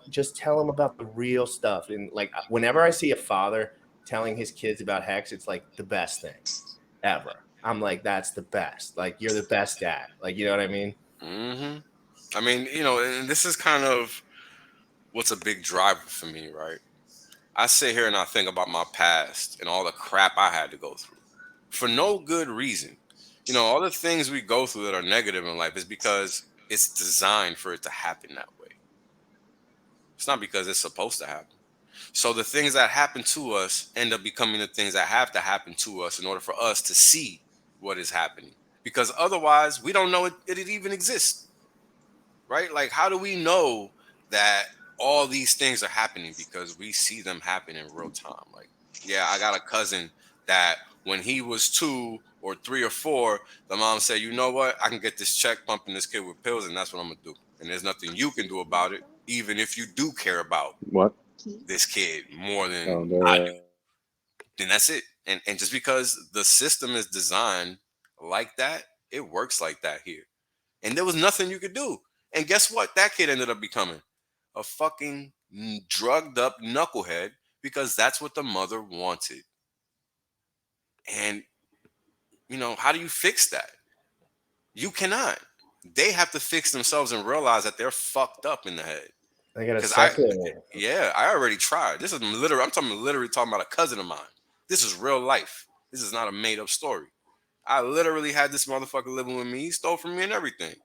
just tell them about the real stuff. And like, whenever I see a father telling his kids about Hex, it's like the best thing ever. I'm like, that's the best. Like, you're the best dad. Like, you know what I mean? Mm-hmm. I mean, and this is kind of what's a big driver for me, right? I sit here and I think about my past and all the crap I had to go through for no good reason. All the things we go through that are negative in life is because it's designed for it to happen that way. It's not because it's supposed to happen. So the things that happen to us end up becoming the things that have to happen to us in order for us to see what is happening. Because otherwise, we don't know it even exists. Right? Like, how do we know that all these things are happening? Because we see them happen in real time. Like, yeah, I got a cousin that when he was 2 or 3 or 4, the mom said, you know what? I can get this check pumping this kid with pills, and that's what I'm going to do. And there's nothing you can do about it, even if you do care about this kid more than I do. Then that's it. And just because the system is designed like that, it works like that here. And there was nothing you could do. And guess what? That kid ended up becoming a fucking drugged up knucklehead because that's what the mother wanted. And, how do you fix that? You cannot. They have to fix themselves and realize that they're fucked up in the head. They got to separate. I already tried. This is literally, I'm literally talking about a cousin of mine. This is real life. This is not a made up story. I literally had this motherfucker living with me. He stole from me and everything.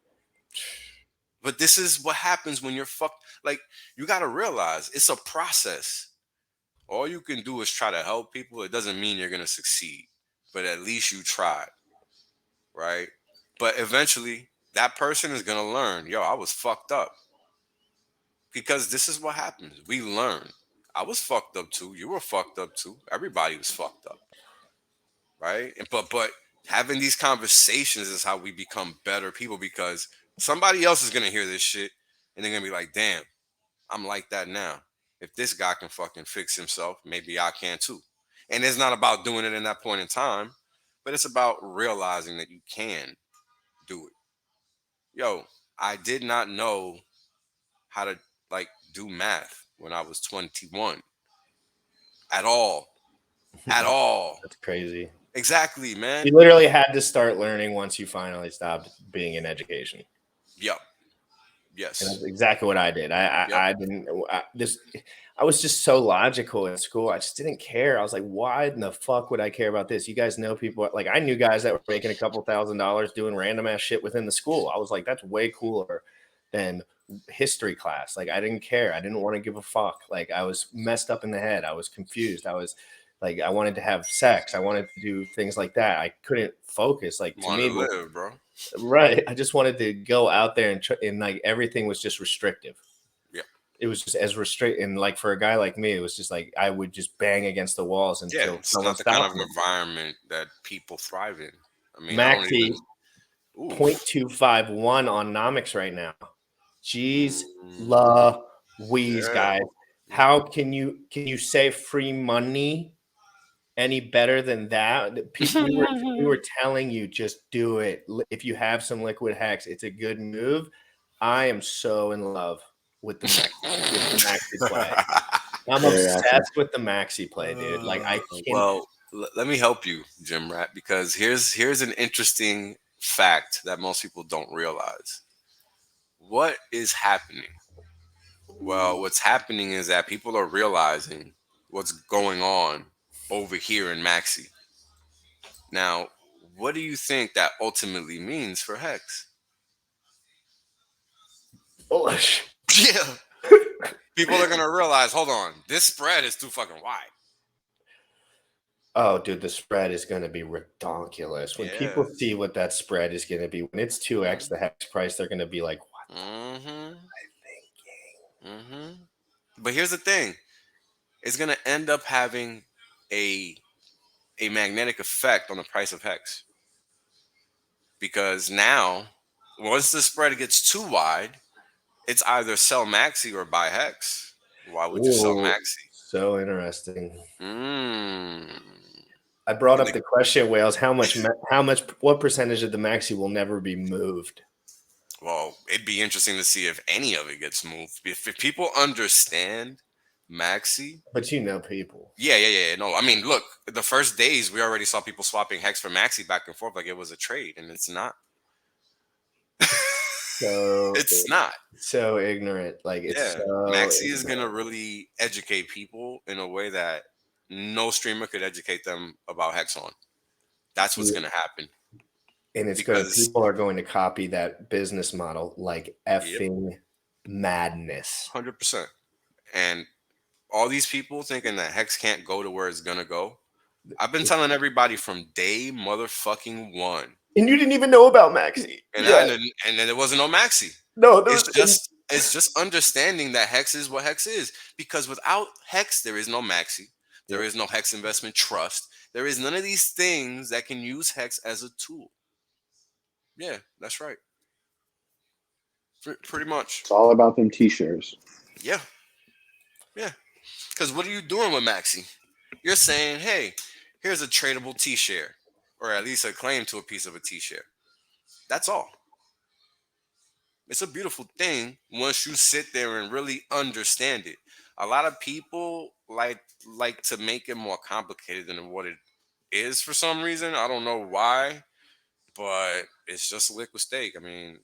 But this is what happens when you're fucked. Like, you got to realize it's a process. All you can do is try to help people. It doesn't mean you're going to succeed, but at least you tried, right? But eventually, that person is going to learn, yo, I was fucked up. Because this is what happens. We learn. I was fucked up too. You were fucked up too. Everybody was fucked up, right? But having these conversations is how we become better people, because somebody else is going to hear this shit and they're going to be like, damn, I'm like that now. If this guy can fucking fix himself, maybe I can too. And it's not about doing it in that point in time, but it's about realizing that you can do it. Yo, I did not know how to do math when I was 21 at all. At all. That's crazy. Exactly, man. You literally had to start learning once you finally stopped being in education. Yep. Yes. And that's exactly what I did. I was just so logical in school. I just didn't care. I was like, why in the fuck would I care about this? You guys know people, like, I knew guys that were making a couple $1,000s doing random ass shit within the school. I was like, that's way cooler than history class. Like, I didn't care. I didn't want to give a fuck. Like, I was messed up in the head. I was confused. I was like, I wanted to have sex. I wanted to do things like that. I couldn't focus. Like, to me, live, bro. Right. I just wanted to go out there and like everything was just restrictive. Yeah. It was just as restricted. And like for a guy like me, it was just like I would just bang against the walls until it's not the kind of environment that people thrive in. I mean, Maxi 0.251 on Nomics right now. Jeez, Louise, guys. How can you say free money any better than that? People, we were telling you, just do it. If you have some liquid Hex, it's a good move. I am so in love with the Maxi play. I'm obsessed with the Maxi play, dude. Like, I can't. Well, let me help you, Jim Rat, because here's an interesting fact that most people don't realize. What is happening? Well, what's happening is that people are realizing what's going on over here in Maxi. Now, what do you think that ultimately means for Hex? Bullish. Yeah. People are gonna realize, hold on, this spread is too fucking wide. Oh, dude, the spread is going to be ridiculous. When people Yeah. see what that spread is going to be, when it's 2x the hex price, they're going to be like, what Mm-hmm. am I thinking? Mm-hmm. But here's the thing: it's gonna end up having a magnetic effect on the price of hex, because now, once the spread gets too wide, it's either sell maxi or buy hex. Why would you sell Ooh, maxi? so interesting. Mm. I brought And up the question, Wales, what percentage of the maxi will never be moved? well, it'd be interesting to see if any of it gets moved. If people understand maxi, But you know people. yeah. No, I mean, look, the first days we already saw people swapping hex for maxi back and forth like it was a trade, and it's not. So It's not. so ignorant. Like it's Yeah, so maxi is ignorant. gonna really educate people in a way that no streamer could educate them about hex on. That's what's gonna happen. And it's going to Because people are going to copy that business model like yep, effing madness. 100%. And all these people thinking that hex can't go to where it's gonna go. I've been telling everybody from day motherfucking one, And you didn't even know about Maxi. and Yeah. and then there wasn't no maxi. No, there It's was just understanding that hex is what hex is, because without hex there is no maxi, there is no hex investment trust, there is none of these things that can use hex as a tool. Yeah, that's right. Pretty much. It's all about them t-shirts. Yeah. Because what are you doing with maxi? You're saying, hey, here's a tradable t-share, or at least a claim to a piece of a t-share. That's all. It's a beautiful thing once you sit there and really understand it. A lot of people like to make it more complicated than what it is for some reason. I don't know why, but it's just liquid stake. I mean,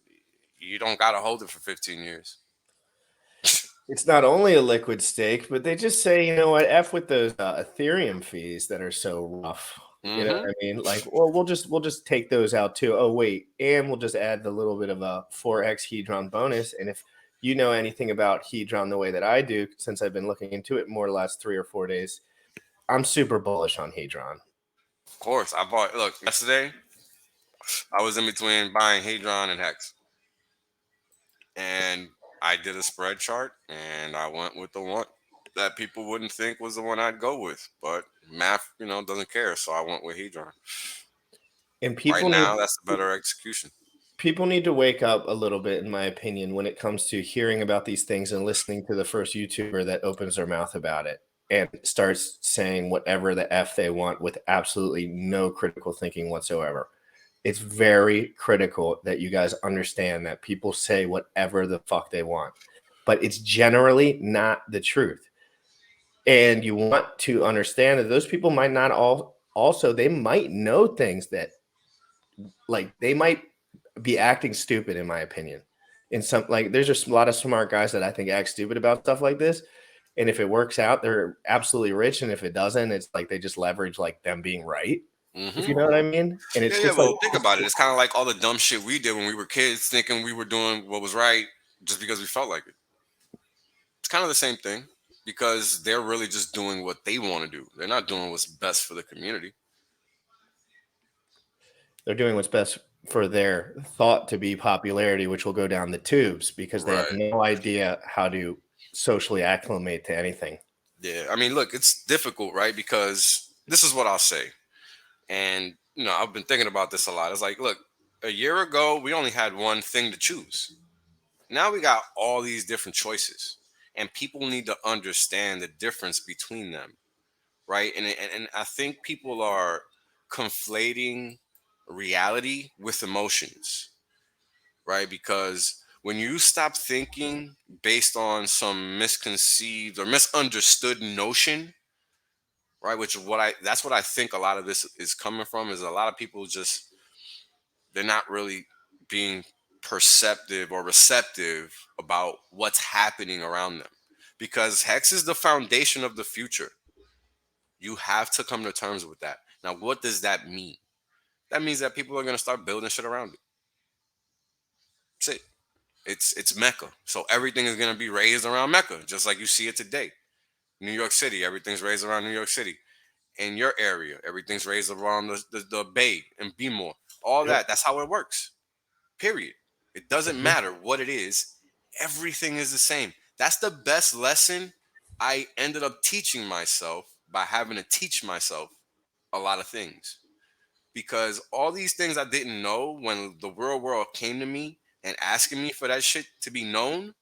you don't gotta hold it for 15 years. it's not only a liquid stake, but they just say, you know what, F with those Ethereum fees that are so rough. You know what I mean? Like, well, we'll just take those out too. Oh, wait, and we'll just add the little bit of a 4x Hedron bonus. And if you know anything about Hedron the way that I do, since I've been looking into it more the last 3 or 4 days, I'm super bullish on Hedron. Of course, I bought. Look, yesterday I was in between buying Hadron and Hex, and I did a spread chart, and I went with the one that people wouldn't think was the one I'd go with, but math, doesn't care, so I went with Hadron. And Right now, that's the better execution. people need to wake up a little bit, in my opinion, when it comes to hearing about these things and listening to the first YouTuber that opens their mouth about it and starts saying whatever the F they want with absolutely no critical thinking whatsoever. It's very critical that you guys understand that people say whatever the fuck they want, but it's generally not the truth. And you want to understand that those people might not also, they might know things that, like, they might be acting stupid, in my opinion. In some, like, there's just a lot of smart guys that I think act stupid about stuff like this. And if it works out, they're absolutely rich. And if it doesn't, it's like they just leverage like them being right. If you know what I mean. And it's just Well, like, think about it. It's kind of like all the dumb shit we did when we were kids, thinking we were doing what was right just because we felt like it. It's kind of the same thing, because they're really just doing what they want to do. They're not doing what's best for the community. they're doing what's best for their thought to be popularity, which will go down the tubes because they have no idea how to socially acclimate to anything. Yeah, I mean, look, it's difficult, right? Because this is what I'll say. And, I've been thinking about this a lot. It's like, look, a year ago, we only had one thing to choose. Now we got all these different choices. And people need to understand the difference between them, right? And I think people are conflating reality with emotions, right? Because when you stop thinking based on some misconceived or misunderstood notion, right, which that's what I think a lot of this is coming from, is a lot of people just, they're not really being perceptive or receptive about what's happening around them, because hex is the foundation of the future. You have to come to terms with that. Now, what does that mean? That means that people are going to start building shit around it. That's it. It's Mecca. So everything is going to be raised around Mecca, just like you see it today. New York City, everything's raised around New York City. In your area, everything's raised around the Bay and Bmore. All that's how it works. Period. It doesn't matter what it is. Everything is the same. That's the best lesson I ended up teaching myself by having to teach myself a lot of things. Because all these things I didn't know when the real world came to me and asking me for that shit to be known,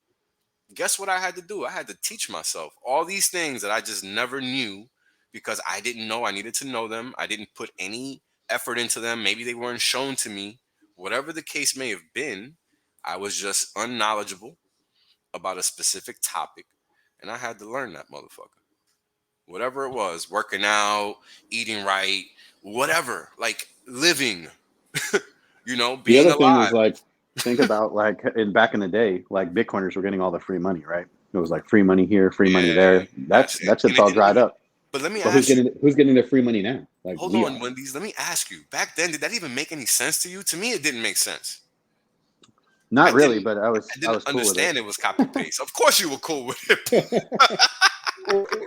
guess what I had to do? I had to teach myself all these things that I just never knew because I didn't know I needed to know them. I didn't put any effort into them. Maybe they weren't shown to me. Whatever the case may have been, I was just unknowledgeable about a specific topic, and I had to learn that motherfucker. Whatever it was, working out, eating right, whatever, like living, The being other thing alive. is like, think about like back in the day, like Bitcoiners were getting all the free money, right? It was like free money here, free money there. That's it. shit's all dried up. But let me So who's ask you. getting their free money now? Like, Hold we on, are. Wendy's. Let me ask you. Back then, did that even make any sense to you? To me, it didn't make sense. Not I really, didn't. but I was I didn't cool with understand it. it was copy paste. Of course, you were cool with it.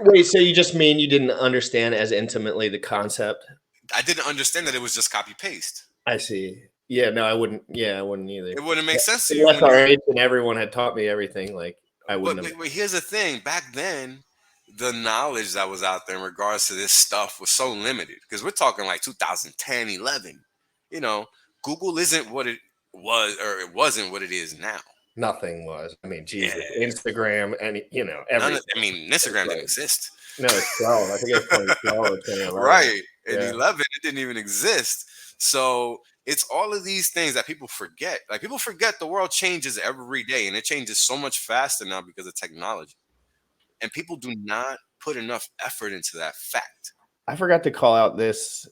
Wait, so you just mean you didn't understand as intimately the concept? I didn't understand that it was just copy paste. I see. Yeah, no, I wouldn't. Yeah, I wouldn't either. It wouldn't make sense to you. Unless our age and everyone had taught me everything, like I wouldn't have. But here's the thing. Back then, the knowledge that was out there in regards to this stuff was so limited because we're talking like 2010, 11. Google isn't what it was, or it wasn't what it is now. Nothing was. I mean, Jesus, Instagram, and everything. Instagram didn't exist. No, it's 12. I think it's 2012 or 2011. Right. In 11, it didn't even exist. So it's all of these things that people forget. Like people forget the world changes every day, and it changes so much faster now because of technology. And people do not put enough effort into that fact. I forgot to call out this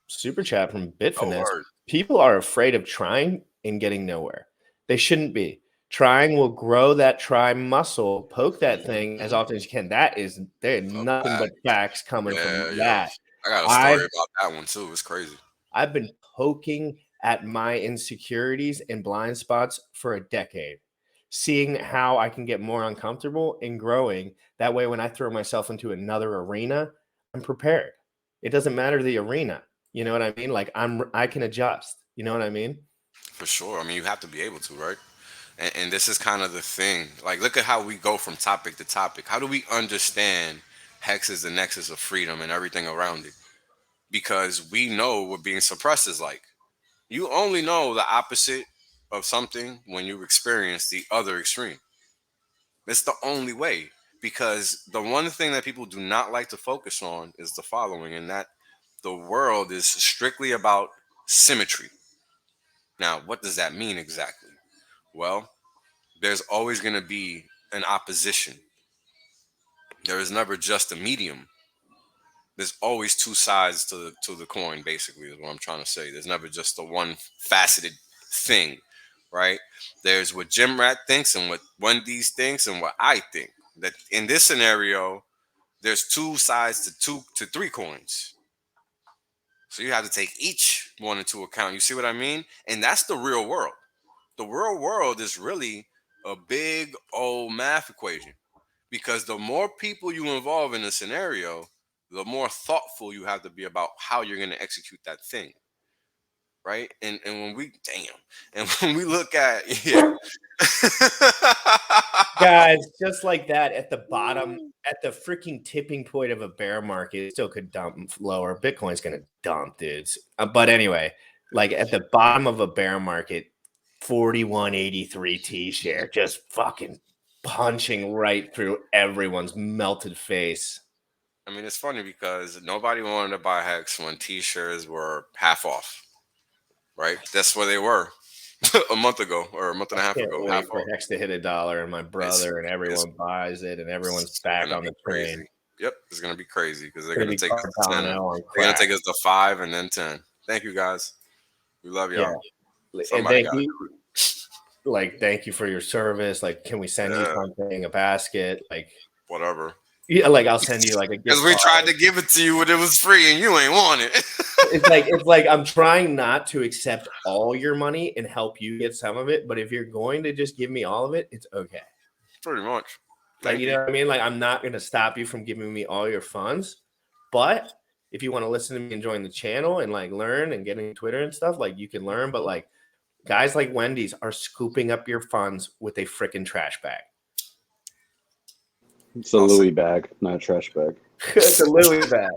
super chat from Bitfinesse. Oh, people are afraid of trying and getting nowhere. They shouldn't be. Trying will grow that try muscle. Poke that thing as often as you can. There's nothing but facts coming from that. I got a story about that one too. It's crazy. I've been poking at my insecurities and blind spots for a decade, seeing how I can get more uncomfortable and growing. That way, when I throw myself into another arena, I'm prepared. It doesn't matter the arena. You know what I mean? Like I can adjust. You know what I mean? For sure. I mean, you have to be able to, right? And this is kind of the thing. Like, look at how we go from topic to topic. How do we understand Hex is the nexus of freedom and everything around it? Because we know what being suppressed is like. You only know the opposite of something when you experience the other extreme. It's the only way. Because the one thing that people do not like to focus on is the following, and that the world is strictly about symmetry. Now, what does that mean exactly? Well, there's always going to be an opposition. There is never just a medium. There's always two sides to the coin, basically, is what I'm trying to say. There's never just the one faceted thing, right? There's what Jim Rat thinks and what Wendy's thinks and what I think. That in this scenario, there's two sides to three coins. So you have to take each one into account. You see what I mean? And that's the real world. The real world is really a big old math equation, because the more people you involve in a scenario, the more thoughtful you have to be about how you're going to execute that thing, right? And when we look at guys, just like that, at the bottom, at the freaking tipping point of a bear market, it still could dump lower. Bitcoin's going to dump, dudes. But anyway, like at the bottom of a bear market, 4183 T-share, just fucking punching right through everyone's melted face. I mean, it's funny because nobody wanted to buy Hex when T-shirts were half off, right? That's where they were a month ago or a month and a half ago. Wait for Hex to hit $1, and my brother and everyone buys it, and everyone's back on the train. Crazy. Yep, it's gonna be crazy because they're gonna take us to 10. They're gonna take us to 5 and then 10. Thank you guys. We love y'all. Yeah. And thank you for your service. Like, can we send you something, a basket? Like whatever. Yeah, like I'll send you like a gift Because we card. tried to give it to you when it was free and you ain't want it. It's like I'm trying not to accept all your money and help you get some of it, but if you're going to just give me all of it, it's okay. Pretty much. Like, Thank you know what I mean? Like, I'm not going to stop you from giving me all your funds, but if you want to listen to me and join the channel and like learn and get in Twitter and stuff, like you can learn. But like guys like Wendy's are scooping up your funds with a freaking trash bag. It's a Louis bag, not a trash bag. It's a Louis bag.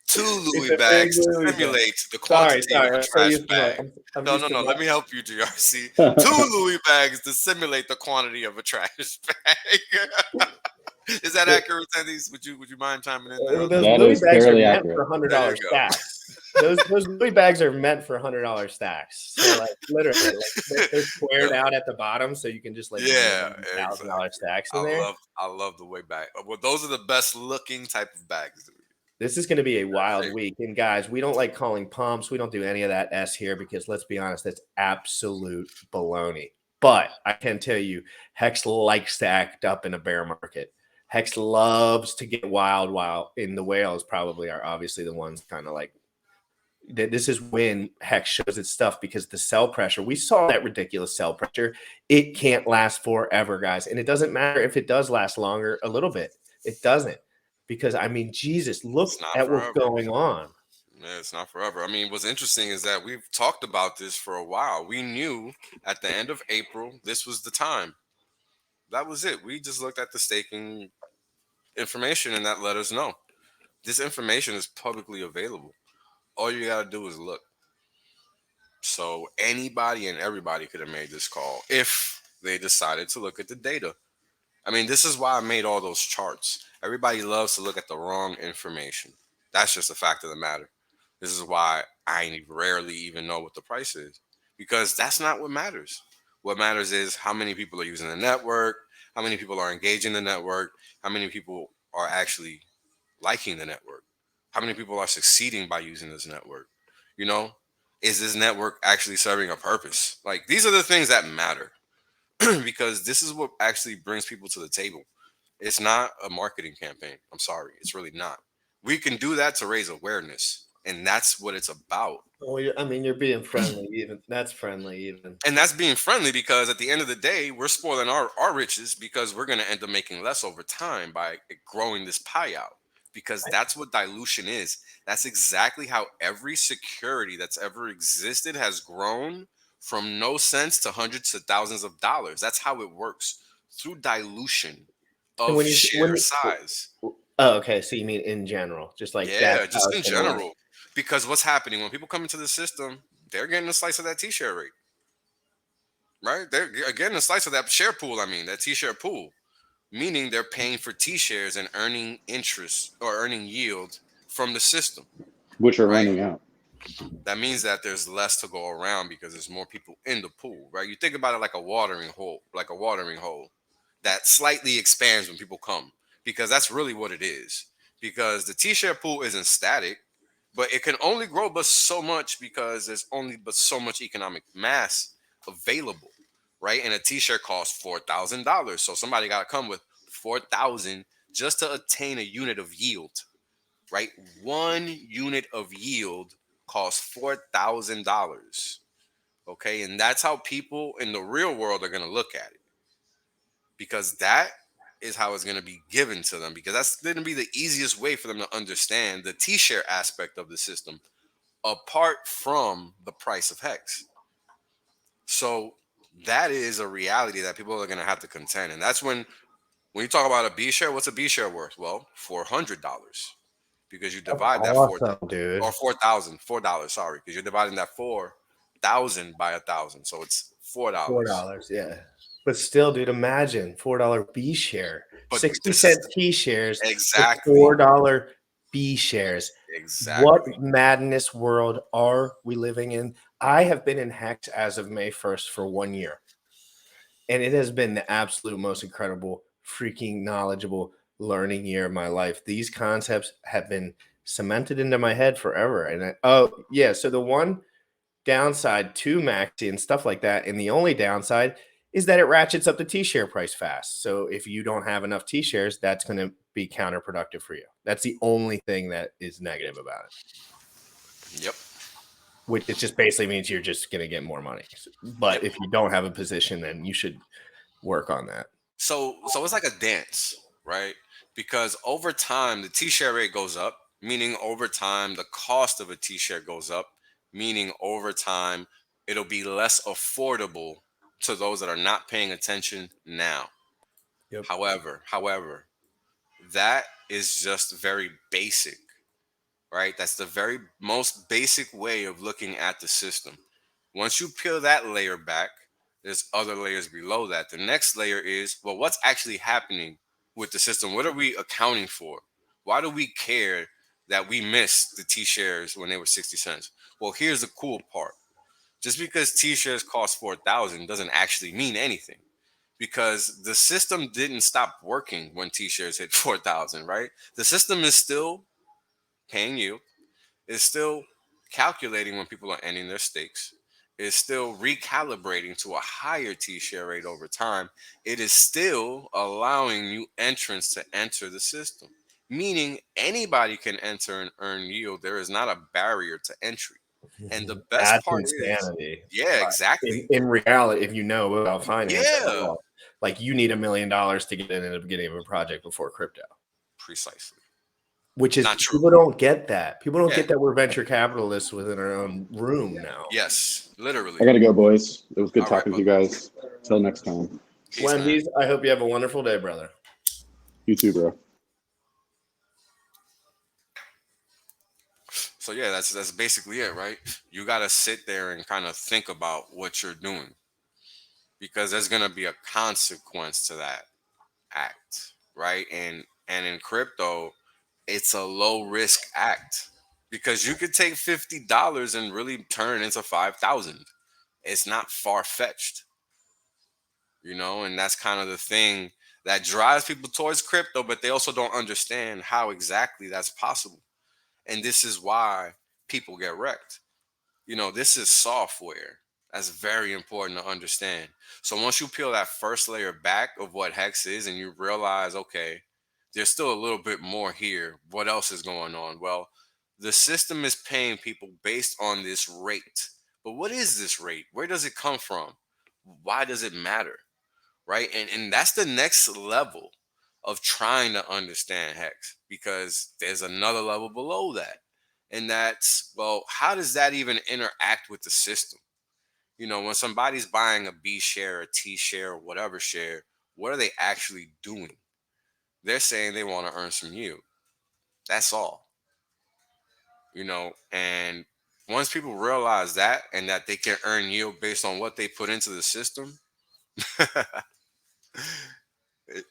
2 Louis It's a bags big to Louis simulate the Sorry, quantity of a I'm so trash used to it. bag. I'm No, used no, to no. my- Let me help you, DRC. 2 Louis bags to simulate the quantity of a trash bag. Is that accurate, Tendies? Would you mind chiming in there? Those That Louis is bags are fairly meant accurate. for $100 There you go. stacks. Those Louis bags are meant for $100 stacks. So like literally, like they're squared out at the bottom, so you can just like Yeah, $1,000 stacks in there. I love the way bag. Well, those are the best looking type of bags. This is going to be a wild week. And guys, we don't like calling pumps. We don't do any of that S here because let's be honest, that's absolute baloney. But I can tell you, Hex likes to act up in a bear market. Hex loves to get wild while in the whales probably are obviously the ones kind of like this is when Hex shows its stuff because the sell pressure, we saw that ridiculous sell pressure. It can't last forever, guys. And it doesn't matter if it does last longer a little bit. It doesn't. Because, I mean, Jesus, look at what's going on. Yeah, it's not forever. I mean, what's interesting is that we've talked about this for a while. We knew at the end of April, this was the time. That was it. We just looked at the staking information and that let us know. This information is publicly available. All you got to do is look. So anybody and everybody could have made this call if they decided to look at the data. I mean, this is why I made all those charts. Everybody loves to look at the wrong information. That's just a fact of the matter. This is why I rarely even know what the price is because that's not what matters. What matters is how many people are using the network, how many people are engaging the network, how many people are actually liking the network, how many people are succeeding by using this network. You know, is this network actually serving a purpose? Like, these are the things that matter. Because this is what actually brings people to the table. It's not a marketing campaign. I'm sorry. It's really not. We can do that to raise awareness. And that's what it's about. Well, I mean, you're being friendly. Even that's friendly. Even And that's being friendly because at the end of the day, we're spoiling our riches because we're going to end up making less over time by growing this pie out. Because that's what dilution is. That's exactly how every security that's ever existed has grown from no cents to hundreds of thousands of dollars. That's how it works through dilution of share size. Oh, okay. So you mean in general, just like yeah, just in general. Because what's happening when people come into the system, they're getting a slice of that T-share rate, right? They're getting a slice of that share pool. I mean, that T-share pool, meaning they're paying for T-shares and earning interest or earning yield from the system, which are running out. That means that there's less to go around because there's more people in the pool, right? You think about it like a watering hole that slightly expands when people come, because that's really what it is. Because the T-share pool isn't static, but it can only grow but so much because there's only but so much economic mass available, right? And a T-share costs $4,000, so somebody got to come with $4,000 just to attain a unit of yield, right? 1 unit of yield costs $4,000. Okay, and that's how people in the real world are going to look at it, because that is how it's going to be given to them, because that's going to be the easiest way for them to understand the T-share aspect of the system apart from the price of Hex. So that is a reality that people are going to have to contend. And that's when you talk about a B share, what's a B share worth? Well, $400, because you divide that dude. or $4,000, sorry, because you're dividing that 4,000 by 1,000, so it's $4. $4, yeah. But still, dude, imagine $4 B share, But 60-cent T shares, exactly $4 B shares. exactly What madness world are we living in? I have been in Hex as of May 1st for 1 year, and it has been the absolute most incredible, freaking knowledgeable learning year of my life. These concepts have been cemented into my head forever. And so the one downside to Maxi and stuff like that, and the only downside is that it ratchets up the T-share price fast. So if you don't have enough T-shares, that's going to be counterproductive for you. That's the only thing that is negative about it. Yep. Which it just basically means you're just going to get more money. But if you don't have a position, then you should work on that. So it's like a dance, right? Because over time the T-share rate goes up, meaning over time the cost of a T-share goes up, meaning over time it'll be less affordable to those that are not paying attention now. Yep. However, that is just very basic, right? That's the very most basic way of looking at the system. Once you peel that layer back, there's other layers below that. The next layer is, well, what's actually happening with the system? What are we accounting for? Why do we care that we missed the T-shares when they were 60 cents? Well, here's the cool part. Just because T-shares cost 4,000 doesn't actually mean anything, because the system didn't stop working when T-shares hit 4,000, right? The system is still paying you, is still calculating when people are ending their stakes, is still recalibrating to a higher T-share rate over time. It is still allowing new entrants to enter the system, meaning anybody can enter and earn yield. There is not a barrier to entry. And the best That's part is, insanity. yeah, exactly. In reality, if you know about finance, Yeah, like you need $1 million to get in at the beginning of a project before crypto. precisely. Which is Not true. people don't get that. People don't Yeah. get that we're venture capitalists within our own room now. Yes, literally. I gotta go, boys. It was good All right, talking to you guys. Till next time. Peace, man. Wendy's, I hope you have a wonderful day, brother. You too, bro. So yeah, that's basically it, right? You got to sit there and kind of think about what you're doing, because there's going to be a consequence to that act, right? And in crypto, it's a low risk act, because you could take $50 and really turn it into 5,000. It's not far fetched, and that's kind of the thing that drives people towards crypto, but they also don't understand how exactly that's possible. And this is why people get wrecked. This is software. That's very important to understand. So once you peel that first layer back of what Hex is and you realize, okay, there's still a little bit more here. What else is going on? Well, the system is paying people based on this rate. But what is this rate? Where does it come from? Why does it matter? Right? And that's the next level of trying to understand Hex, because there's another level below that. And that's, well, how does that even interact with the system? When somebody's buying a B share, a T share, or whatever share, what are they actually doing? They're saying they want to earn some yield. That's all. And once people realize that, and that they can earn yield based on what they put into the system,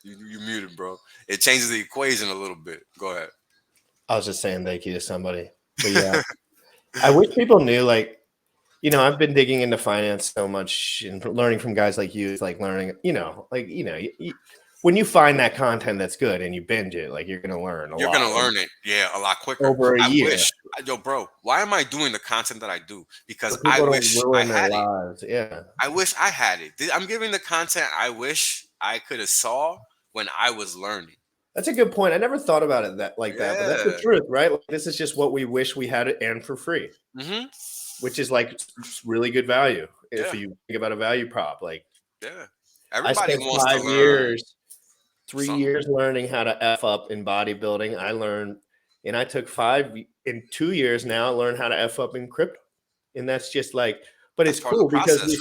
you muted, bro. It changes the equation a little bit. Go ahead. I was just saying thank you to somebody. But yeah, I wish people knew, I've been digging into finance so much and learning from guys like you. It's like learning, when you find that content that's good and you binge it, you're going to learn a lot. You're going to learn it, a lot quicker. Over a year. Bro, why am I doing the content that I do? Because So I wish I had it. Yeah. I wish I had it. I'm giving the content I wish I could have saw when I was learning. That's a good point. I never thought about it that, but that's the truth, right? This is just what we wish we had it and for free, which is really good value. If you think about a value prop, everybody wants 5 to learn. years, 3 years learning how to F up in bodybuilding. I learned, and I took 2 years now, I learned how to F up in crypto. And that's just but it's cool because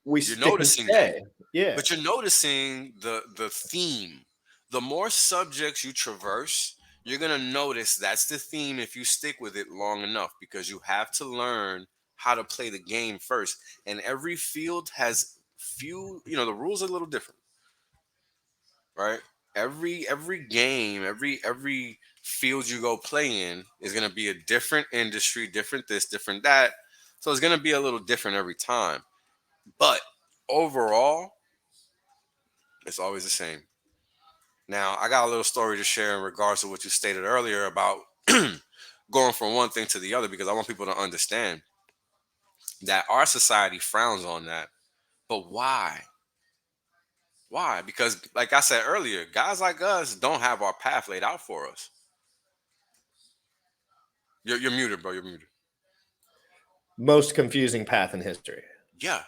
you're noticing that. Yeah. But you're noticing the theme. The more subjects you traverse, you're going to notice that's the theme if you stick with it long enough, because you have to learn how to play the game first. And every field has the rules are a little different, right? Every game, every field you go play in is going to be a different industry, different this, different that. So it's going to be a little different every time. But overall, it's always the same. Now, I got a little story to share in regards to what you stated earlier about going from one thing to the other, because I want people to understand that our society frowns on that. But why? Why? Because, like I said earlier, guys like us don't have our path laid out for us. You're muted, bro. You're muted. Most confusing path in history. Yeah,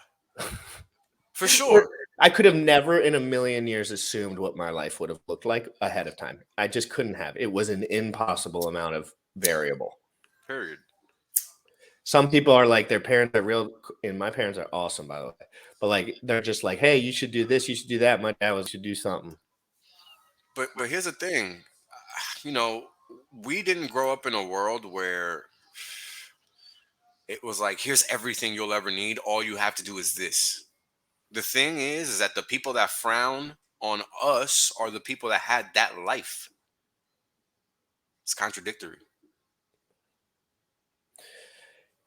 for sure. I could have never in a million years assumed what my life would have looked like ahead of time. I just couldn't have. It was an impossible amount of variable. Period. Some people are like, their parents are real, and my parents are awesome, by the way. But like, they're just like, hey, you should do this, you should do that. My dad was should do something. But here's the thing, you know, we didn't grow up in a world where it was like, here's everything you'll ever need. All you have to do is this. The thing is that the people that frown on us are the people that had that life. It's contradictory.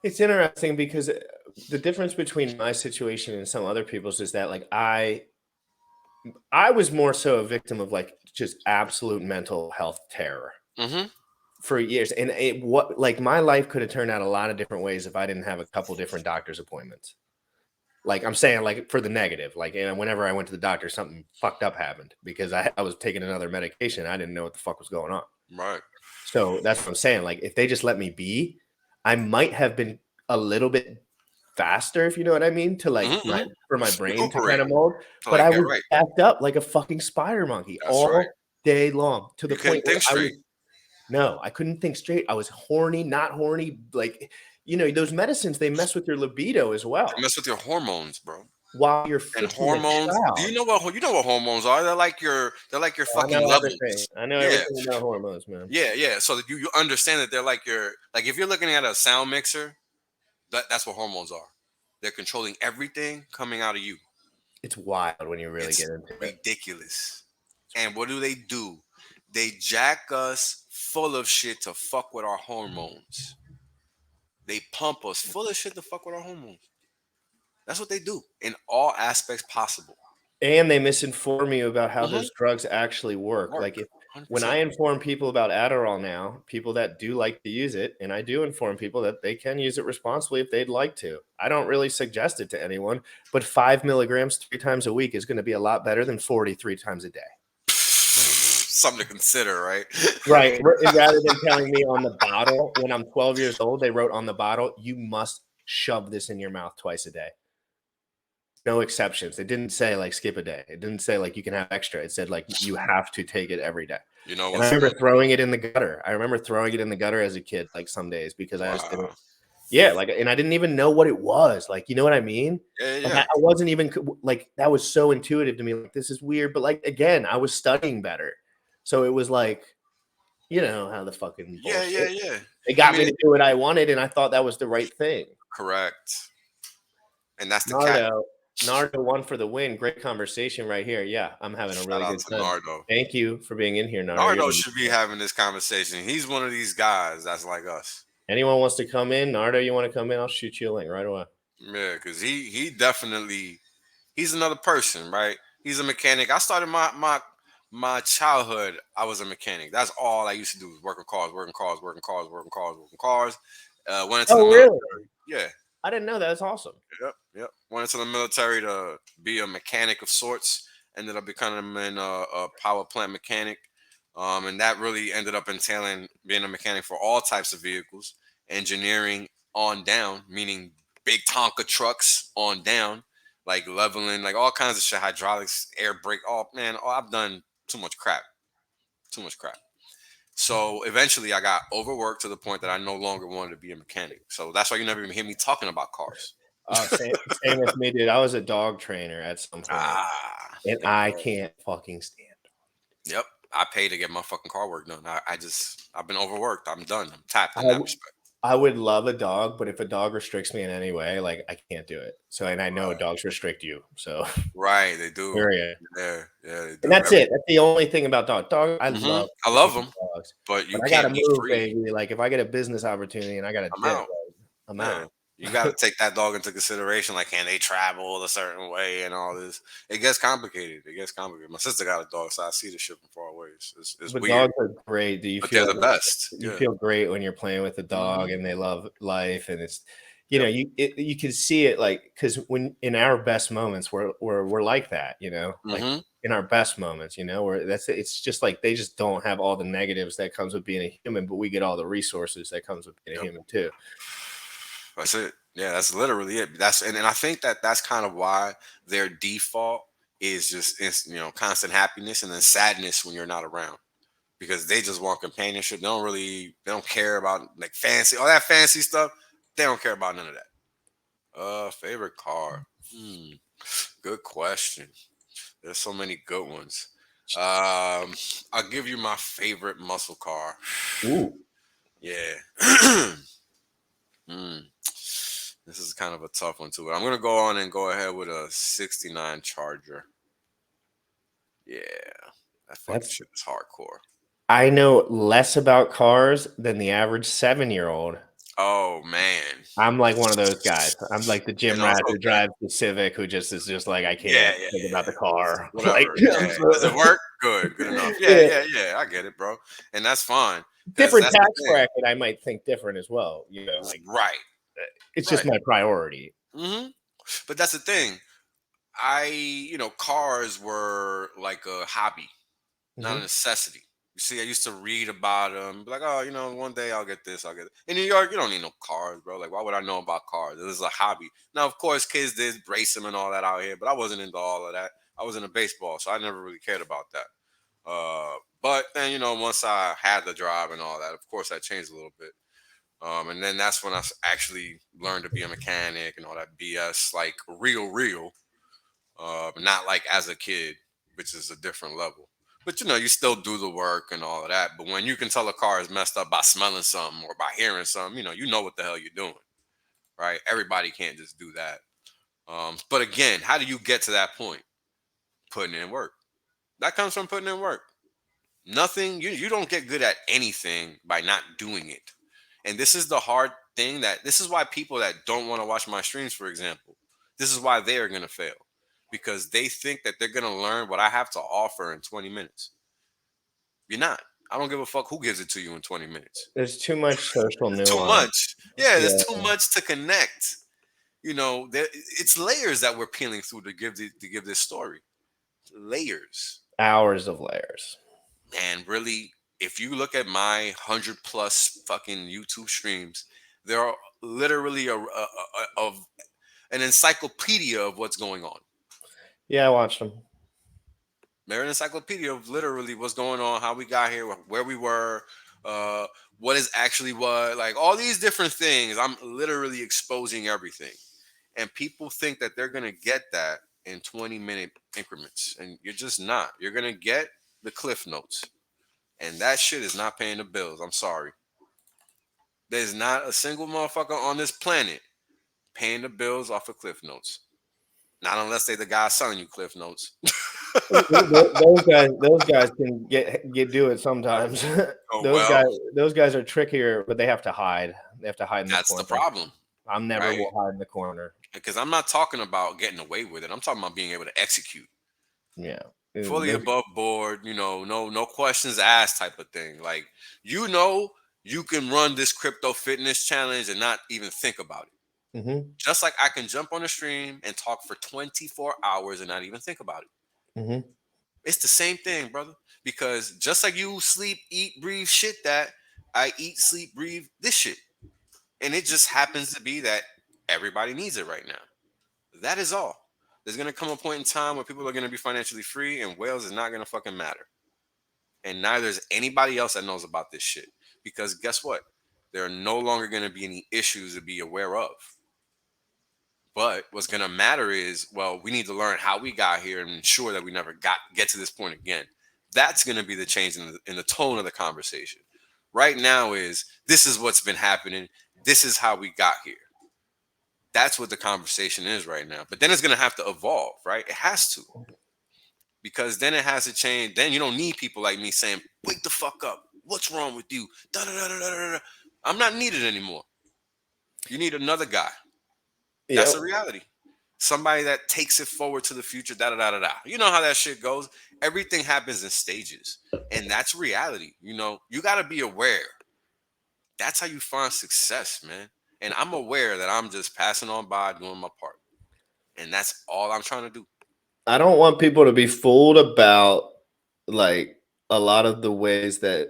It's interesting because the difference between my situation and some other people's is that like I was more so a victim of like just absolute mental health terror Mm-hmm. for years, and what like my life could have turned out a lot of different ways if I didn't have a couple different doctor's appointments. Like I'm saying, like for the negative, like whenever I went to the doctor, something fucked up happened because I was taking another medication. I didn't know what the fuck was going on. Right. So that's what I'm saying. Like if they just let me be, I might have been a little bit faster, if you know what I mean, to like for my brain to kind of mold. But I was backed up like a fucking spider monkey all day long to the point where I couldn't think straight. I was horny, not horny. Like, you know, those medicines, they mess with your libido as well. They mess with your hormones, bro. While you're and hormones. Do you know what hormones are? They're like your fucking levels. I know everything about hormones, man. Yeah. So that you understand that they're like if you're looking at a sound mixer, that's what hormones are. They're controlling everything coming out of you. It's wild when you really get into it. Ridiculous. And what do? They jack us full of shit to fuck with our hormones. They pump us full of shit to fuck with our hormones. That's what they do in all aspects possible. And they misinform you about how those drugs actually work. Like when I inform people about Adderall now, people that do like to use it, and I do inform people that they can use it responsibly if they'd like to. I don't really suggest it to anyone, but 5 milligrams 3 times a week is going to be a lot better than 43 times a day. Something to consider, right? Right. Rather than telling me on the bottle, when I'm 12 years old, they wrote on the bottle, you must shove this in your mouth twice a day. No exceptions. It didn't say like skip a day. It didn't say like you can have extra. It said like you have to take it every day. You know, I remember throwing it in the gutter. I remember throwing it in the gutter as a kid, like some days because I just didn't. Yeah, like, and I didn't even know what it was. Like, you know what I mean? Yeah. Like, I wasn't even like that was so intuitive to me. Like, this is weird, but like again, I was studying better, so it was like, you know how the fucking bullshit. Yeah. It got me to do what I wanted, and I thought that was the right thing. Correct. And that's the Nardo won for the win. Great conversation right here. Yeah, I'm having a really good time. Nardo. Thank you for being in here, Nardo. Nardo should be having this conversation. He's one of these guys that's like us. Anyone wants to come in? Nardo, you want to come in? I'll shoot you a link right away. Yeah, because he definitely, he's another person, right? He's a mechanic. I started my childhood, I was a mechanic. That's all I used to do was work on cars. Went into the military. Yeah. I didn't know that. That's awesome. Yep. Went into the military to be a mechanic of sorts. Ended up becoming a power plant mechanic. And that really ended up entailing being a mechanic for all types of vehicles, engineering on down, meaning big Tonka trucks on down, like leveling, like all kinds of shit, hydraulics, air brake. I've done too much crap. So eventually I got overworked to the point that I no longer wanted to be a mechanic. So that's why you never even hear me talking about cars. Same with me, dude. I was a dog trainer at some point. And I can't fucking stand dogs. Yep. I pay to get my fucking car work done. I've been overworked. I'm done. I'm tapped in that respect. I would love a dog, but if a dog restricts me in any way, like I can't do it. So, and I know dogs restrict you. So, right, they do. Period. Yeah, they do. And that's it. That's the only thing about dogs. I love them, dogs, but you I gotta move, baby. Like if I get a business opportunity and I got I'm out. You got to take that dog into consideration. Like, can they travel a certain way and all this? It gets complicated. My sister got a dog, so I see the shit from far away. It's weird. Dogs are great. Do you but feel they're the best? You feel great when you're playing with a dog and they love life, and you know, you can see it like, because when in our best moments we're like that, you know, like Mm-hmm. in our best moments, you know, where it's just like they just don't have all the negatives that comes with being a human, but we get all the resources that comes with being a human too. That's it. Yeah, that's literally it. And I think that's kind of why their default is just constant happiness and then sadness when you're not around. Because they just want companionship. They don't care about like fancy, all that fancy stuff. They don't care about none of that. Favorite car. Good question. There's so many good ones. I'll give you my favorite muscle car. Ooh. Yeah. This is kind of a tough one too. But I'm gonna go ahead with a '69 Charger. Yeah, that fucking shit is hardcore. I know less about cars than the average 7-year-old. Oh man, I'm like one of those guys. I'm like the gym no, it's rat who okay. drives the Civic, who just is just like, I can't Yeah, think about the car. Whatever. Like, Does it work? Good enough. Yeah. I get it, bro, and that's fine. Different That's tax bracket, I might think different as well. You know, like right. it's just my priority. Mm-hmm. But that's the thing. Cars were like a hobby, not a necessity. You see, I used to read about them, like, oh, one day I'll get this, I'll get it. In New York, you don't need no cars, bro. Like, why would I know about cars? This is a hobby. Now, of course, kids did race them and all that out here, but I wasn't into all of that. I was into baseball, so I never really cared about that. But then, once I had the drive and all that, of course, that changed a little bit. And then that's when I actually learned to be a mechanic and all that BS, like real. Not like as a kid, which is a different level. But you still do the work and all of that. But when you can tell a car is messed up by smelling something or by hearing something, you know what the hell you're doing, right? Everybody can't just do that. But again, how do you get to that point? Putting in work. That comes from putting in work. Nothing. You don't get good at anything by not doing it. And this is the hard thing this is why people that don't want to watch my streams, for example, this is why they are going to fail. Because they think that they're going to learn what I have to offer in 20 minutes. You're not. I don't give a fuck who gives it to you in 20 minutes. There's too much social nuance. Too much. Yeah, there's too much to connect. It's layers that we're peeling through to give this story. Layers. Hours of layers. And really, if you look at my 100+ fucking YouTube streams, there are literally an encyclopedia of what's going on. Yeah, I watched them. They're an encyclopedia of literally what's going on, how we got here, where we were, what is actually what, like all these different things. I'm literally exposing everything. And people think that they're going to get that in 20-minute increments. And you're just not. You're going to get the cliff notes. And that shit is not paying the bills. I'm sorry. There's not a single motherfucker on this planet paying the bills off of cliff notes. Not unless they're the guy selling you cliff notes. those guys can do it sometimes. Those guys are trickier, but they have to hide. They have to hide in the corner. That's the problem. I'm never will hide in the corner. Because I'm not talking about getting away with it. I'm talking about being able to execute. Yeah. Fully above board, no questions asked type of thing. Like, you can run this crypto fitness challenge and not even think about it. Mm-hmm. Just like I can jump on a stream and talk for 24 hours and not even think about it. Mm-hmm. It's the same thing, brother. Because just like you sleep, eat, breathe shit, that I eat, sleep, breathe this shit. And it just happens to be that everybody needs it right now. That is all. There's going to come a point in time where people are going to be financially free and whales is not going to fucking matter. And neither is anybody else that knows about this shit. Because guess what? There are no longer going to be any issues to be aware of. But what's going to matter is, well, we need to learn how we got here and ensure that we never get to this point again. That's going to be the change in the tone of the conversation. Right now this is what's been happening. This is how we got here. That's what the conversation is right now. But then it's going to have to evolve, right? It has to. Because then it has to change. Then you don't need people like me saying, wake the fuck up. What's wrong with you? Da-da-da-da-da-da. I'm not needed anymore. You need another guy. That's a reality. Somebody that takes it forward to the future, da-da-da-da-da. You know how that shit goes. Everything happens in stages. And that's reality. You got to be aware. That's how you find success, man. and I'm aware that I'm just passing on by, doing my part, and that's all I'm trying to do. I don't want people to be fooled about like a lot of the ways that,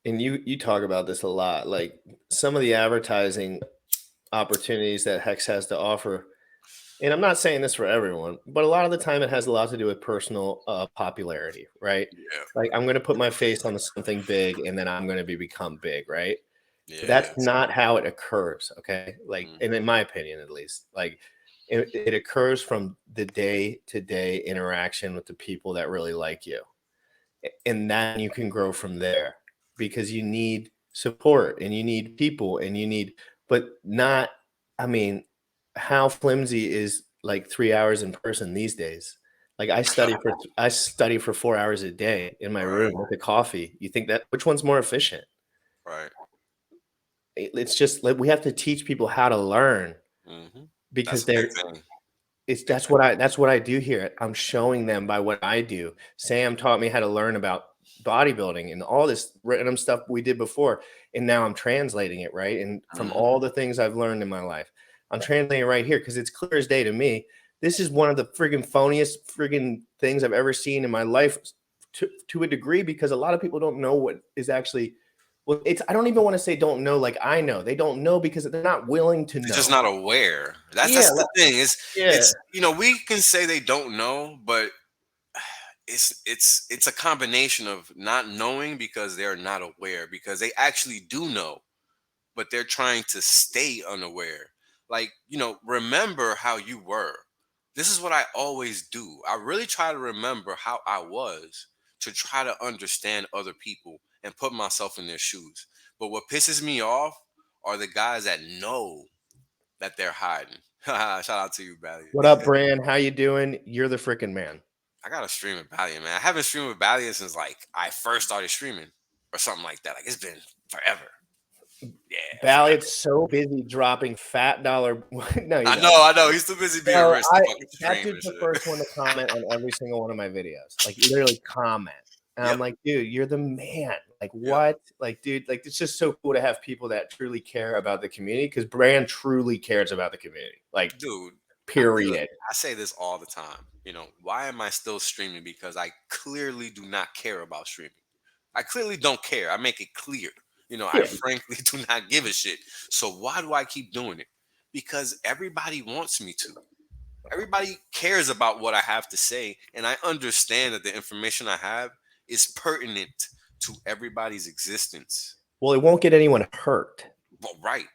and you talk about this a lot, like some of the advertising opportunities that Hex has to offer. And I'm not saying this for everyone, but a lot of the time it has a lot to do with personal popularity, right? Yeah, Like I'm going to put my face on something big and then I'm going to become big, right? That's yeah. not how it occurs, okay? Like, and in my opinion, at least, like it occurs from the day to day interaction with the people that really like you. And then you can grow from there because you need support and you need people and you need, but not, I mean, how flimsy is like 3 hours in person these days? Like I study for 4 hours a day in my room with a coffee. You think that which one's more efficient? Right. It's just like we have to teach people how to learn Mm-hmm. because That's a big they're thing. it's that's what I do here. I'm showing them by what I do. Sam taught me how to learn about bodybuilding and all this random stuff we did before, and now I'm translating it, right? And from all the things I've learned in my life, I'm translating it right here because it's clear as day to me. This is one of the friggin' phoniest friggin' things I've ever seen in my life to a degree because a lot of people don't know what is actually. Well, it's I don't even want to say don't know like I know. They don't know because they're not willing to They're know. just not aware. That's Yeah, the thing. yeah. It's we can say they don't know, but it's a combination of not knowing because they're not aware because they actually do know, but they're trying to stay unaware. Like, remember how you were. This is what I always do. I really try to remember how I was to try to understand other people and put myself in their shoes. But what pisses me off are the guys that know that they're hiding. Shout out to you, Bally. What up, Bran? How you doing? You're the freaking man. I got to stream with Valiant, man. I haven't streamed with Valiant since like I first started streaming or something like that. Like it's been forever. Yeah. Valiant's so busy dropping fat dollar. No, I know. He's too busy being rich. To fucking that stream dude's and the shit. first one to comment on every single one of my videos. Like literally comment. And I'm like, dude, you're the man. Like what? Like, dude, like it's just so cool to have people that truly care about the community because Brand truly cares about the community. Like, Dude, period. I say this all the time. Why am I still streaming? Because I clearly do not care about streaming. I clearly don't care. I make it clear. I frankly do not give a shit. So why do I keep doing it? Because everybody wants me to. Everybody cares about what I have to say. And I understand that the information I have is pertinent to everybody's existence. Well, it won't get anyone hurt. Well, right.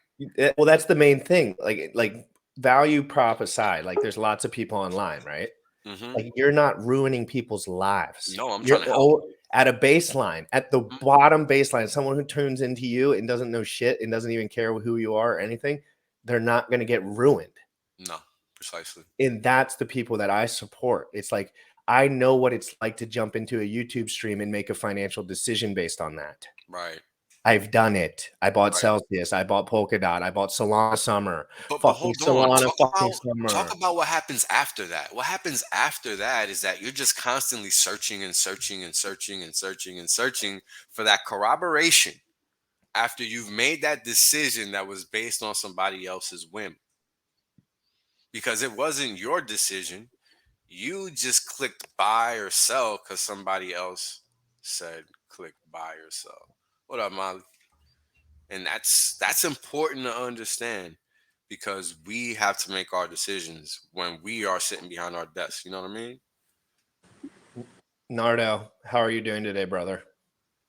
Well, that's the main thing. Like value prop aside, like there's lots of people online, right? Mm-hmm. Like you're not ruining people's lives. No, I'm trying to help. At a baseline, at the bottom baseline, someone who turns into you and doesn't know shit and doesn't even care who you are or anything, they're not going to get ruined. No, precisely. And that's the people that I support. It's like, I know what it's like to jump into a YouTube stream and make a financial decision based on that. Right. I've done it. I bought Celsius. I bought Polkadot. I bought Solana Summer. But hold on. Summer. Talk about what happens after that. What happens after that is that you're just constantly searching and searching and searching and searching and searching for that corroboration after you've made that decision that was based on somebody else's whim. Because it wasn't your decision. You just clicked buy or sell because somebody else said click buy or sell. What up, Molly? And that's important to understand because we have to make our decisions when we are sitting behind our desk. You know what I mean? Nardo, how are you doing today, brother?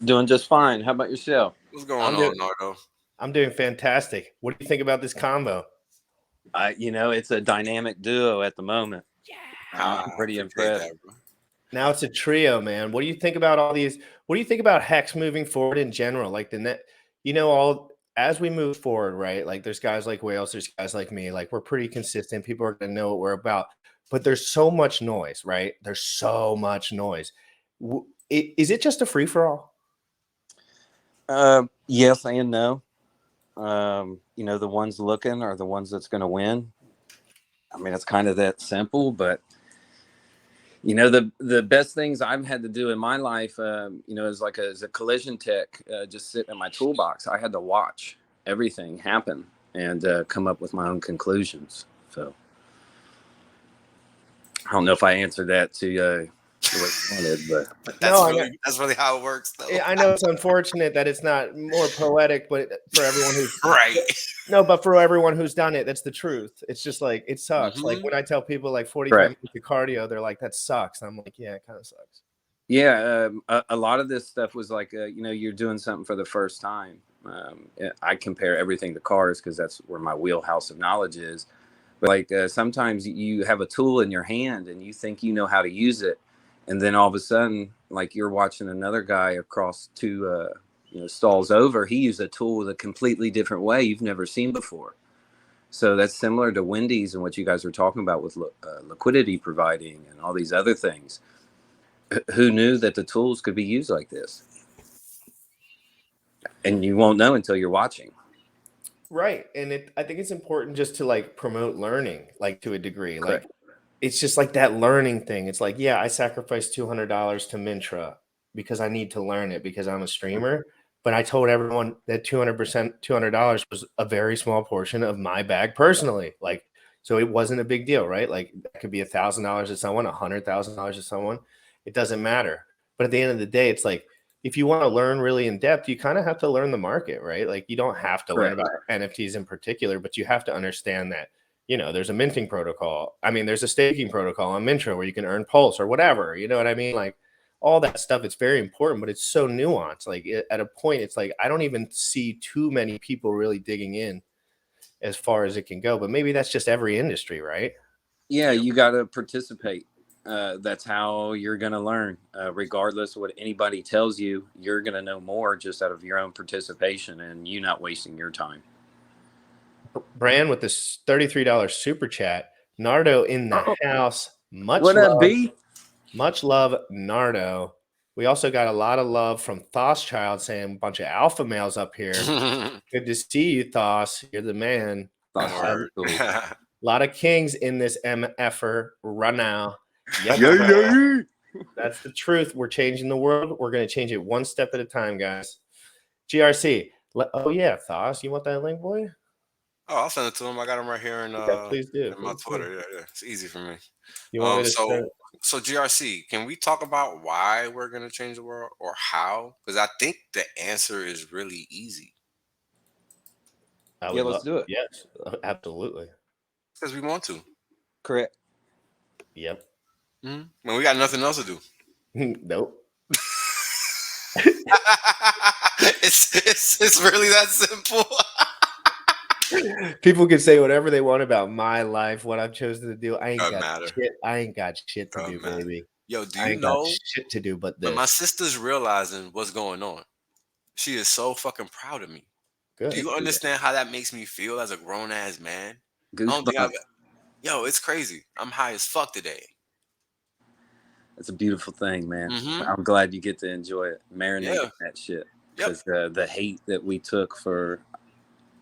Doing just fine. How about yourself? What's going on, Nardo? I'm doing fantastic. What do you think about this combo? It's a dynamic duo at the moment. Yeah, I'm pretty impressed. Now it's a trio, man. What do you think about all these? What do you think about Hex moving forward in general? Like the net, as we move forward, right? Like there's guys like Wales, there's guys like me. Like we're pretty consistent. People are going to know what we're about. But there's so much noise, right? There's so much noise. Is it just a free for all? Yes and no. The ones looking are the ones that's going to win. I mean, it's kind of that simple, but the best things I've had to do in my life, as a collision tech, just sitting in my toolbox, I had to watch everything happen. and come up with my own conclusions. So I don't know if I answered that to the way you wanted, But No, that's really how it works, though. I know it's unfortunate that it's not more poetic, but for everyone who's Right. no, but for everyone who's done it, that's the truth. It's just like it sucks. Like Mhm. when I tell people like 45 Right. minutes of cardio, they're like, that sucks. I'm like, yeah, it kind of sucks. yeah, a lot of this stuff was like, you're doing something for the first time. I compare everything to cars because that's where my wheelhouse of knowledge is. But like sometimes you have a tool in your hand and you think you know how to use it, and then all of a sudden, like you're watching another guy across two stalls over, he used a tool with a completely different way you've never seen before. So that's similar to Wendy's and what you guys were talking about with liquidity providing and all these other things. Who knew that the tools could be used like this? And you won't know until you're watching. Right. And I think it's important just to like promote learning, like to a degree. Correct. Like it's just like that learning thing. It's like, yeah, I sacrificed $200 to Mintra because I need to learn it because I'm a streamer. But I told everyone that $200 was a very small portion of my bag personally. Like, so it wasn't a big deal, right? Like that could be $1,000 to someone, $100,000 to someone. It doesn't matter. But at the end of the day, it's like, if you want to learn really in depth, you kind of have to learn the market, right? Like you don't have to learn about NFTs in particular, but you have to understand that, there's a minting protocol. I mean, there's a staking protocol on Mintra where you can earn Pulse or whatever, you know what I mean? Like all that stuff, it's very important, but it's so nuanced. Like at a point, it's like, I don't even see too many people really digging in as far as it can go, but maybe that's just every industry, right? Yeah, you got to participate. That's how you're going to learn. Regardless of what anybody tells you, you're going to know more just out of your own participation and you not wasting your time. Brand with this $33 super chat. Nardo in the house. Much What love. up, B? Much love, Nardo. We also got a lot of love from Thoschild saying a bunch of alpha males up here. Good to see you, Thos. You're the man. Word. A lot of kings in this MFer right now. Yep. That's the truth. We're changing the world. We're going to change it one step at a time, guys. GRC. Oh, yeah, Thos. You want that link, boy? Oh, I'll send it to him. I got him right here in, please do. in my Twitter. Yeah, it's easy for me. You want me to so GRC, can we talk about why we're going to change the world or how? Because I think the answer is really easy. Yeah, let's do it. Yes, absolutely. Because we want to. Correct. Yep. Mm-hmm. When we got nothing else to do. Nope. It's really that simple. People can say whatever they want about my life, what I've chosen to do. I ain't Doesn't got matter. shit. I ain't got shit to do, matter. baby. Yo, do I you ain't know got shit to do but this? But my sister's realizing what's going on. She is so fucking proud of me. Good. Do you understand how that makes me feel as a grown ass man? Goosebumps. Yo, it's crazy. I'm high as fuck today. It's a beautiful thing, man. Mm-hmm. I'm glad you get to enjoy it, marinate that shit. Because the hate that we took for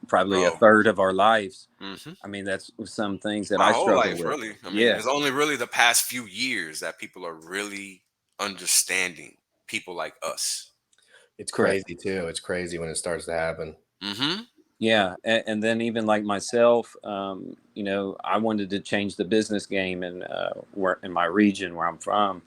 probably a third of our lives. Mm-hmm. I mean, that's some things that my I whole struggle life, with. really. I mean, it's only really the past few years that people are really understanding people like us. It's crazy too. It's crazy when it starts to happen. Mm-hmm. Yeah, and then even like myself, I wanted to change the business game in my region where I'm from,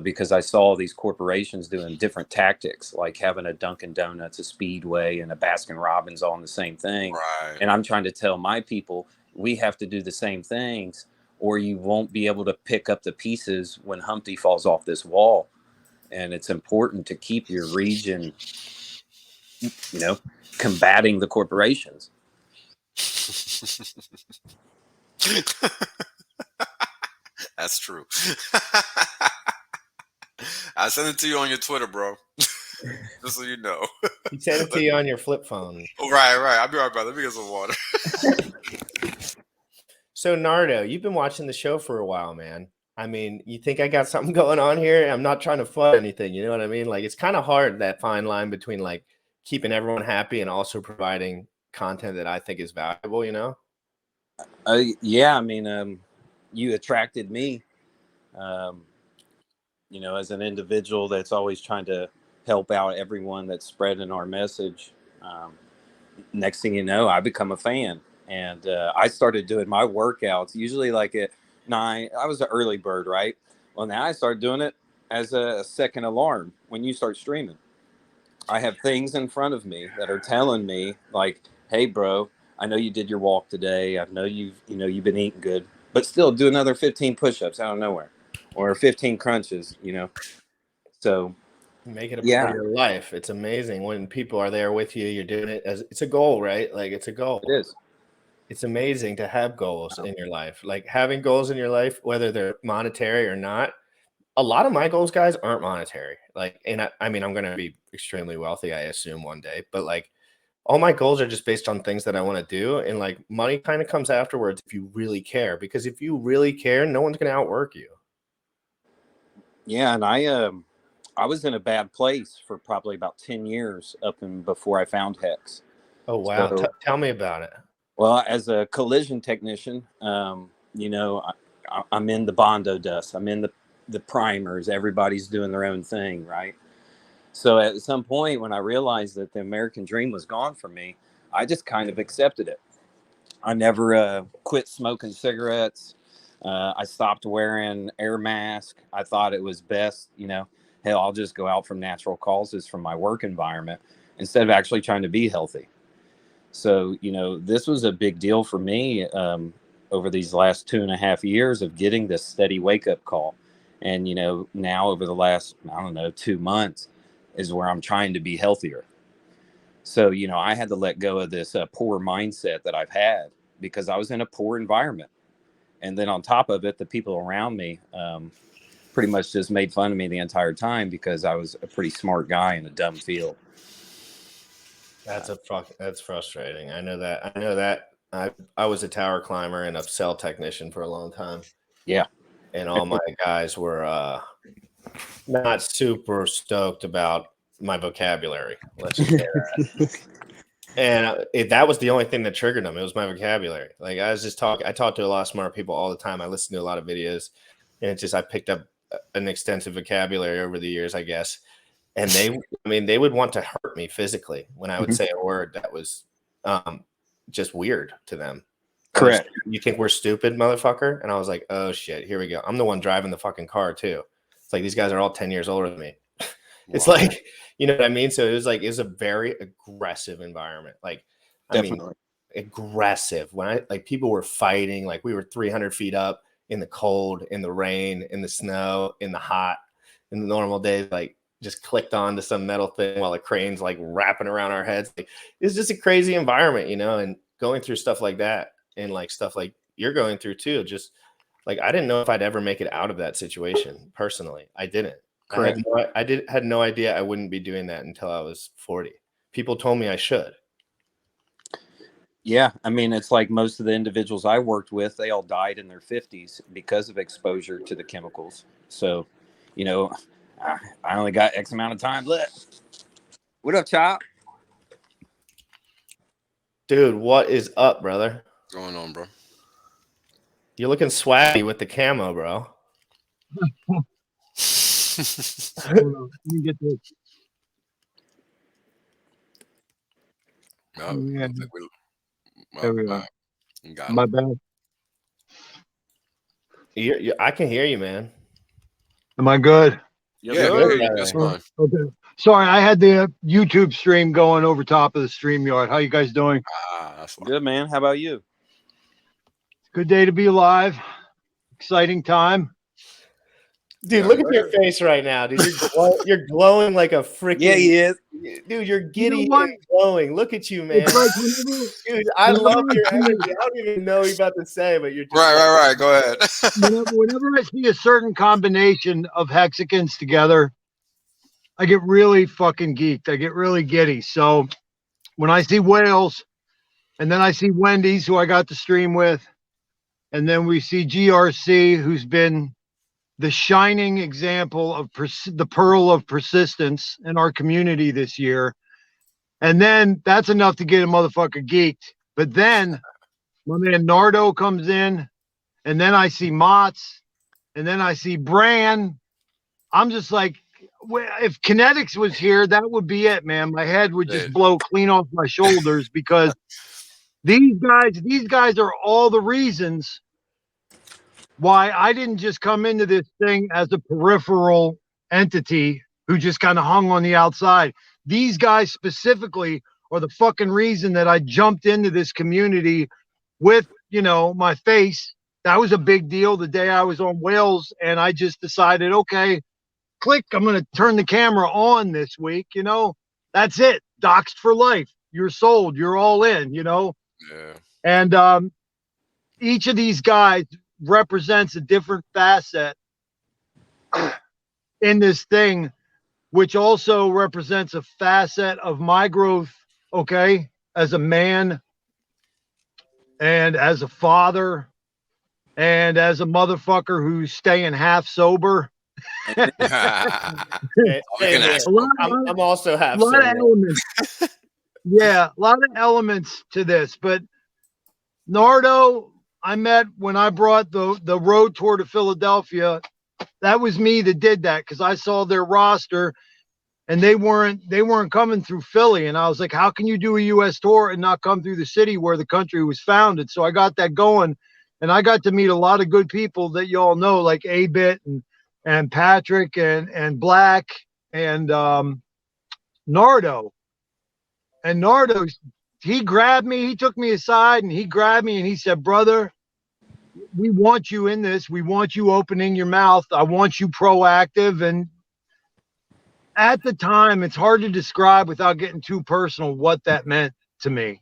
because I saw these corporations doing different tactics, like having a Dunkin' Donuts, a Speedway, and a Baskin Robbins all in the same thing. Right. And I'm trying to tell my people we have to do the same things, or you won't be able to pick up the pieces when Humpty falls off this wall. And it's important to keep your region, combating the corporations. That's true. I sent it to you on your Twitter, bro. Just so you know. He sent it to you on your flip phone. Oh, right. I'll be right back. Let me get some water. So, Nardo, you've been watching the show for a while, man. I mean, you think I got something going on here? I'm not trying to flood anything. You know what I mean? Like, it's kind of hard, that fine line between like keeping everyone happy and also providing content that I think is valuable, Yeah, I mean, you attracted me, as an individual that's always trying to help out everyone that's spreading our message. next thing you know, I become a fan. And I started doing my workouts usually like at 9. I was an early bird, right? Well, now I started doing it as a second alarm when you start streaming. I have things in front of me that are telling me like, hey, bro, I know you did your walk today. I know you've been eating good, but still do another 15 push-ups out of nowhere or 15 crunches, So, Make it a part yeah, of your life. It's amazing when people are there with you. You're doing it as it's a goal, right? Like it's a goal. it is. It's amazing to have goals in your life. Like having goals in your life, whether they're monetary or not. A lot of my goals, guys, aren't monetary. Like, and I mean, I'm going to be extremely wealthy, I assume one day, but like all my goals are just based on things that I want to do. And like money kind of comes afterwards if you really care, because if you really care, no one's going to outwork you. Yeah, and I was in a bad place for probably about 10 years up and before I found Hex. Oh, wow. So, Tell me about it. well, as a collision technician, I'm in the Bondo dust. I'm in the primers. Everybody's doing their own thing, right? So at some point when I realized that the American dream was gone from me, I just kind of accepted it. I never quit smoking cigarettes. I stopped wearing air mask. I thought it was best, hell, I'll just go out from natural causes from my work environment instead of actually trying to be healthy. So, this was a big deal for me over these last 2.5 years of getting this steady wake up call. And, now over the last, 2 months is where I'm trying to be healthier. So, I had to let go of this poor mindset that I've had because I was in a poor environment. And then on top of it, the people around me pretty much just made fun of me the entire time because I was a pretty smart guy in a dumb field. That's frustrating. I know that. I was a tower climber and a cell technician for a long time. Yeah. And all my guys were not super stoked about my vocabulary. Let's just say that. And that was the only thing that triggered them. It was my vocabulary. Like I talk to a lot of smart people all the time. I listen to a lot of videos, and I picked up an extensive vocabulary over the years, I guess. And they would want to hurt me physically when I would say a word that was just weird to them. Correct. You think we're stupid, motherfucker? And I was like, oh shit, here we go. I'm the one driving the fucking car too. It's like these guys are all 10 years older than me. It's like, you know what I mean? So it was a very aggressive environment. Like, Definitely. Aggressive. When people were fighting, like we were 300 feet up in the cold, in the rain, in the snow, in the hot, in the normal days, like just clicked onto some metal thing while the crane's like wrapping around our heads. Like, it's just a crazy environment, and going through stuff like that and like stuff like you're going through too. Just like, I didn't know if I'd ever make it out of that situation. Personally, I didn't. Correct. I had no idea I wouldn't be doing that until I was 40. People told me I should. Yeah. I mean, it's like most of the individuals I worked with, they all died in their 50s because of exposure to the chemicals. So, I only got X amount of time left. What up, Chop? Dude, what is up, brother? What's going on, bro? You're looking swaggy with the camo, bro. Hold on, let me get this. No, Yeah. well, There we go. got My it. bad. I can hear you, man. Am I good? Yeah, good. that's fine. Okay. Sorry, I had the YouTube stream going over top of the StreamYard. How you guys doing? That's fine. Good, man. How about you? Good day to be alive. Exciting time. Dude, look at your face right now, dude. You're glowing like a freaking. Yeah, he is. Dude, you're giddy You know what? and glowing. Look at you, man. It's like whenever, Dude, I love whenever your I see energy. I don't even know what you're about to say, but you're just Right. Go ahead. whenever I see a certain combination of hexagons together, I get really fucking geeked. I get really giddy. So when I see whales, and then I see Wendy's, who I got to stream with, and then we see GRC, who's been the shining example of the pearl of persistence in our community this year. And then that's enough to get a motherfucker geeked. But then my man Nardo comes in, and then I see Mott's, and then I see Bran. I'm just like, if Kinetics was here, that would be it, man. My head would just blow clean off my shoulders because these guys are all the reasons why I didn't just come into this thing as a peripheral entity who just kind of hung on the outside. These guys specifically are the fucking reason that I jumped into this community with, you know, my face. That was a big deal the day I was on Whales, and I just decided, okay, click, I'm going to turn the camera on this week, you know. That's it. Doxed for life. You're sold. You're all in, you know. Yeah. And each of these guys represents a different facet in this thing, which also represents a facet of my growth, okay, as a man and as a father and as a motherfucker who's staying half sober. Hey, I'm also half a lot sober. of elements. Yeah, a lot of elements to this. But Nardo, I met when I brought the road tour to Philadelphia. That was me that did that because I saw their roster and they weren't coming through Philly. And I was like, how can you do a US tour and not come through the city where the country was founded? So I got that going, and I got to meet a lot of good people that y'all know, like A-Bit and Patrick and Black and Nardo. And Nardo, he grabbed me, he took me aside and he grabbed me and he said, brother, we want you in this. We want you opening your mouth. I want you proactive. And at the time, it's hard to describe without getting too personal what that meant to me.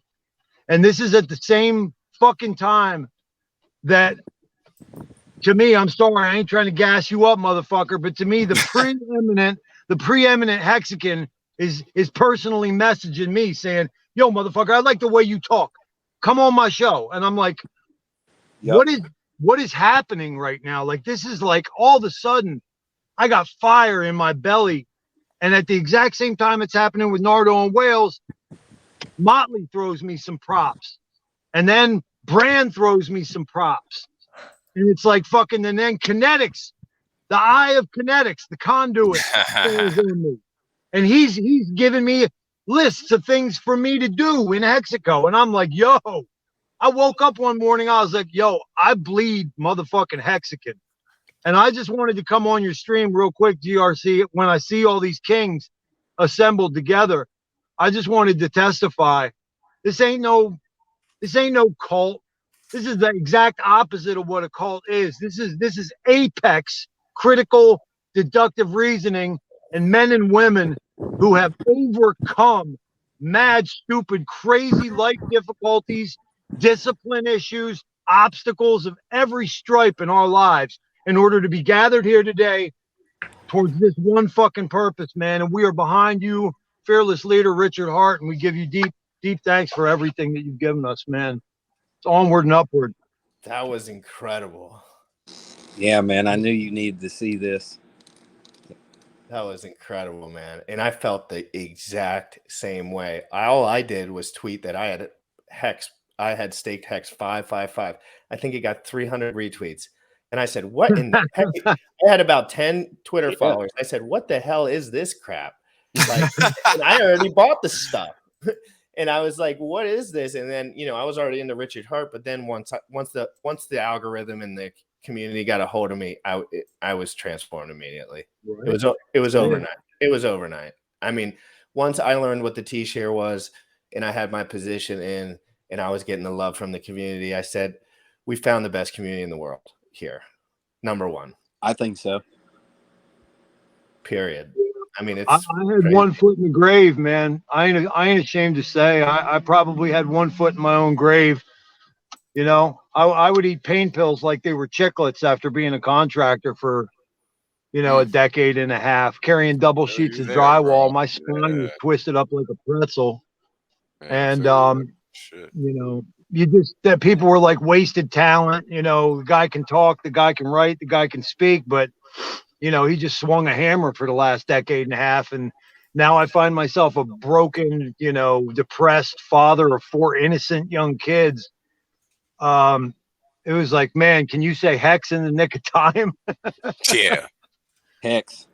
And this is at the same fucking time that, to me, I'm sorry, I ain't trying to gas you up, motherfucker, but to me, the preeminent Hexican is personally messaging me saying, yo, motherfucker, I like the way you talk. Come on my show. And I'm like, yep. What is happening right now? Like, this is like all of a sudden I got fire in my belly. And at the exact same time it's happening with Nardo and Whales, Motley throws me some props. And then Brand throws me some props. And it's like fucking, and then Kinetics, the eye of Kinetics, the conduit throws on me. And he's giving me lists of things for me to do in Hexico. And I'm like, yo, I woke up one morning, I was like, yo, I bleed motherfucking Hexican. And I just wanted to come on your stream real quick, GRC, when I see all these kings assembled together. I just wanted to testify. This ain't no cult. This is the exact opposite of what a cult is. This is apex critical deductive reasoning, and men and women who have overcome mad, stupid, crazy life difficulties, discipline issues, obstacles of every stripe in our lives in order to be gathered here today towards this one fucking purpose, man. And we are behind you, fearless leader Richard Hart, and we give you deep thanks for everything that you've given us, man. It's onward and upward. That was incredible. Yeah, man, I knew you needed to see this. That was incredible, man. And I felt the exact same way. All I did was tweet that I had staked Hex 555. I think it got 300 retweets. And I said, what in the heck? I had about 10 Twitter followers. I said, what the hell is this crap? Like, and I already bought the stuff. And I was like, what is this? And then, you know, I was already into Richard Hart, but then once the algorithm and the community got a hold of me, I was transformed immediately. Right. It was overnight. It was overnight. I mean, once I learned what the T-share was and I had my position in and I was getting the love from the community, I said, we found the best community in the world here. Number one. I think so. Period. I mean, I had crazy. 1 foot in the grave, man. I ain't ashamed to say I probably had 1 foot in my own grave. You know, I would eat pain pills like they were chiclets after being a contractor for, you know, a decade and a half, carrying double sheets of drywall. My spine was twisted up like a pretzel. And, you know, that people were like wasted talent. You know, the guy can talk, the guy can write, the guy can speak, but you know, he just swung a hammer for the last decade and a half. And now I find myself a broken, you know, depressed father of 4 innocent young kids. It was like, man, can you say Hex in the nick of time? Yeah. Hex.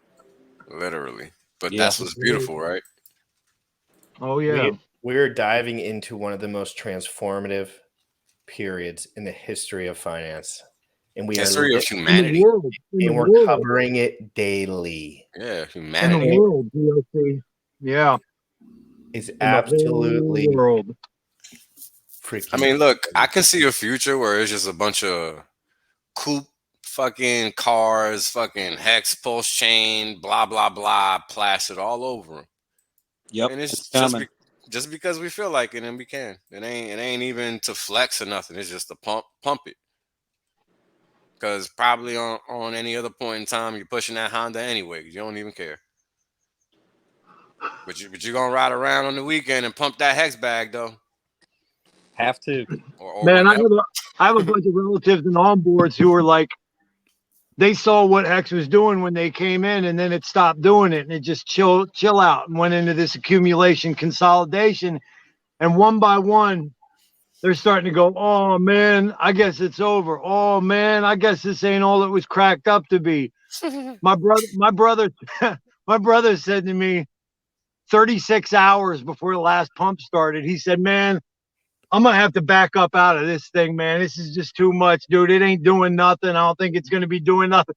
Literally. But Yeah. that's what's beautiful, right? Oh yeah. We're diving into one of the most transformative periods in the history of finance, and we History are of In the humanity. world. In and the we're world. covering it daily. Yeah, In the humanity. world, DOC. Yeah. It's In the absolutely whole world. freaking. I mean, look, I can see a future where it's just a bunch of coupe fucking cars, fucking hex, pulsechain, blah, blah, blah, plastered all over them. Yep. And it's It's just coming. just because we feel like it and we can. It ain't even to flex or nothing. It's just to pump it. Because probably on any other point in time, you're pushing that Honda anyway. 'Cause you don't even care. But you're gonna ride around on the weekend and pump that hex bag though, Have to. or Man, I whatever. have a bunch of relatives and onboards who were like, they saw what Hex was doing when they came in, and then it stopped doing it, and it just chill out and went into this accumulation consolidation. And one by one, they're starting to go, oh man, I guess it's over. Oh man, I guess this ain't all it was cracked up to be. My brother said to me 36 hours before the last pump started, he said, man, I'm gonna have to back up out of this thing, man. This is just too much, dude. It ain't doing nothing. I don't think it's gonna be doing nothing.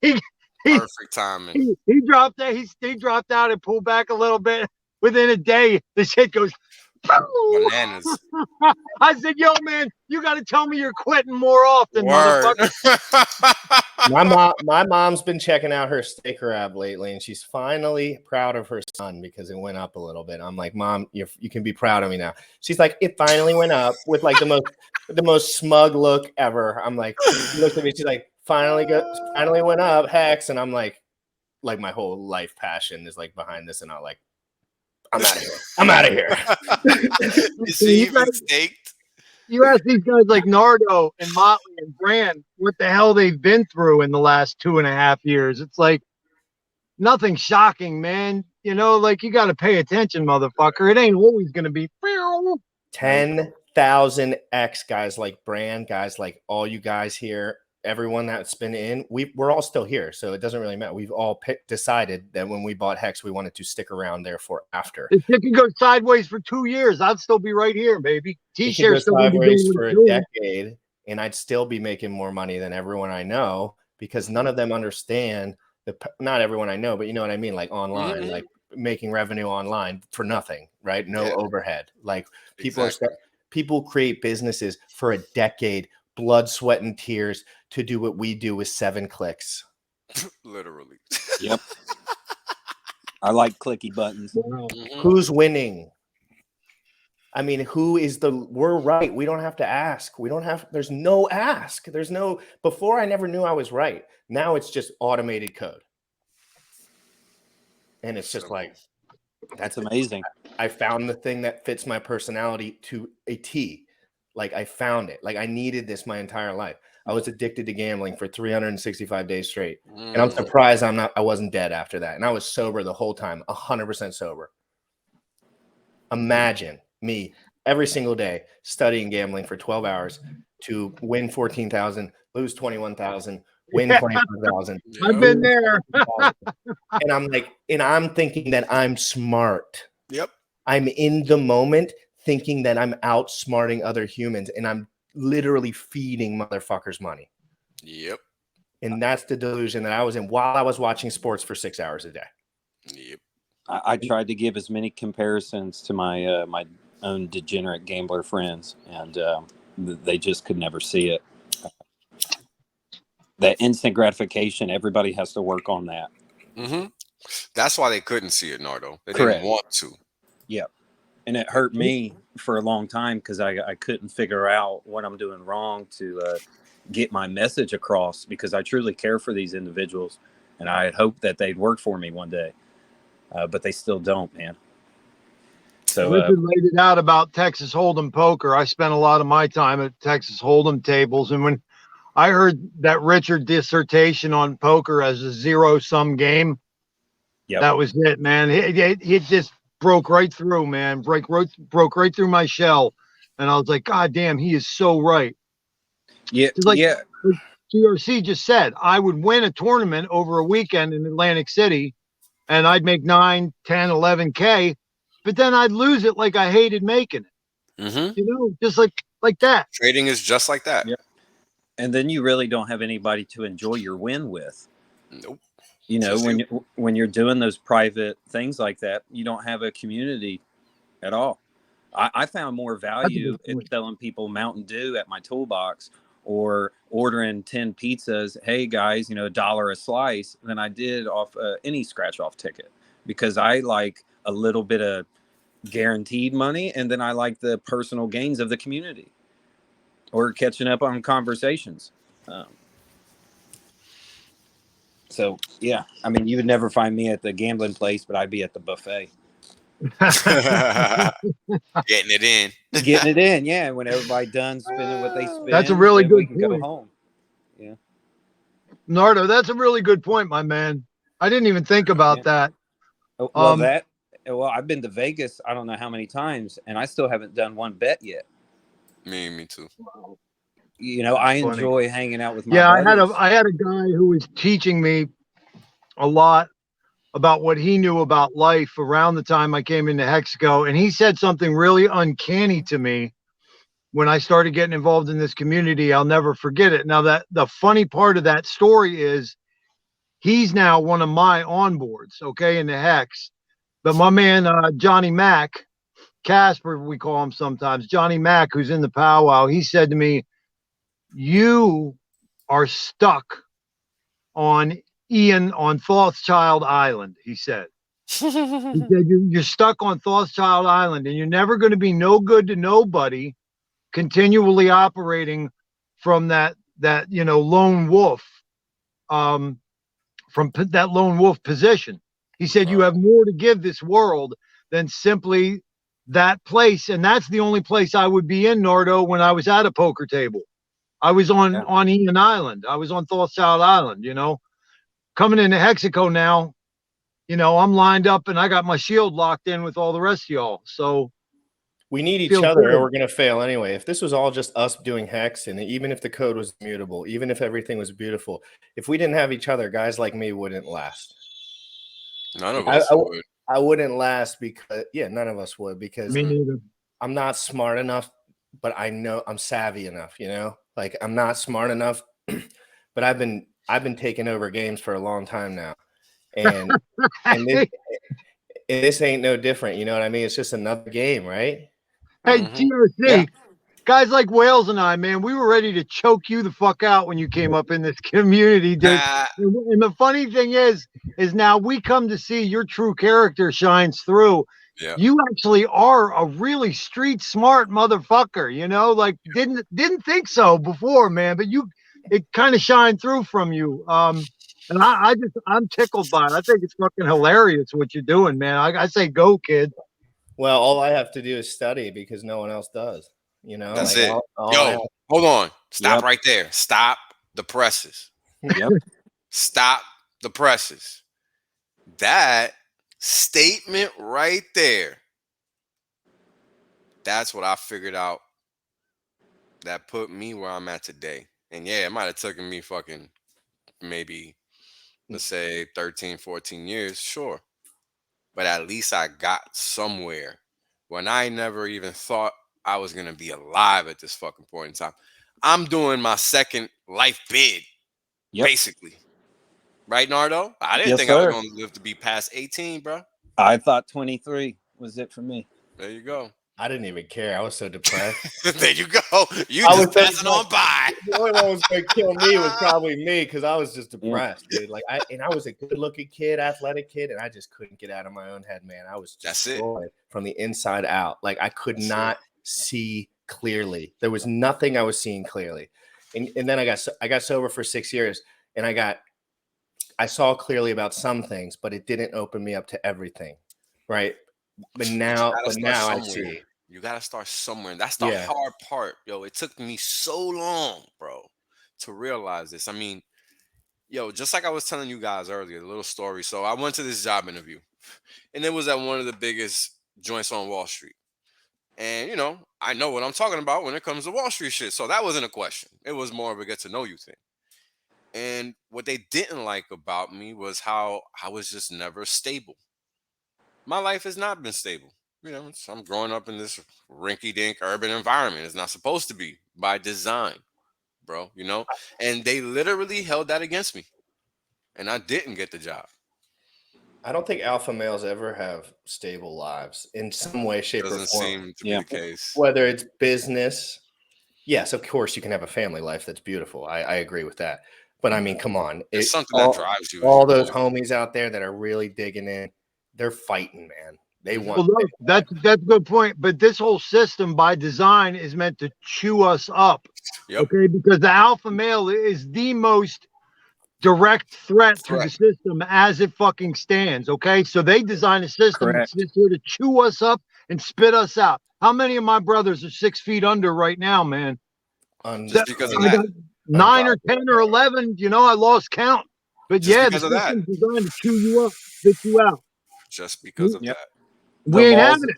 He Perfect timing. he dropped that. He dropped out and pulled back a little bit. Within a day, the shit goes. Bananas. I said, yo, man, you got to tell me you're quitting more often, Word. motherfucker. My mom's been checking out her sticker app lately, and she's finally proud of her son because it went up a little bit. I'm like, Mom, you can be proud of me now. She's like, it finally went up with like the most smug look ever. I'm like, she looks at me, she's like, finally went up, Hex, and I'm like my whole life passion is like behind this, and I'm like, I'm out of here. I'm out of here. Is she even staked? You ask these guys like Nardo and Motley and Brand what the hell they've been through in the last 2.5 years. It's like nothing shocking, man. You know, like you got to pay attention, motherfucker. It ain't always going to be 10,000x guys like Brand, guys like all you guys here, everyone that's been in, we're all still here, so it doesn't really matter. We've all decided that when we bought Hex, we wanted to stick around there for after. If it could go sideways for 2 years, I'd still be right here, baby. T-shirts still sideways for a decade, and I'd still be making more money than everyone I know because none of them understand not everyone I know, but you know what I mean, like online, like making revenue online for nothing, right? No overhead. Like people create businesses for a decade, blood, sweat, and tears to do what we do with 7 clicks. Literally. Yep. I like clicky buttons. Who's winning? I mean, we're right. We don't have to ask. There's no ask. Before I never knew I was right. Now it's just automated code. And it's just like, that's amazing. I found the thing that fits my personality to a T. Like I found it. Like I needed this my entire life. I was addicted to gambling for 365 days straight. And I'm surprised I wasn't dead after that. And I was sober the whole time, 100% sober. Imagine me every single day studying gambling for 12 hours to win 14,000, lose 21,000, win 25,000. I've been there. And I'm thinking that I'm smart. Yep. I'm in the moment thinking that I'm outsmarting other humans, and I'm literally feeding motherfuckers money. Yep. And that's the delusion that I was in while I was watching sports for 6 hours a day. Yep. I tried to give as many comparisons to my my own degenerate gambler friends, and they just could never see it. That instant gratification, everybody has to work on that. Mm-hmm. That's why they couldn't see it, Nardo. They Correct. didn't want to. Yep. And it hurt me for a long time because I couldn't figure out what I'm doing wrong to get my message across, because I truly care for these individuals, and I had hoped that they'd work for me one day, but they still don't, man. So Richard laid it out about Texas Hold'em poker. I spent a lot of my time at Texas Hold'em tables, and when I heard that Richard dissertation on poker as a zero-sum game, that was it, man. It just broke right through, man. Broke right through my shell, and I was like, God damn, he is so right. Yeah, like GRC just said, I would win a tournament over a weekend in Atlantic City and I'd make 9, 10, 11K, but then I'd lose it like I hated making it. Mm-hmm. You know, just like that. Trading is just like that. Yeah. And then you really don't have anybody to enjoy your win with. Nope. You know, Just when you're doing those private things like that, you don't have a community at all. I found more value in selling people Mountain Dew at my toolbox or ordering 10 pizzas, hey guys, you know, $1 a slice, than I did off any scratch off ticket, because I like a little bit of guaranteed money, and then I like the personal gains of the community or catching up on conversations. So yeah, I mean, you would never find me at the gambling place, but I'd be at the buffet. getting it in. Getting it in, yeah. When everybody done spending what they spend, That's a really then good we can point. go home. Yeah, Nardo, that's a really good point, my man. I didn't even think about that. Well, I've been to Vegas, I don't know how many times, and I still haven't done one bet yet. Me too. You know, I enjoy hanging out with my buddies. I had a guy who was teaching me a lot about what he knew about life around the time I came into Hexaco, and he said something really uncanny to me when I started getting involved in this community. I'll never forget it. Now, that the funny part of that story is he's now one of my onboards, okay, in the Hex. But my man, Johnny Mack, Casper, we call him sometimes, Johnny Mack, who's in the powwow, he said to me, you are stuck on Thothschild Island, he said. He said, you're stuck on Thothschild Island, and you're never going to be no good to nobody, continually operating from that you know, lone wolf, from that lone wolf position. He said, you have more to give this world than simply that place. And that's the only place I would be in, Nardo, when I was at a poker table. I was on Ian Island. I was on Thothschild Island, you know. Coming into Hexaco now, you know, I'm lined up and I got my shield locked in with all the rest of y'all. So we need each other or we're going to fail anyway. If this was all just us doing Hex, and even if the code was mutable, even if everything was beautiful, if we didn't have each other, guys like me wouldn't last. None of us would. I wouldn't last because, none of us would, because me neither. I'm not smart enough, but I know I'm savvy enough, you know, like I'm not smart enough, but I've been taking over games for a long time now. And, this ain't no different. You know what I mean? It's just another game, right? Hey, GRC, guys like Wales and I, man, we were ready to choke you the fuck out when you came up in this community, dude. And the funny thing is now we come to see your true character shines through. Yeah. You actually are a really street smart motherfucker, you know, like didn't think so before, man, but it kind of shined through from you. And I'm tickled by it. I think it's fucking hilarious what you're doing, man. I say go, kid. Well, all I have to do is study because no one else does. You know, that's like it. Hold on. Stop right there. Stop the presses. Yep. Stop the presses. That statement right there. That's what I figured out that put me where I'm at today. And yeah, it might have taken me fucking maybe, let's say 13, 14 years. Sure. But at least I got somewhere when I never even thought I was going to be alive at this fucking point in time. I'm doing my second life bid, basically. Right, Nardo? I didn't think I was going to live to be past 18, bro. I thought 23 was it for me. There you go. I didn't even care. I was so depressed. There you go. You just passing on by. The only one was going to kill me was probably me because I was just depressed, dude. Like I was a good-looking kid, athletic kid, and I just couldn't get out of my own head, man. I was destroyed from the inside out. Like I could not see clearly. There was nothing I was seeing clearly. And then I got sober for 6 years, and I saw clearly about some things, but it didn't open me up to everything, right? But now I see. You got to start somewhere. That's the hard part, yo. It took me so long, bro, to realize this. I mean, yo, just like I was telling you guys earlier, the little story. So I went to this job interview, and it was at one of the biggest joints on Wall Street. And, you know, I know what I'm talking about when it comes to Wall Street shit. So that wasn't a question. It was more of a get to know you thing. And what they didn't like about me was how I was just never stable. My life has not been stable. I'm growing up in this rinky-dink urban environment. It's not supposed to be by design, bro. And they literally held that against me, and I didn't get the job. I don't think alpha males ever have stable lives in some way, shape, or Doesn't form. seem to be the case. Whether it's business, yes, of course you can have a family life that's beautiful. I agree with that. But I mean, come on, It's something that drives you. All those homies out there that are really digging in, they're fighting, man. They want. Well, that's a good point. But this whole system by design is meant to chew us up. Yep. Okay, because the alpha male is the most direct threat to the system as it fucking stands. Okay, so they design a system that's just here to chew us up and spit us out. How many of my brothers are 6 feet under right now, man? Just because of that. 9 or 10 or 11, I lost count. But just the system's designed to chew you up, spit you out. Just because of that. We ain't having it.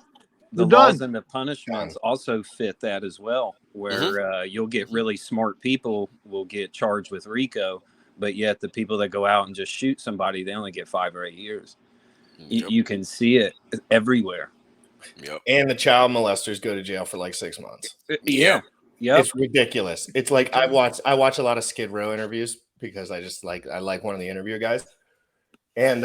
The laws and the punishments also fit that as well, where you'll get really smart people will get charged with RICO, but yet the people that go out and just shoot somebody, they only get 5 or 8 years. You can see it everywhere. Yep. And the child molesters go to jail for like 6 months. Yeah. It's ridiculous. It's like I watch a lot of Skid Row interviews because I like one of the interview guys. And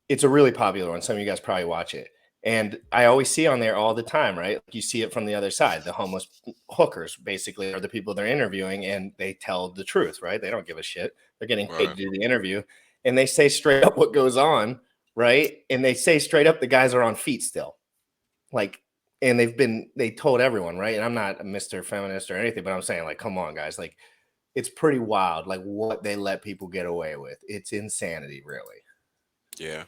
it's a really popular one. Some of you guys probably watch it. And I always see on there all the time, right? You see it from the other side. The homeless hookers basically are the people they're interviewing, and they tell the truth, right? They don't give a shit. They're getting paid to do the interview. And they say straight up what goes on, right? And they say straight up the guys are on feet still. And they told everyone, right? And I'm not a Mr. Feminist or anything, but I'm saying, like, come on, guys. Like, it's pretty wild, like, what they let people get away with. It's insanity, really. Yeah.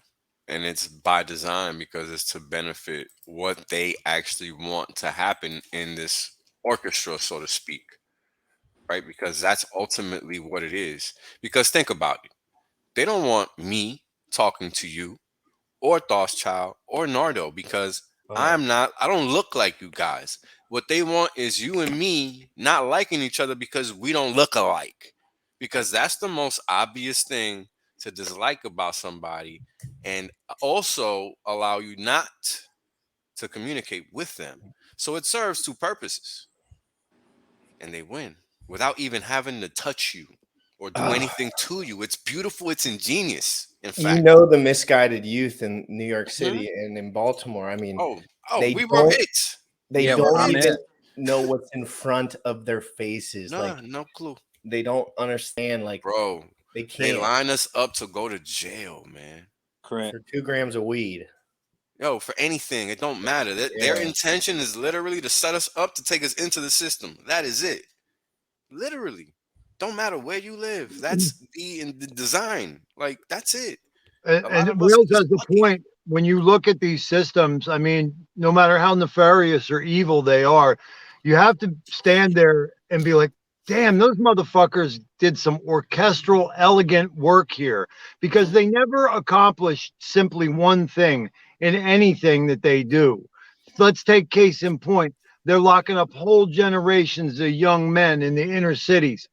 And it's by design because it's to benefit what they actually want to happen in this orchestra, so to speak, right? Because that's ultimately what it is. Because think about it. They don't want me talking to you or Child or Nardo because I don't look like you guys. What they want is you and me not liking each other because we don't look alike. Because that's the most obvious thing to dislike about somebody, and also allow you not to communicate with them. So it serves two purposes. And they win without even having to touch you or do anything to you. It's beautiful. It's ingenious. In fact, the misguided youth in New York City and in Baltimore. I mean, we were hits. They don't even know what's in front of their faces. No clue. They don't understand. Like, bro, they can't. They line us up to go to jail, man. Correct. For 2 grams of weed. Yo, for anything, it don't matter. Their intention is literally to set us up to take us into the system. That is it. Literally. Don't matter where you live. That's the design. Like, that's it. And Wheels has the point. When you look at these systems, I mean, no matter how nefarious or evil they are, you have to stand there and be like, damn, those motherfuckers did some orchestral, elegant work here, because they never accomplish simply one thing in anything that they do. Let's take case in point. They're locking up whole generations of young men in the inner cities.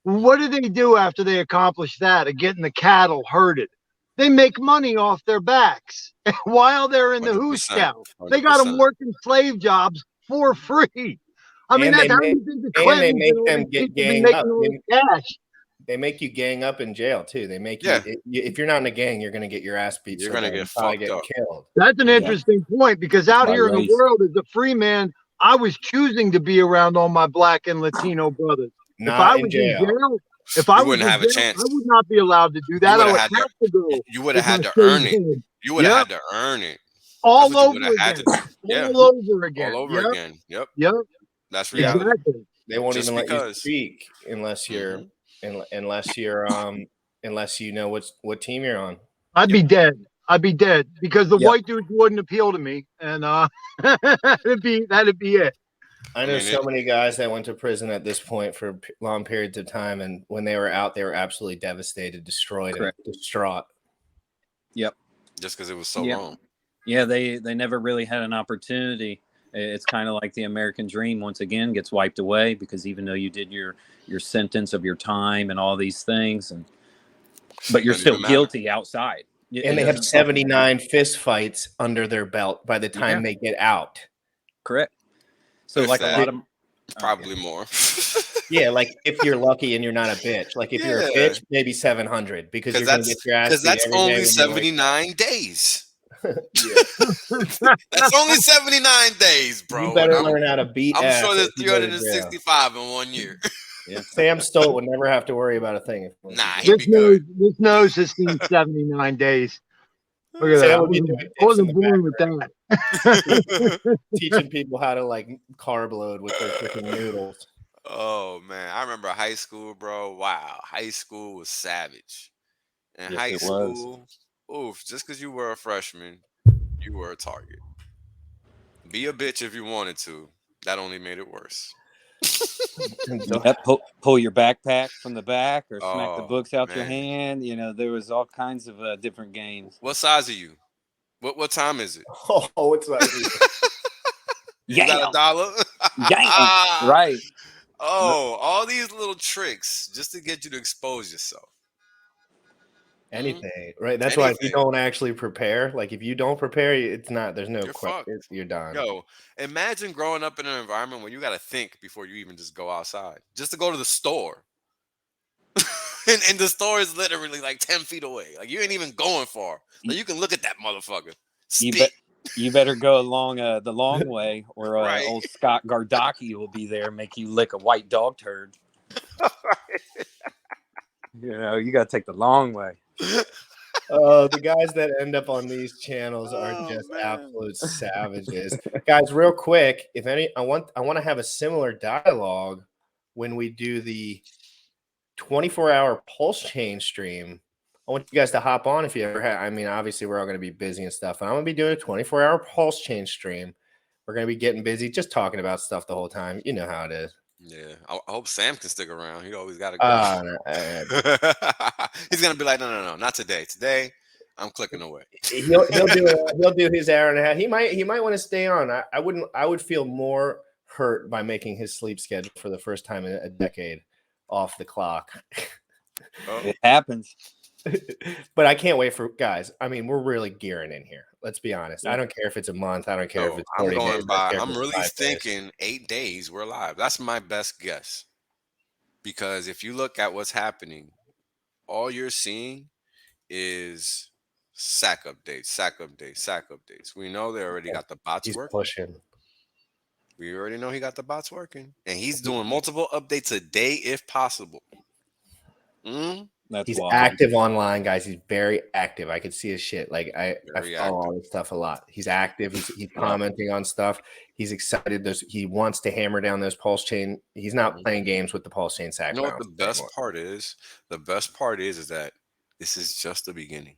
What do they do after they accomplish that of getting the cattle herded? They make money off their backs while they're in the Who's Scout. They got them working slave jobs for free. I mean, that's how you think the Clintons make them get gang up. Cash. They make you gang up in jail too. They make you, if you're not in a gang, you're going to get your ass beat. You're going to get fucked up. Killed. That's an interesting point, because out here in the world as a free man, I was choosing to be around all my Black and Latino brothers. Not if I was in jail. If I wouldn't have a chance. I would not be allowed to do that. I would have to go. You would have had to earn it. You would have had to earn it. All over again. All over again. All over again. Yep. That's reality. Exactly. They won't even let you speak unless you're unless you know what team you're on. I'd be dead. I'd be dead because the white dudes wouldn't appeal to me, and that'd be it. I know so many guys that went to prison at this point for long periods of time, and when they were out, they were absolutely devastated, destroyed, and distraught. Yep. Just because it was so long. Yeah, they never really had an opportunity. It's kind of like the American dream once again gets wiped away, because even though you did your sentence of your time and all these things, but you're Doesn't still even matter. guilty outside. And they have 79 fist fights under their belt by the time they get out. Correct. So If like a that. lot of Probably more. Yeah, like if you're lucky and you're not a bitch. Like if you're a bitch, maybe 700 because you're gonna get your ass beat that's every day only when you 79 days. Yeah. That's only 79 days, bro. You better learn how to beat I'm ass sure there's if you go to jail. 365 in 1 year. Yeah. Sam Stolt would never have to worry about a thing. Nah, he'd be This nose, good. this nose has seen 79 days. Look at Sam that. would be doing I dips in wasn't the born with that. teaching people how to like carb load with their freaking noodles. Oh man, I remember high school, bro. Wow, high school was savage. In Yes, high it was. school, oof, just because you were a freshman, you were a target. Be a bitch if you wanted to. That only made it worse. Yep, pull your backpack from the back, or smack the Oh, books out your man. hand. You know, there was all kinds of different games. What size are you? What time is it? Oh, it's like Is that $1? Damn. Right. Oh, all these little tricks just to get you to expose yourself. anything, right? That's why if you don't actually prepare, like if you don't prepare, it's not. There's no You're fucked. question. You're done. Yo, imagine growing up in an environment where you got to think before you even just go outside, just to go to the store. and the store is literally like 10 feet away. Like you ain't even going far. Like you can look at that motherfucker. You better go along the long way, or Right. old Scott Gardocki will be there, make you lick a white dog turd. You know, you got to take the long way. The guys that end up on these channels are just absolute savages. Guys, real quick, if any, I want to have a similar dialogue when we do the 24-hour pulse chain stream. I want you guys to hop on if you ever have. I mean, obviously, we're all going to be busy and stuff. And I'm going to be doing a 24-hour pulse chain stream. We're going to be getting busy, just talking about stuff the whole time. You know how it is. Yeah, I hope Sam can stick around. He always got to go. He's gonna be like, no, not today. Today, I'm clicking away. He'll do his hour and a half. He might want to stay on. I would feel more hurt by making his sleep schedule for the first time in a decade off the clock. It happens. But I can't wait for guys. I mean, we're really gearing in here. Let's be honest. I don't care if it's a month. I don't care if it's 40 days. I'm really thinking 8 days we're live. That's my best guess. Because if you look at what's happening, all you're seeing is sack updates. We know they already got the bots He's working. pushing. We already know he got the bots working. And he's doing multiple updates a day if possible. He's active online, guys. He's very active. I could see his shit. Like I follow all this stuff a lot. He's active. He's commenting on stuff. He's excited. He wants to hammer down those pulse chain. He's not playing games with the pulse chain sack. You know what the best part is? The best part is that this is just the beginning.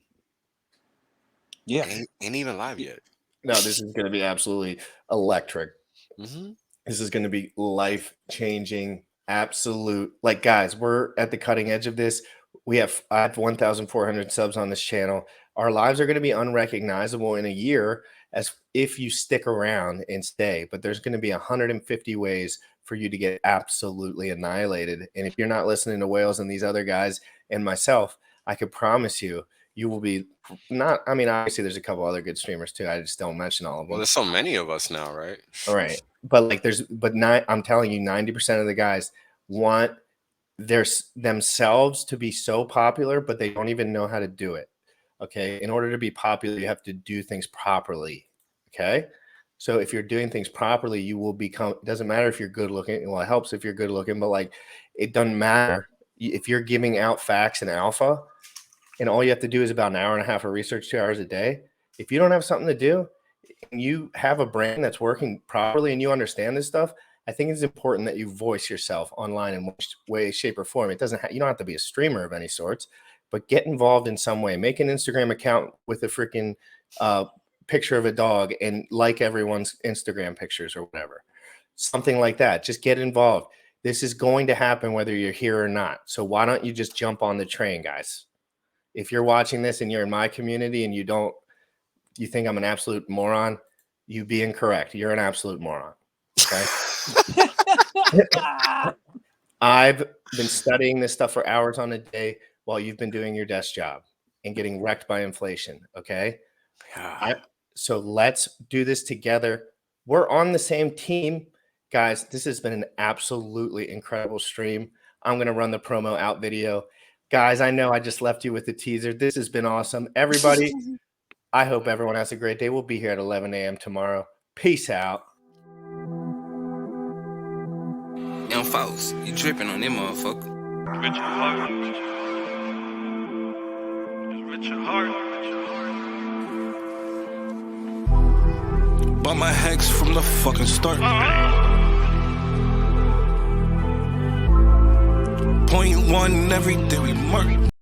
Yeah, ain't even live yet. No, this is going to be absolutely electric. This is going to be life changing. Absolute. Like, guys, we're at the cutting edge of this. I have 1,400 subs on this channel. Our lives are going to be unrecognizable in a year as if you stick around and stay. But there's going to be 150 ways for you to get absolutely annihilated. And if you're not listening to Whales and these other guys and myself, I could promise you will be not. I mean, obviously, there's a couple other good streamers too. I just don't mention all of them. Well, there's so many of us now, right? All right, but like I'm telling you, 90% of the guys want themselves to be so popular, but they don't even know how to do it. Okay. In order to be popular, you have to do things properly. Okay. So if you're doing things properly, you will become, it doesn't matter if you're good looking. Well, it helps if you're good looking, but like, it doesn't matter if you're giving out facts and alpha and all you have to do is about an hour and a half of research, 2 hours a day. If you don't have something to do and you have a brand that's working properly and you understand this stuff, I think it's important that you voice yourself online in which way, shape, or form. It doesn't you don't have to be a streamer of any sorts, but get involved in some way. Make an Instagram account with a freaking picture of a dog and like everyone's Instagram pictures or whatever. Something like that. Just get involved. This is going to happen whether you're here or not. So why don't you just jump on the train, guys? If you're watching this and you're in my community and you think I'm an absolute moron, You be incorrect. You're an absolute moron. Okay. I've been studying this stuff for hours on a day while you've been doing your desk job and getting wrecked by inflation. Okay. So let's do this together. We're on the same team. Guys, this has been an absolutely incredible stream. I'm going to run the promo out video. Guys, I know I just left you with the teaser. This has been awesome. Everybody, I hope everyone has a great day. We'll be here at 11 a.m. tomorrow. Peace out. Young folks, you tripping on them motherfucker. Richard Hart. Richard Hart. Bought my hex from the fucking start. .1 every day we mark.